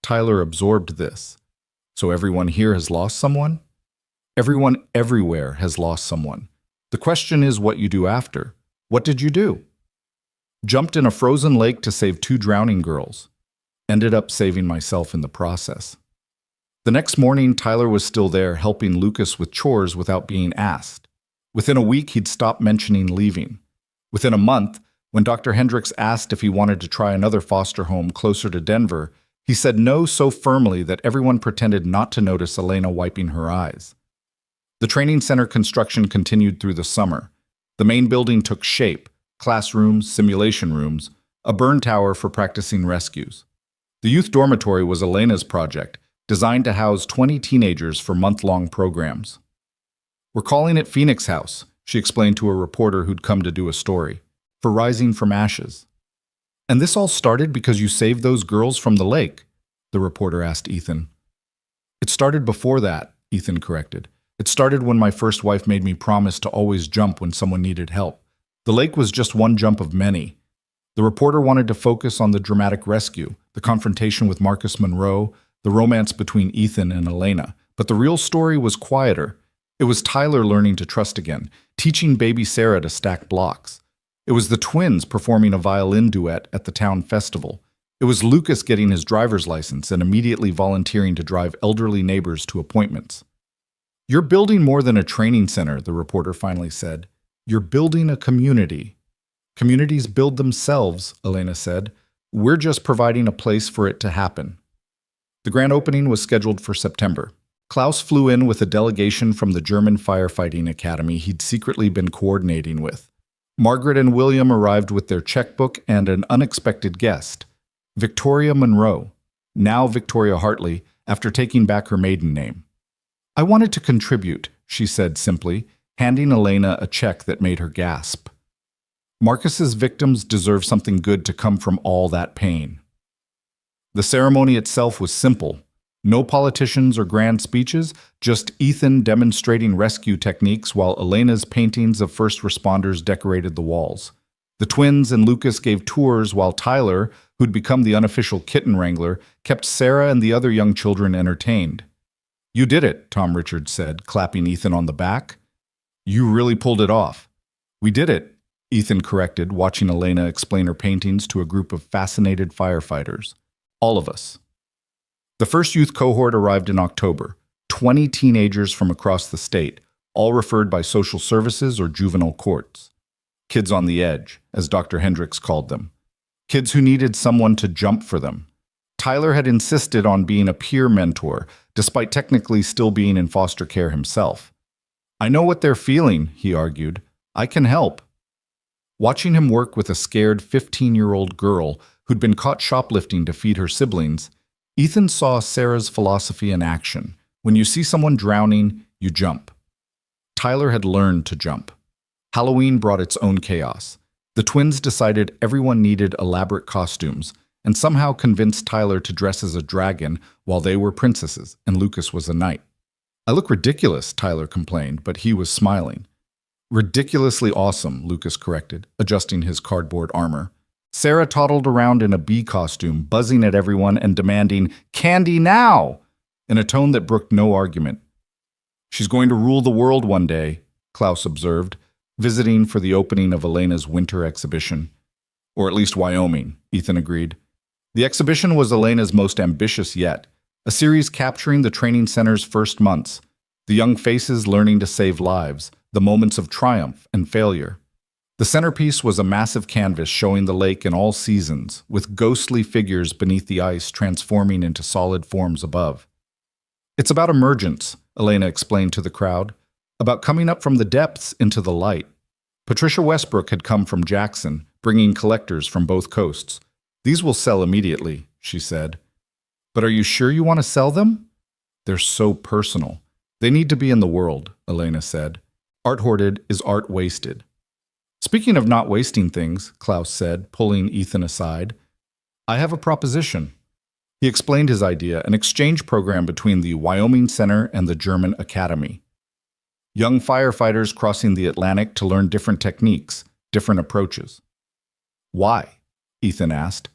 Tyler absorbed this. "So everyone here has lost someone?" "Everyone everywhere has lost someone. The question is what you do after. What did you do?" "Jumped in a frozen lake to save 2 drowning girls. Ended up saving myself in the process." The next morning, Tyler was still there, helping Lucas with chores without being asked. Within a week, he'd stopped mentioning leaving. Within a month, when Dr. Hendricks asked if he wanted to try another foster home closer to Denver, he said no so firmly that everyone pretended not to notice Elena wiping her eyes. The training center construction continued through the summer. The main building took shape: classrooms, simulation rooms, a burn tower for practicing rescues. The youth dormitory was Elena's project, designed to house 20 teenagers for month-long programs. "We're calling it Phoenix House," she explained to a reporter who'd come to do a story, "for rising from ashes." "And this all started because you saved those girls from the lake?" the reporter asked Ethan. "It started before that," Ethan corrected. "It started when my first wife made me promise to always jump when someone needed help. The lake was just one jump of many." The reporter wanted to focus on the dramatic rescue, the confrontation with Marcus Monroe, the romance between Ethan and Elena. But the real story was quieter. It was Tyler learning to trust again, teaching baby Sarah to stack blocks. It was the twins performing a violin duet at the town festival. It was Lucas getting his driver's license and immediately volunteering to drive elderly neighbors to appointments. "You're building more than a training center," the reporter finally said. "You're building a community." "Communities build themselves," Elena said. "We're just providing a place for it to happen." The grand opening was scheduled for September. Klaus flew in with a delegation from the German firefighting academy he'd secretly been coordinating with. Margaret and William arrived with their checkbook and an unexpected guest, Victoria Monroe, now Victoria Hartley, after taking back her maiden name. "I wanted to contribute," she said simply, handing Elena a check that made her gasp. Marcus's victims deserve something good to come from all that pain. The ceremony itself was simple. No politicians or grand speeches, just Ethan demonstrating rescue techniques while Elena's paintings of first responders decorated the walls. The twins and Lucas gave tours while Tyler, who'd become the unofficial kitten wrangler, kept Sarah and the other young children entertained. "You did it," Tom Richards said, clapping Ethan on the back. "You really pulled it off." "We did it," Ethan corrected, watching Elena explain her paintings to a group of fascinated firefighters. "All of us." The first youth cohort arrived in October, 20 teenagers from across the state, all referred by social services or juvenile courts. Kids on the edge, as Dr. Hendricks called them. Kids who needed someone to jump for them. Tyler had insisted on being a peer mentor, despite technically still being in foster care himself. "I know what they're feeling," he argued. "I can help." Watching him work with a scared 15-year-old girl who'd been caught shoplifting to feed her siblings, Ethan saw Sarah's philosophy in action. When you see someone drowning, you jump. Tyler had learned to jump. Halloween brought its own chaos. The twins decided everyone needed elaborate costumes, and somehow convinced Tyler to dress as a dragon while they were princesses and Lucas was a knight. "I look ridiculous," Tyler complained, but he was smiling. "Ridiculously awesome," Lucas corrected, adjusting his cardboard armor. Sarah toddled around in a bee costume, buzzing at everyone and demanding, "Candy now!" in a tone that brooked no argument. "She's going to rule the world one day," Klaus observed, visiting for the opening of Elena's winter exhibition. "Or at least Wyoming," Ethan agreed. The exhibition was Elena's most ambitious yet, a series capturing the training center's first months, the young faces learning to save lives, the moments of triumph and failure. The centerpiece was a massive canvas showing the lake in all seasons, with ghostly figures beneath the ice transforming into solid forms above. "It's about emergence," Elena explained to the crowd, "about coming up from the depths into the light." Patricia Westbrook had come from Jackson, bringing collectors from both coasts. "These will sell immediately," she said. "But are you sure you want to sell them?" "They're so personal. They need to be in the world," Elena said. "Art hoarded is art wasted." "Speaking of not wasting things," Klaus said, pulling Ethan aside, "I have a proposition." He explained his idea, an exchange program between the Wyoming Center and the German Academy. Young firefighters crossing the Atlantic to learn different techniques, different approaches. "Why?" Ethan asked.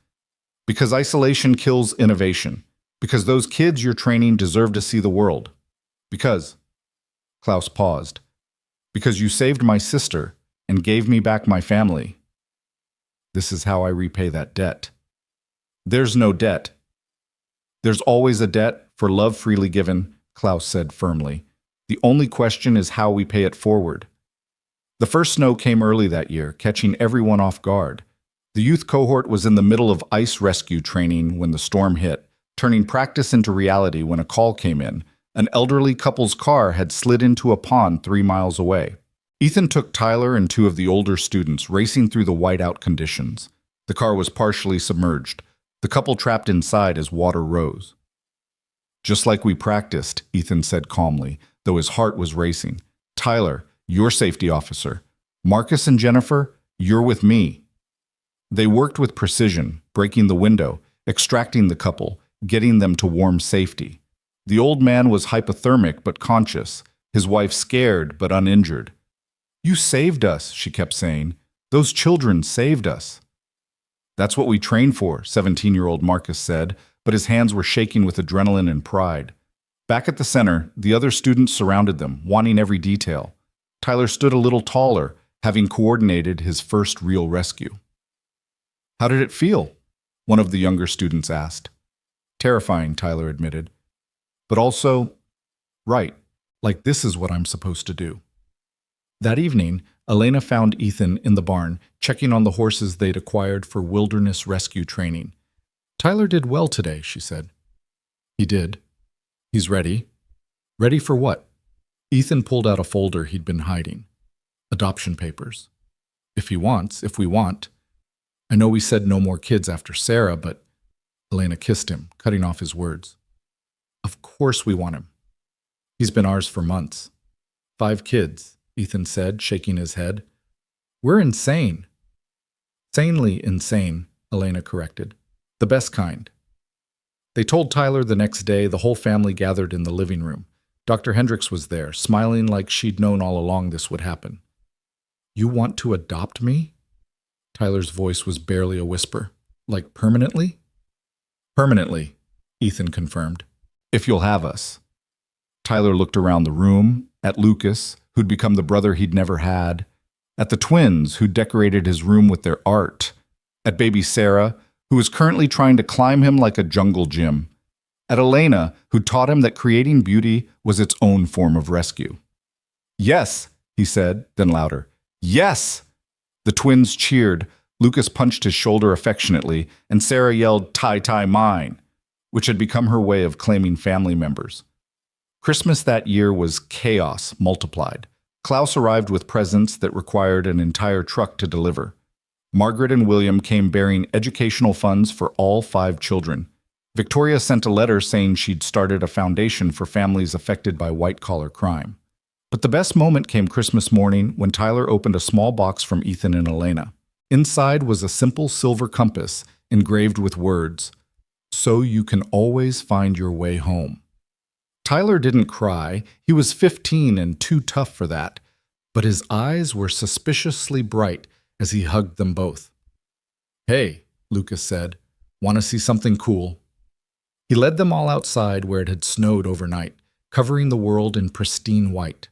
"Because isolation kills innovation. Because those kids you're training deserve to see the world. Because..." Klaus paused. "Because you saved my sister and gave me back my family. This is how I repay that debt." "There's no debt." "There's always a debt for love freely given," Klaus said firmly. "The only question is how we pay it forward." The first snow came early that year, catching everyone off guard. The youth cohort was in the middle of ice rescue training when the storm hit, turning practice into reality when a call came in. An elderly couple's car had slid into a pond 3 miles away. Ethan took Tyler and 2 of the older students racing through the whiteout conditions. The car was partially submerged, the couple trapped inside as water rose. "Just like we practiced," Ethan said calmly, though his heart was racing. "Tyler, you're safety officer. Marcus and Jennifer, you're with me." They worked with precision, breaking the window, extracting the couple, getting them to warm safety. The old man was hypothermic but conscious, his wife scared but uninjured. "You saved us," she kept saying. "Those children saved us." "That's what we train for," 17-year-old Marcus said, but his hands were shaking with adrenaline and pride. Back at the center, the other students surrounded them, wanting every detail. Tyler stood a little taller, having coordinated his first real rescue. "How did it feel?" one of the younger students asked. "Terrifying," Tyler admitted. "But also, right, like this is what I'm supposed to do." That evening, Elena found Ethan in the barn, checking on the horses they'd acquired for wilderness rescue training. "Tyler did well today," she said. He did. He's ready. Ready for what? Ethan pulled out a folder he'd been hiding. Adoption papers. If we want. I know we said no more kids after Sarah, but Elena kissed him, cutting off his words. Of course we want him. He's been ours for months. 5 kids, Ethan said, shaking his head. We're insane. Sanely insane, Elena corrected. The best kind. They told Tyler the next day. The whole family gathered in the living room. Dr. Hendricks was there, smiling like she'd known all along this would happen. You want to adopt me? Tyler's voice was barely a whisper. Like permanently? Permanently, Ethan confirmed. If you'll have us. Tyler looked around the room, at Lucas, who'd become the brother he'd never had, at the twins who decorated his room with their art, at baby Sarah, who was currently trying to climb him like a jungle gym, at Elena, who taught him that creating beauty was its own form of rescue. Yes, he said, then louder. Yes! The twins cheered. Lucas punched his shoulder affectionately, and Sarah yelled, "Tie mine," which had become her way of claiming family members. Christmas that year was chaos multiplied. Klaus arrived with presents that required an entire truck to deliver. Margaret and William came bearing educational funds for all 5 children. Victoria sent a letter saying she'd started a foundation for families affected by white-collar crime. But the best moment came Christmas morning when Tyler opened a small box from Ethan and Elena. Inside was a simple silver compass engraved with words, "So you can always find your way home." Tyler didn't cry. He was 15 and too tough for that, but his eyes were suspiciously bright as he hugged them both. "Hey," Lucas said, "want to see something cool?" He led them all outside where it had snowed overnight, covering the world in pristine white.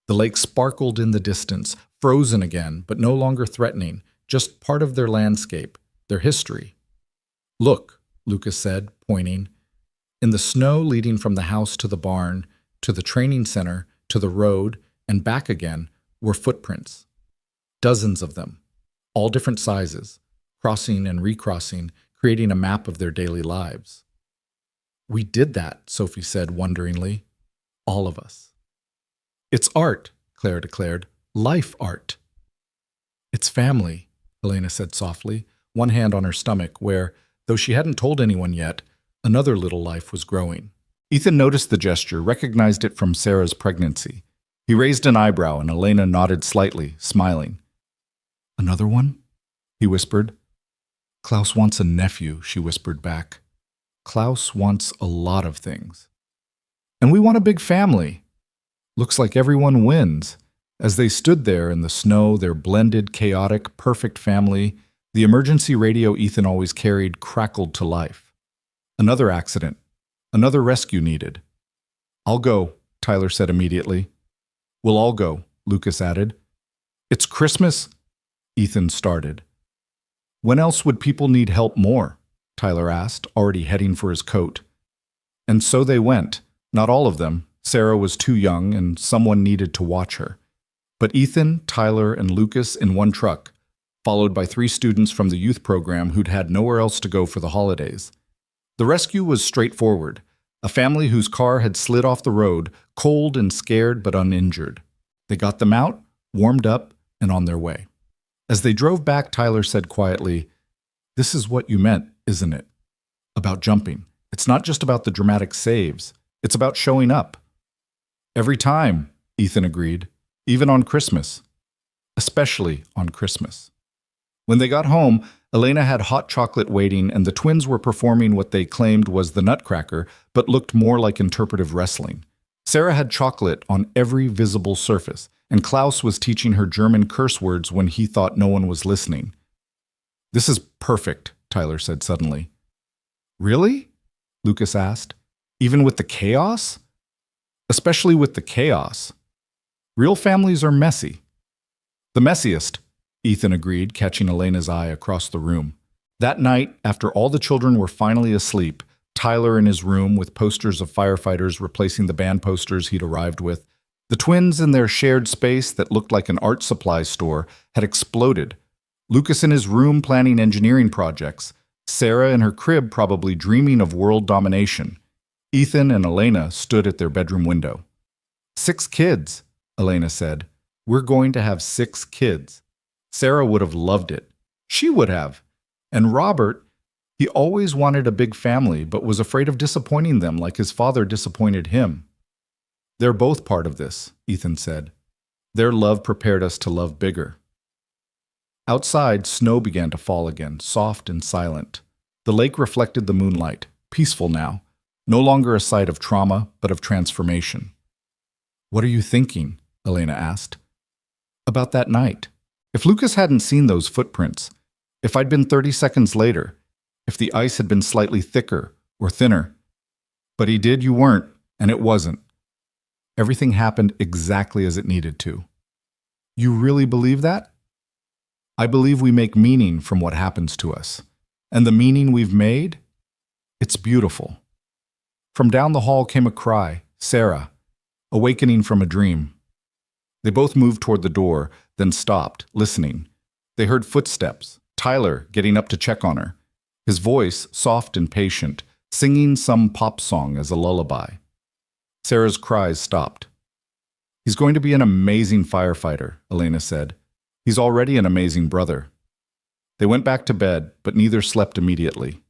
The lake sparkled in the distance, frozen again, but no longer threatening, just part of their landscape, their history. "Look," Lucas said, pointing. In the snow leading from the house to the barn, to the training center, to the road, and back again, were footprints. Dozens of them, all different sizes, crossing and recrossing, creating a map of their daily lives. "We did that," Sophie said wonderingly. "All of us." "It's art," Claire declared. "Life art." "It's family," Elena said softly, one hand on her stomach where, though she hadn't told anyone yet, another little life was growing. Ethan noticed the gesture, recognized it from Sarah's pregnancy. He raised an eyebrow and Elena nodded slightly, smiling. "Another one?" he whispered. "Klaus wants a nephew," she whispered back. "Klaus wants a lot of things. And we want a big family. Looks like everyone wins." As they stood there in the snow, their blended, chaotic, perfect family, the emergency radio Ethan always carried crackled to life. Another accident. Another rescue needed. "I'll go," Tyler said immediately. "We'll all go," Lucas added. "It's Christmas," Ethan started. "When else would people need help more?" Tyler asked, already heading for his coat. And so they went. Not all of them. Sarah was too young, and someone needed to watch her. But Ethan, Tyler, and Lucas in one truck, followed by 3 students from the youth program who'd had nowhere else to go for the holidays. The rescue was straightforward. A family whose car had slid off the road, cold and scared but uninjured. They got them out, warmed up, and on their way. As they drove back, Tyler said quietly, "This is what you meant, isn't it? About jumping. It's not just about the dramatic saves. It's about showing up." "Every time," Ethan agreed. "Even on Christmas. Especially on Christmas." When they got home, Elena had hot chocolate waiting, and the twins were performing what they claimed was the Nutcracker, but looked more like interpretive wrestling. Sarah had chocolate on every visible surface, and Klaus was teaching her German curse words when he thought no one was listening. "This is perfect," Tyler said suddenly. "Really?" Lucas asked. "Even with the chaos?" "Especially with the chaos. Real families are messy." "The messiest," Ethan agreed, catching Elena's eye across the room. That night, after all the children were finally asleep, Tyler in his room with posters of firefighters replacing the band posters he'd arrived with, the twins in their shared space that looked like an art supply store had exploded. Lucas in his room planning engineering projects, Sarah in her crib probably dreaming of world domination. Ethan and Elena stood at their bedroom window. 6 kids, Elena said. We're going to have 6 kids. Sarah would have loved it. She would have. And Robert, he always wanted a big family, but was afraid of disappointing them like his father disappointed him. They're both part of this, Ethan said. Their love prepared us to love bigger. Outside, snow began to fall again, soft and silent. The lake reflected the moonlight, peaceful now, no longer a site of trauma, but of transformation. What are you thinking? Elena asked. About that night. If Lucas hadn't seen those footprints, if I'd been 30 seconds later, if the ice had been slightly thicker or thinner. But he did, you weren't, and it wasn't. Everything happened exactly as it needed to. You really believe that? I believe we make meaning from what happens to us. And the meaning we've made? It's beautiful. From down the hall came a cry, Sarah, awakening from a dream. They both moved toward the door, then stopped, listening. They heard footsteps, Tyler getting up to check on her, his voice soft and patient, singing some pop song as a lullaby. Sarah's cries stopped. He's going to be an amazing firefighter, Elena said. He's already an amazing brother. They went back to bed, but neither slept immediately.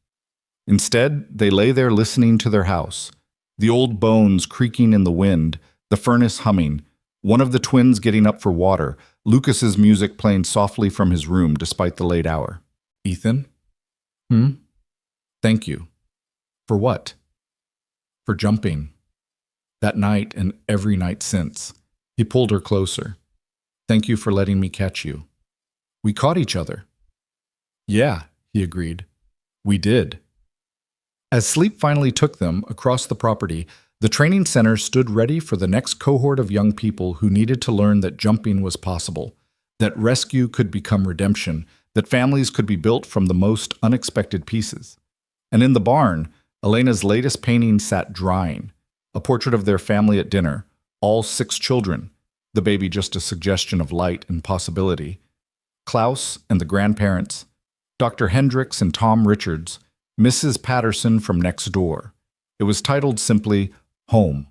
Instead, they lay there listening to their house, the old bones creaking in the wind, the furnace humming, one of the twins getting up for water, Lucas's music playing softly from his room despite the late hour. Ethan? Thank you. For what? For jumping. That night and every night since. He pulled her closer. Thank you for letting me catch you. We caught each other. Yeah, he agreed. We did. As sleep finally took them across the property, the training center stood ready for the next cohort of young people who needed to learn that jumping was possible, that rescue could become redemption, that families could be built from the most unexpected pieces. And in the barn, Elena's latest painting sat drying, a portrait of their family at dinner, all 6 children, the baby just a suggestion of light and possibility. Klaus and the grandparents, Dr. Hendricks and Tom Richards, Mrs. Patterson from next door. It was titled simply, Home.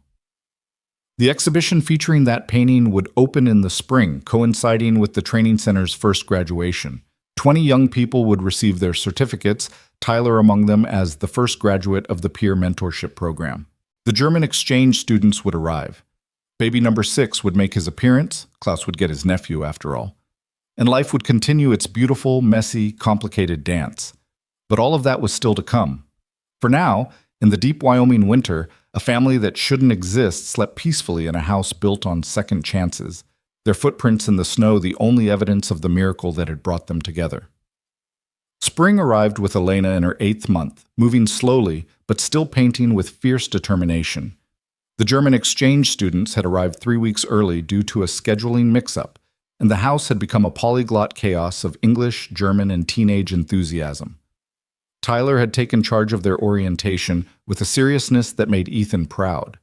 The exhibition featuring that painting would open in the spring, coinciding with the training center's first graduation. 20 young people would receive their certificates, Tyler among them as the first graduate of the peer mentorship program. The German exchange students would arrive. Baby number 6 would make his appearance, Klaus would get his nephew after all. And life would continue its beautiful, messy, complicated dance. But all of that was still to come. For now, in the deep Wyoming winter, a family that shouldn't exist slept peacefully in a house built on second chances, their footprints in the snow the only evidence of the miracle that had brought them together. Spring arrived with Elena in her 8th month, moving slowly, but still painting with fierce determination. The German exchange students had arrived 3 weeks early due to a scheduling mix-up, and the house had become a polyglot chaos of English, German, and teenage enthusiasm. Tyler had taken charge of their orientation with a seriousness that made Ethan proud.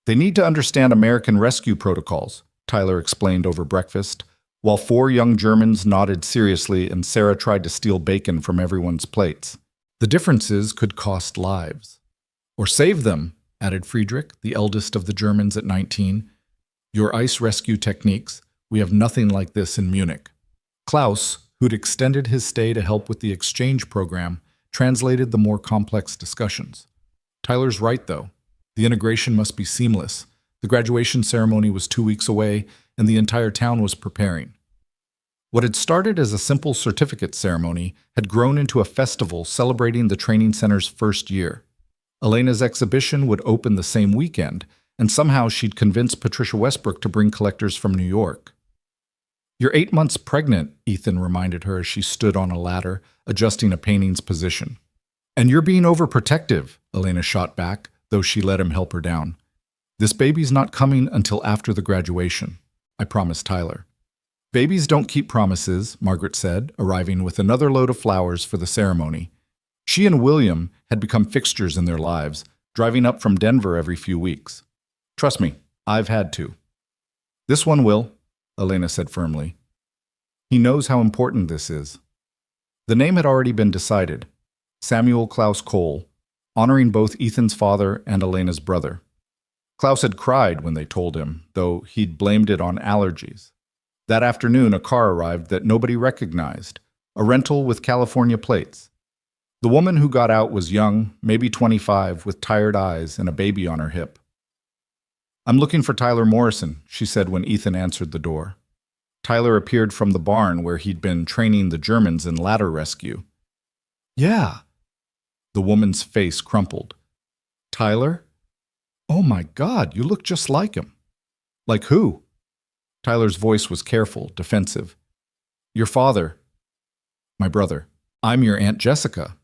They need to understand American rescue protocols, Tyler explained over breakfast, while 4 young Germans nodded seriously and Sarah tried to steal bacon from everyone's plates. The differences could cost lives. Or save them, added Friedrich, the eldest of the Germans at 19. Your ice rescue techniques, we have nothing like this in Munich. Klaus, who'd extended his stay to help with the exchange program, translated the more complex discussions. Tyler's right, though. The integration must be seamless. The graduation ceremony was 2 weeks away, and the entire town was preparing. What had started as a simple certificate ceremony had grown into a festival celebrating the training center's first year. Elena's exhibition would open the same weekend, and somehow she'd convinced Patricia Westbrook to bring collectors from New York. You're 8 months pregnant, Ethan reminded her as she stood on a ladder, adjusting a painting's position. And you're being overprotective, Elena shot back, though she let him help her down. This baby's not coming until after the graduation, I promised Tyler. Babies don't keep promises, Margaret said, arriving with another load of flowers for the ceremony. She and William had become fixtures in their lives, driving up from Denver every few weeks. Trust me, I've had to. This one will, Elena said firmly. He knows how important this is. The name had already been decided. Samuel Klaus Cole, honoring both Ethan's father and Elena's brother. Klaus had cried when they told him, though he'd blamed it on allergies. That afternoon, a car arrived that nobody recognized, a rental with California plates. The woman who got out was young, maybe 25, with tired eyes and a baby on her hip. "I'm looking for Tyler Morrison," she said when Ethan answered the door. Tyler appeared from the barn where he'd been training the Germans in ladder rescue. "Yeah." The woman's face crumpled. "Tyler? Oh my God, you look just like him." "Like who?" Tyler's voice was careful, defensive. "Your father." "My brother. I'm your Aunt Jessica."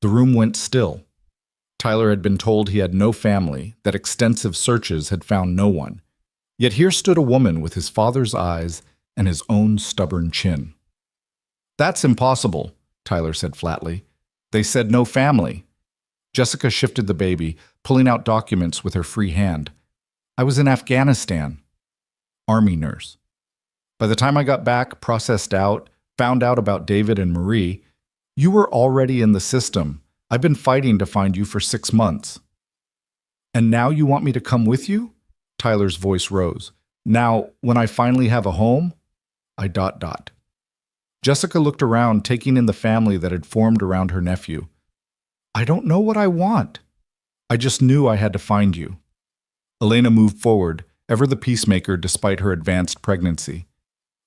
The room went still. Tyler had been told he had no family, that extensive searches had found no one. Yet here stood a woman with his father's eyes and his own stubborn chin. "That's impossible," Tyler said flatly. "They said no family." Jessica shifted the baby, pulling out documents with her free hand. "I was in Afghanistan." Army nurse. "By the time I got back, processed out, found out about David and Marie, you were already in the system. I've been fighting to find you for 6 months." "And now you want me to come with you?" Tyler's voice rose. "Now, when I finally have a home? Jessica looked around, taking in the family that had formed around her nephew. "I don't know what I want. I just knew I had to find you." Elena moved forward, ever the peacemaker despite her advanced pregnancy.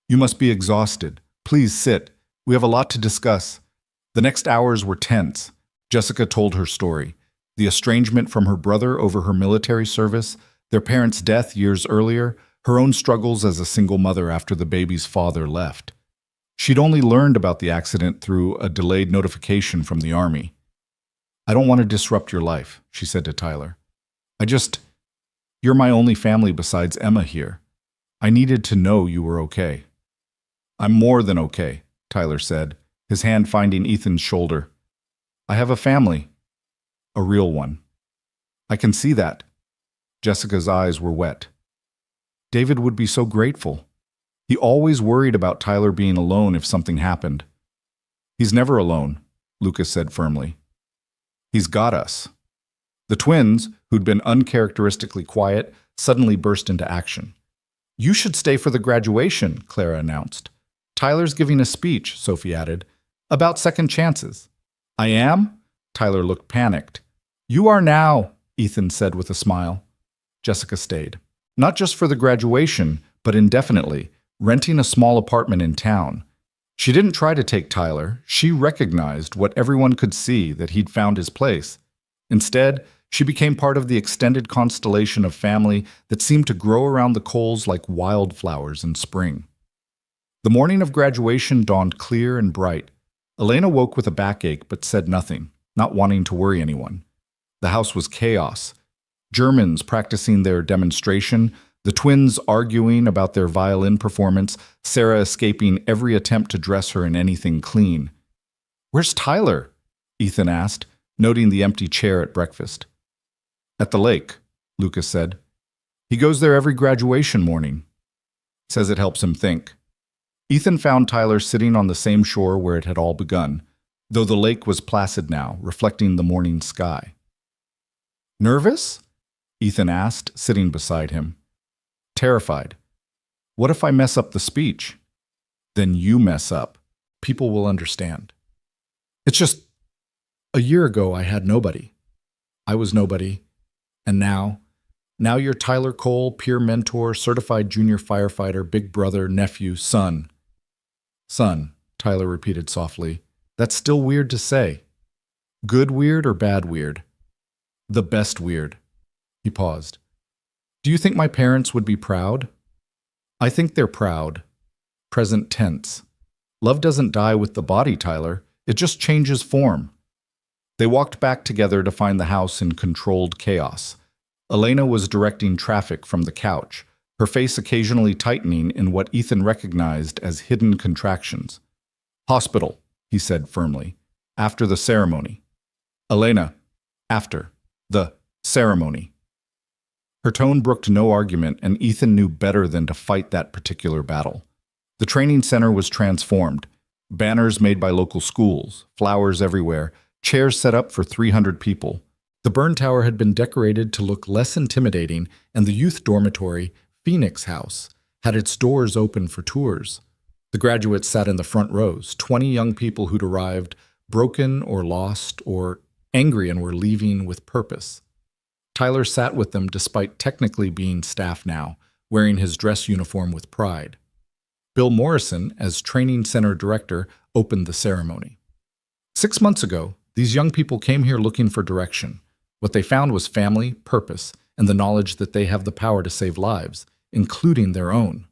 "You must be exhausted. Please sit. We have a lot to discuss." The next hours were tense. Jessica told her story. The estrangement from her brother over her military service, their parents' death years earlier, her own struggles as a single mother after the baby's father left. She'd only learned about the accident through a delayed notification from the Army. "I don't want to disrupt your life," she said to Tyler. You're my only family besides Emma here. I needed to know you were okay." "I'm more than okay," Tyler said, his hand finding Ethan's shoulder. "I have a family. A real one." "I can see that." Jessica's eyes were wet. "David would be so grateful. He always worried about Tyler being alone if something happened." "He's never alone," Lucas said firmly. "He's got us." The twins, who'd been uncharacteristically quiet, suddenly burst into action. "You should stay for the graduation," Clara announced. "Tyler's giving a speech," Sophie added, "about second chances." "I am?" Tyler looked panicked. "You are now," Ethan said with a smile. Jessica stayed. Not just for the graduation, but indefinitely, renting a small apartment in town. She didn't try to take Tyler. She recognized what everyone could see, that he'd found his place. Instead, she became part of the extended constellation of family that seemed to grow around the Coles like wildflowers in spring. The morning of graduation dawned clear and bright. Elena woke with a backache but said nothing, not wanting to worry anyone. The house was chaos. Germans practicing their demonstration, the twins arguing about their violin performance, Sarah escaping every attempt to dress her in anything clean. "Where's Tyler?" Ethan asked, noting the empty chair at breakfast. "At the lake," Lucas said. "He goes there every graduation morning. Says it helps him think." Ethan found Tyler sitting on the same shore where it had all begun, though the lake was placid now, reflecting the morning sky. "Nervous?" Ethan asked, sitting beside him. "Terrified. What if I mess up the speech?" "Then you mess up. People will understand." "It's just, a year ago I had nobody. I was nobody. And now you're Tyler Cole, peer mentor, certified junior firefighter, big brother, nephew, son." "Son," Tyler repeated softly. "That's still weird to say. Good weird or bad weird?" "The best weird." He paused. "Do you think my parents would be proud?" "I think they're proud." Present tense. Love doesn't die with the body, Tyler. It just changes form. They walked back together to find the house in controlled chaos. Elena was directing traffic from the couch, her face occasionally tightening in what Ethan recognized as hidden contractions. "Hospital," he said firmly. "After the ceremony." "Elena, after the ceremony." Her tone brooked no argument, and Ethan knew better than to fight that particular battle. The training center was transformed. Banners made by local schools, flowers everywhere, chairs set up for 300 people. The burn tower had been decorated to look less intimidating, and the youth dormitory, Phoenix House, had its doors open for tours. The graduates sat in the front rows, 20 young people who'd arrived broken or lost or angry and were leaving with purpose. Tyler sat with them despite technically being staff now, wearing his dress uniform with pride. Bill Morrison, as training center director, opened the ceremony. 6 months ago, these young people came here looking for direction. What they found was family, purpose, and the knowledge that they have the power to save lives, including their own.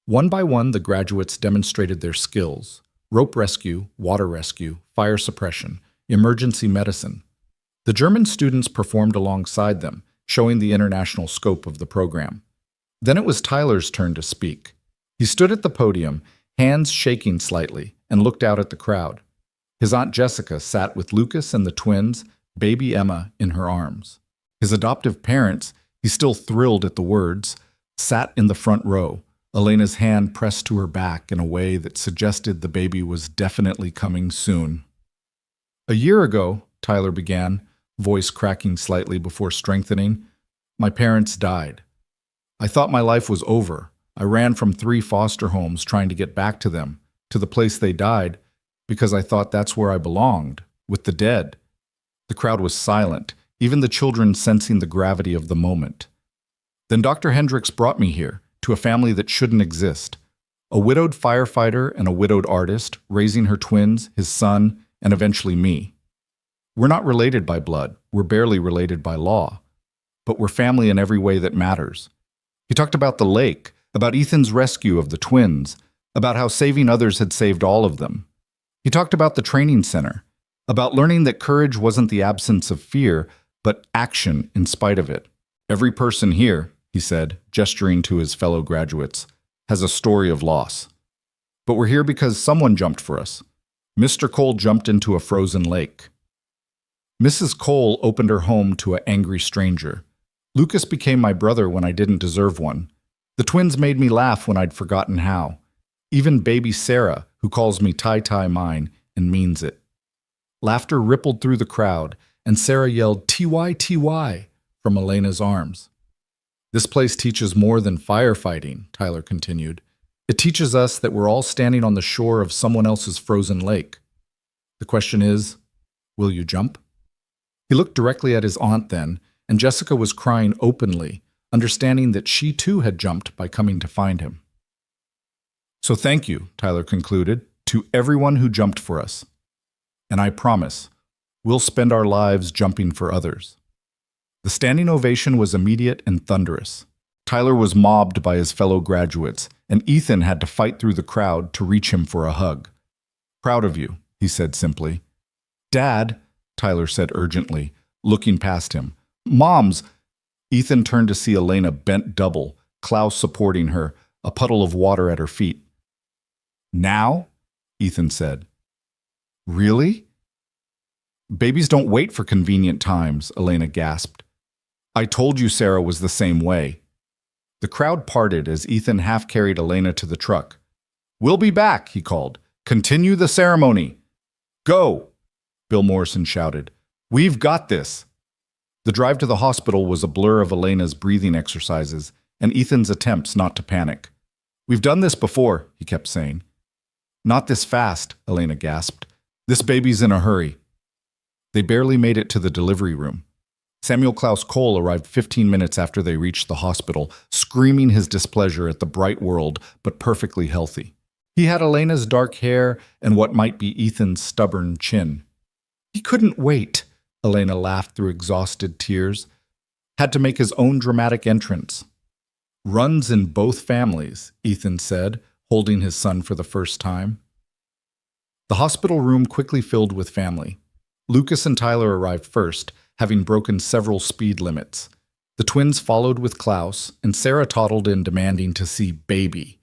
One by one, the graduates demonstrated their skills: rope rescue, water rescue, fire suppression, emergency medicine. The German students performed alongside them, showing the international scope of the program. Then it was Tyler's turn to speak. He stood at the podium, hands shaking slightly, and looked out at the crowd. His Aunt Jessica sat with Lucas and the twins, baby Emma, in her arms. His adoptive parents, he still thrilled at the words, sat in the front row, Elena's hand pressed to her back in a way that suggested the baby was definitely coming soon. "A year ago," Tyler began, voice cracking slightly before strengthening, "my parents died. I thought my life was over. I ran from 3 foster homes trying to get back to them, to the place they died, because I thought that's where I belonged, with the dead." The crowd was silent, even the children sensing the gravity of the moment. "Then Dr. Hendricks brought me here, to a family that shouldn't exist. A widowed firefighter and a widowed artist, raising her twins, his son, and eventually me. We're not related by blood, we're barely related by law, but we're family in every way that matters." He talked about the lake, about Ethan's rescue of the twins, about how saving others had saved all of them. He talked about the training center, about learning that courage wasn't the absence of fear, but action in spite of it. "Every person here," he said, gesturing to his fellow graduates, "has a story of loss. But we're here because someone jumped for us. Mr. Cole jumped into a frozen lake." Mrs. Cole opened her home to an angry stranger. "Lucas became my brother when I didn't deserve one. The twins made me laugh when I'd forgotten how. Even baby Sarah, who calls me Ty mine and means it." Laughter rippled through the crowd, and Sarah yelled, "TY, TY," from Elena's arms. "This place teaches more than firefighting," Tyler continued. "It teaches us that we're all standing on the shore of someone else's frozen lake. The question is, will you jump?" He looked directly at his aunt then, and Jessica was crying openly, understanding that she too had jumped by coming to find him. "So thank you," Tyler concluded, "to everyone who jumped for us. And I promise, we'll spend our lives jumping for others." The standing ovation was immediate and thunderous. Tyler was mobbed by his fellow graduates, and Ethan had to fight through the crowd to reach him for a hug. "Proud of you," he said simply. "Dad," Tyler said urgently, looking past him. "Moms!" Ethan turned to see Elena bent double, Klaus supporting her, a puddle of water at her feet. "Now?" Ethan said. "Really?" "Babies don't wait for convenient times," Elena gasped. "I told you Sarah was the same way." The crowd parted as Ethan half-carried Elena to the truck. "We'll be back," he called. "Continue the ceremony." "Go!" Bill Morrison shouted. "We've got this." The drive to the hospital was a blur of Elena's breathing exercises and Ethan's attempts not to panic. "We've done this before," he kept saying. "Not this fast," Elena gasped. "This baby's in a hurry." They barely made it to the delivery room. Samuel Klaus Cole arrived 15 minutes after they reached the hospital, screaming his displeasure at the bright world, but perfectly healthy. He had Elena's dark hair and what might be Ethan's stubborn chin. "He couldn't wait," Elena laughed through exhausted tears. "Had to make his own dramatic entrance." "Runs in both families," Ethan said, holding his son for the first time. The hospital room quickly filled with family. Lucas and Tyler arrived first, having broken several speed limits. The twins followed with Klaus, and Sarah toddled in demanding to see Baby.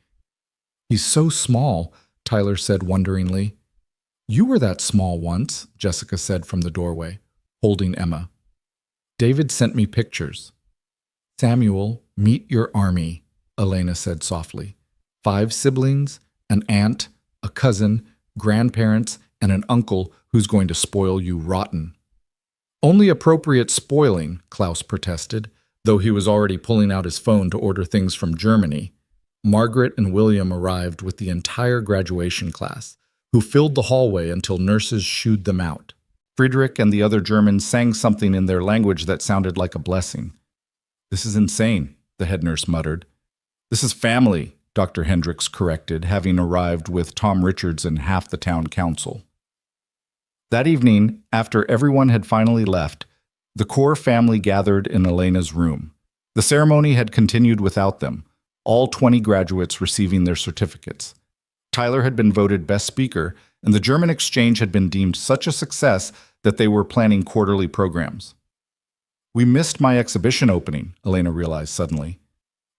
"He's so small," Tyler said wonderingly. "You were that small once," Jessica said from the doorway, holding Emma. "David sent me pictures." "Samuel, meet your army," Elena said softly. 5 siblings, an aunt, a cousin, grandparents, and an uncle who's going to spoil you rotten. Only appropriate spoiling, Klaus protested, though he was already pulling out his phone to order things from Germany. Margaret and William arrived with the entire graduation class, who filled the hallway until nurses shooed them out. Friedrich and the other Germans sang something in their language that sounded like a blessing. "This is insane," the head nurse muttered. "This is family," Dr. Hendricks corrected, having arrived with Tom Richards and half the town council. That evening, after everyone had finally left, the core family gathered in Elena's room. The ceremony had continued without them, all 20 graduates receiving their certificates. Tyler had been voted best speaker, and the German exchange had been deemed such a success that they were planning quarterly programs. "We missed my exhibition opening," Elena realized suddenly.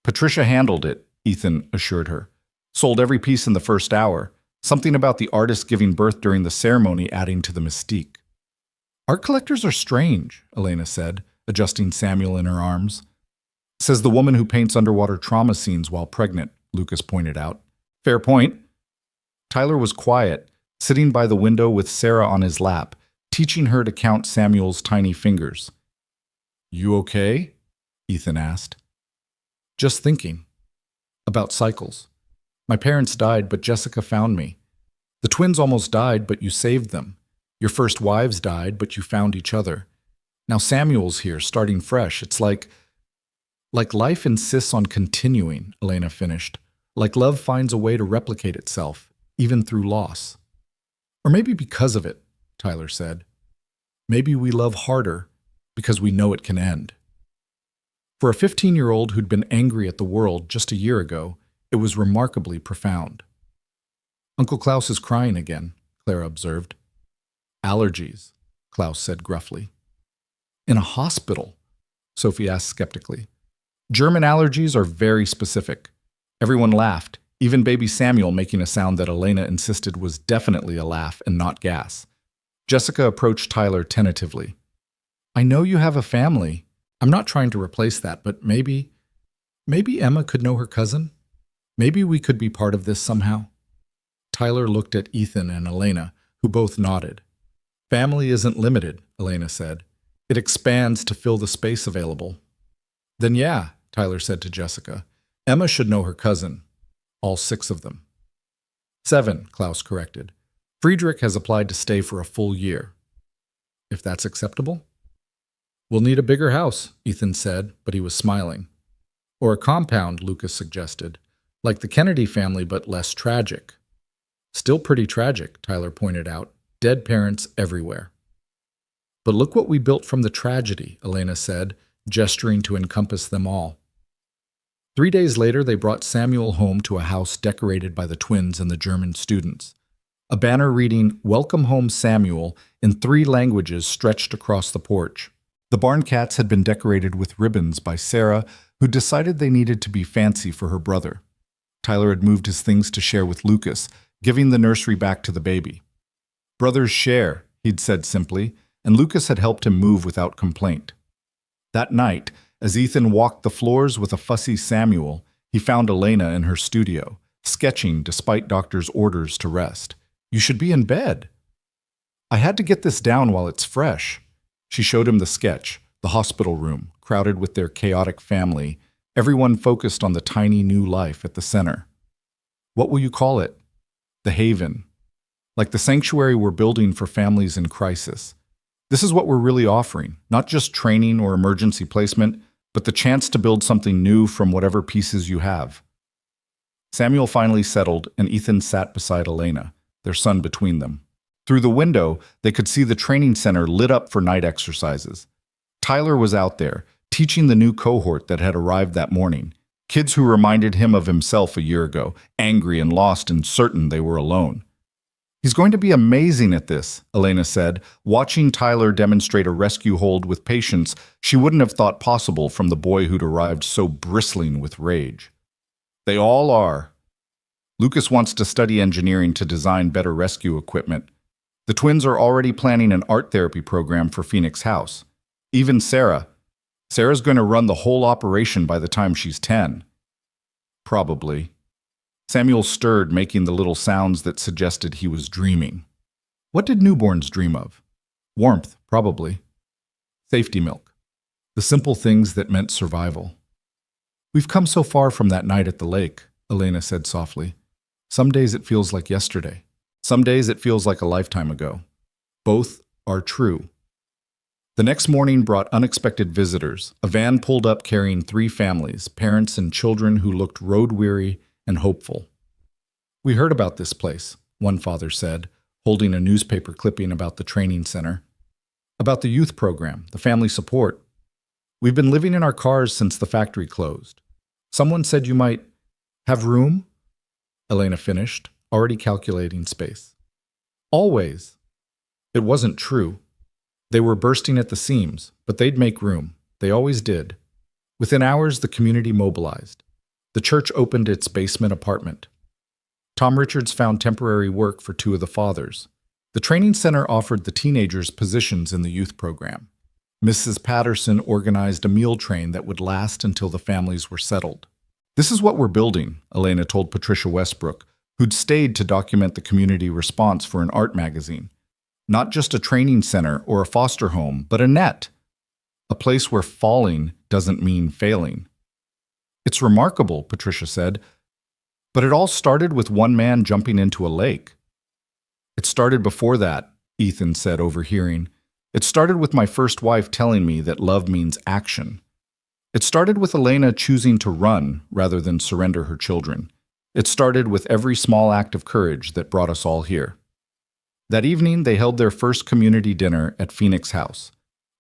"Patricia handled it," Ethan assured her. "Sold every piece in the first hour. Something about the artist giving birth during the ceremony adding to the mystique." "Art collectors are strange," Elena said, adjusting Samuel in her arms. "Says the woman who paints underwater trauma scenes while pregnant," Lucas pointed out. "Fair point." Tyler was quiet, sitting by the window with Sarah on his lap, teaching her to count Samuel's tiny fingers. "You okay?" Ethan asked. "Just thinking. About cycles. My parents died, but Jessica found me. The twins almost died, but you saved them. Your first wives died, but you found each other. Now Samuel's here, starting fresh. It's like life insists on continuing," Elena finished. "Like love finds a way to replicate itself, even through loss." "Or maybe because of it," Tyler said. "Maybe we love harder because we know it can end." For a 15-year-old who'd been angry at the world just a year ago, it was remarkably profound. "Uncle Klaus is crying again," Clara observed. "Allergies," Klaus said gruffly. "In a hospital?" Sophie asked skeptically. "German allergies are very specific." Everyone laughed, even baby Samuel making a sound that Elena insisted was definitely a laugh and not gas. Jessica approached Tyler tentatively. "I know you have a family. I'm not trying to replace that, but maybe Emma could know her cousin? Maybe we could be part of this somehow." Tyler looked at Ethan and Elena, who both nodded. "Family isn't limited," Elena said. "It expands to fill the space available." "Then yeah," Tyler said to Jessica. "Emma should know her cousin. All 6 of them." 7, Klaus corrected. "Friedrich has applied to stay for a full year." "If that's acceptable?" "We'll need a bigger house," Ethan said, but he was smiling. "Or a compound," Lucas suggested. "Like the Kennedy family, but less tragic." "Still pretty tragic," Tyler pointed out. "Dead parents everywhere." "But look what we built from the tragedy," Elena said, gesturing to encompass them all. 3 days later, they brought Samuel home to a house decorated by the twins and the German students. A banner reading, "Welcome Home Samuel," in 3 languages stretched across the porch. The barn cats had been decorated with ribbons by Sarah, who decided they needed to be fancy for her brother. Tyler had moved his things to share with Lucas, giving the nursery back to the baby. "Brothers share," he'd said simply, and Lucas had helped him move without complaint. That night, as Ethan walked the floors with a fussy Samuel, he found Elena in her studio, sketching despite doctor's orders to rest. "You should be in bed." "I had to get this down while it's fresh." She showed him the sketch, the hospital room, crowded with their chaotic family, everyone focused on the tiny new life at the center. "What will you call it?" "The Haven. Like the sanctuary we're building for families in crisis. This is what we're really offering, not just training or emergency placement, but the chance to build something new from whatever pieces you have." Samuel finally settled, and Ethan sat beside Elena, their son between them. Through the window, they could see the training center lit up for night exercises. Tyler was out there, teaching the new cohort that had arrived that morning, kids who reminded him of himself a year ago, angry and lost and certain they were alone. "He's going to be amazing at this," Elena said, watching Tyler demonstrate a rescue hold with patience she wouldn't have thought possible from the boy who'd arrived so bristling with rage. "They all are. Lucas wants to study engineering to design better rescue equipment. The twins are already planning an art therapy program for Phoenix House. Even Sarah's going to run the whole operation by the time she's 10. Probably." Samuel stirred, making the little sounds that suggested he was dreaming. What did newborns dream of? Warmth, probably. Safety milk. The simple things that meant survival. We've come so far from that night at the lake, Elena said softly. Some days it feels like yesterday. Some days it feels like a lifetime ago. Both are true. The next morning brought unexpected visitors. A van pulled up carrying 3 families, parents and children who looked road-weary and hopeful. We heard about this place, one father said, holding a newspaper clipping about the training center. About the youth program, the family support. We've been living in our cars since the factory closed. Someone said you might have room? Elena finished, already calculating space. Always. It wasn't true. They were bursting at the seams, but they'd make room. They always did. Within hours, the community mobilized. The church opened its basement apartment. Tom Richards found temporary work for 2 of the fathers. The training center offered the teenagers positions in the youth program. Mrs. Patterson organized a meal train that would last until the families were settled. This is what we're building, Elena told Patricia Westbrook, who'd stayed to document the community response for an art magazine. Not just a training center or a foster home, but a net. A place where falling doesn't mean failing. It's remarkable, Patricia said, but it all started with one man jumping into a lake. It started before that, Ethan said, overhearing. It started with my first wife telling me that love means action. It started with Elena choosing to run rather than surrender her children. It started with every small act of courage that brought us all here. That evening, they held their first community dinner at Phoenix House.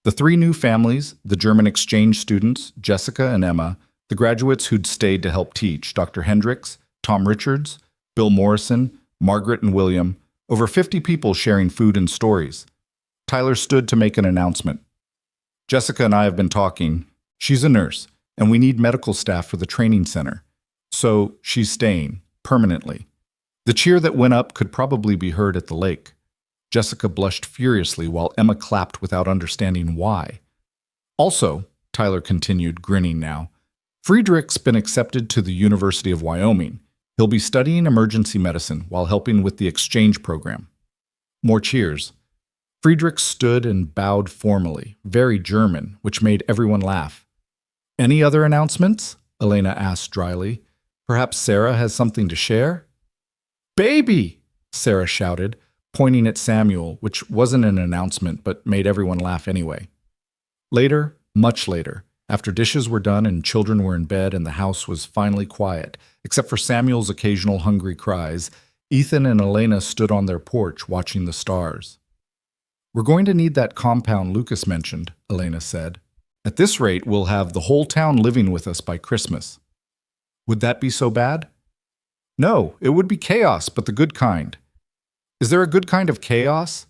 The 3 new families, the German exchange students, Jessica and Emma, the graduates who'd stayed to help teach, Dr. Hendricks, Tom Richards, Bill Morrison, Margaret and William, over 50 people sharing food and stories. Tyler stood to make an announcement. Jessica and I have been talking. She's a nurse, and we need medical staff for the training center. So she's staying, permanently. The cheer that went up could probably be heard at the lake. Jessica blushed furiously while Emma clapped without understanding why. Also, Tyler continued, grinning now, Friedrich's been accepted to the University of Wyoming. He'll be studying emergency medicine while helping with the exchange program. More cheers. Friedrich stood and bowed formally, very German, which made everyone laugh. Any other announcements? Elena asked dryly. Perhaps Sarah has something to share? Baby! Sarah shouted, pointing at Samuel, which wasn't an announcement but made everyone laugh anyway. Later, much later, after dishes were done and children were in bed and the house was finally quiet, except for Samuel's occasional hungry cries, Ethan and Elena stood on their porch watching the stars. We're going to need that compound Lucas mentioned, Elena said. At this rate, we'll have the whole town living with us by Christmas. Would that be so bad? No, it would be chaos, but the good kind. Is there a good kind of chaos?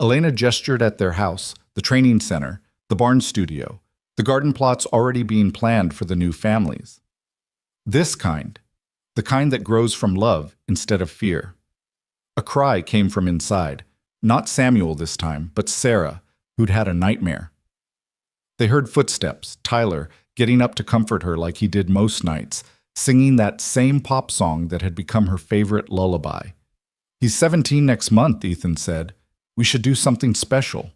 Elena gestured at their house, the training center, the barn studio, the garden plots already being planned for the new families. This kind, the kind that grows from love instead of fear. A cry came from inside, not Samuel this time, but Sarah, who'd had a nightmare. They heard footsteps, Tyler getting up to comfort her like he did most nights, singing that same pop song that had become her favorite lullaby. He's 17 next month, Ethan said. We should do something special.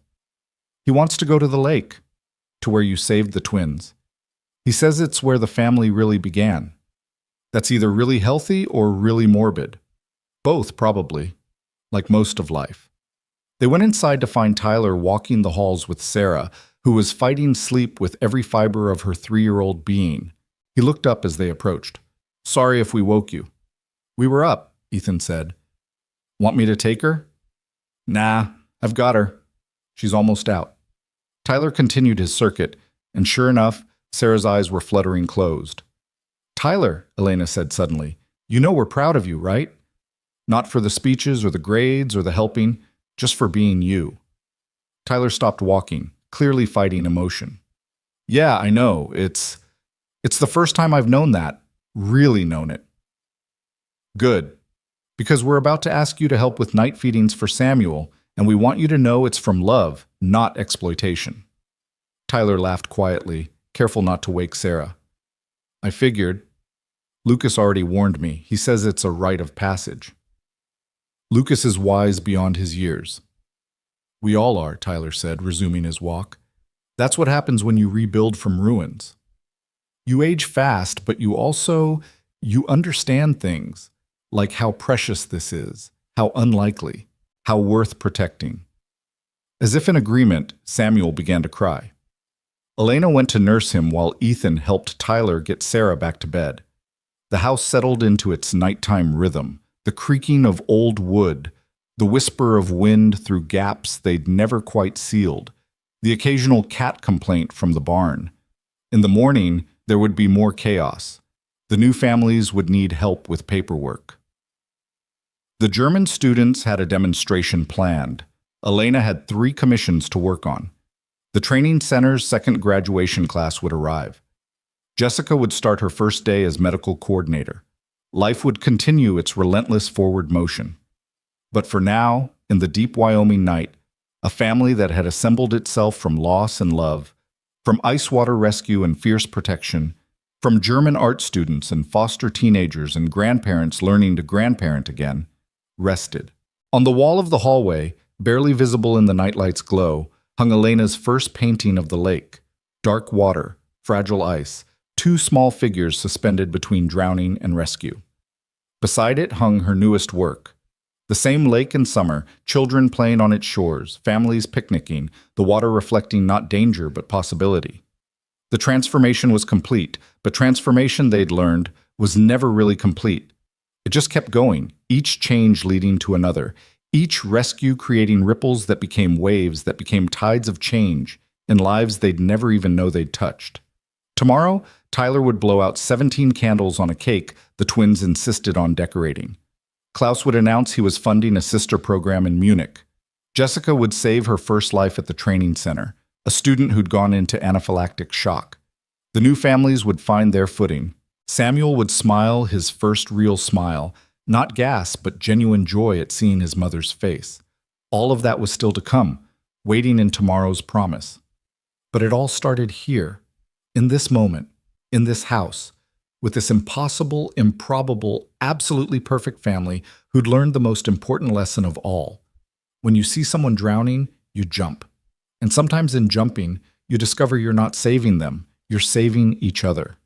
He wants to go to the lake, to where you saved the twins. He says it's where the family really began. That's either really healthy or really morbid. Both, probably, like most of life. They went inside to find Tyler walking the halls with Sarah, who was fighting sleep with every fiber of her 3-year-old being. He looked up as they approached. Sorry if we woke you. We were up, Ethan said. Want me to take her? Nah, I've got her. She's almost out. Tyler continued his circuit, and sure enough, Sarah's eyes were fluttering closed. Tyler, Elena said suddenly, you know we're proud of you, right? Not for the speeches or the grades or the helping, just for being you. Tyler stopped walking, clearly fighting emotion. Yeah, I know. It's the first time I've known that, really known it. Good. Because we're about to ask you to help with night feedings for Samuel, and we want you to know it's from love, not exploitation. Tyler laughed quietly, careful not to wake Sarah. I figured. Lucas already warned me. He says it's a rite of passage. Lucas is wise beyond his years. We all are, Tyler said, resuming his walk. That's what happens when you rebuild from ruins. You age fast, but you understand things, like how precious this is, how unlikely, how worth protecting. As if in agreement, Samuel began to cry. Elena went to nurse him while Ethan helped Tyler get Sarah back to bed. The house settled into its nighttime rhythm, the creaking of old wood, the whisper of wind through gaps they'd never quite sealed, the occasional cat complaint from the barn. In the morning, there would be more chaos. The new families would need help with paperwork. The German students had a demonstration planned. Elena had 3 commissions to work on. The training center's second graduation class would arrive. Jessica would start her first day as medical coordinator. Life would continue its relentless forward motion. But for now, in the deep Wyoming night, a family that had assembled itself from loss and love, from ice water rescue and fierce protection, from German art students and foster teenagers and grandparents learning to grandparent again, rested. On the wall of the hallway, barely visible in the nightlight's glow, hung Elena's first painting of the lake. Dark water, fragile ice, 2 small figures suspended between drowning and rescue. Beside it hung her newest work. The same lake in summer, children playing on its shores, families picnicking, the water reflecting not danger but possibility. The transformation was complete, but transformation, they'd learned, was never really complete. It just kept going, each change leading to another, each rescue creating ripples that became waves that became tides of change in lives they'd never even know they'd touched. Tomorrow, Tyler would blow out 17 candles on a cake the twins insisted on decorating. Klaus would announce he was funding a sister program in Munich. Jessica would save her first life at the training center, a student who'd gone into anaphylactic shock. The new families would find their footing. Samuel would smile his first real smile, not gasp, but genuine joy at seeing his mother's face. All of that was still to come, waiting in tomorrow's promise. But it all started here, in this moment, in this house, with this impossible, improbable, absolutely perfect family who'd learned the most important lesson of all. When you see someone drowning, you jump. And sometimes in jumping, you discover you're not saving them, you're saving each other.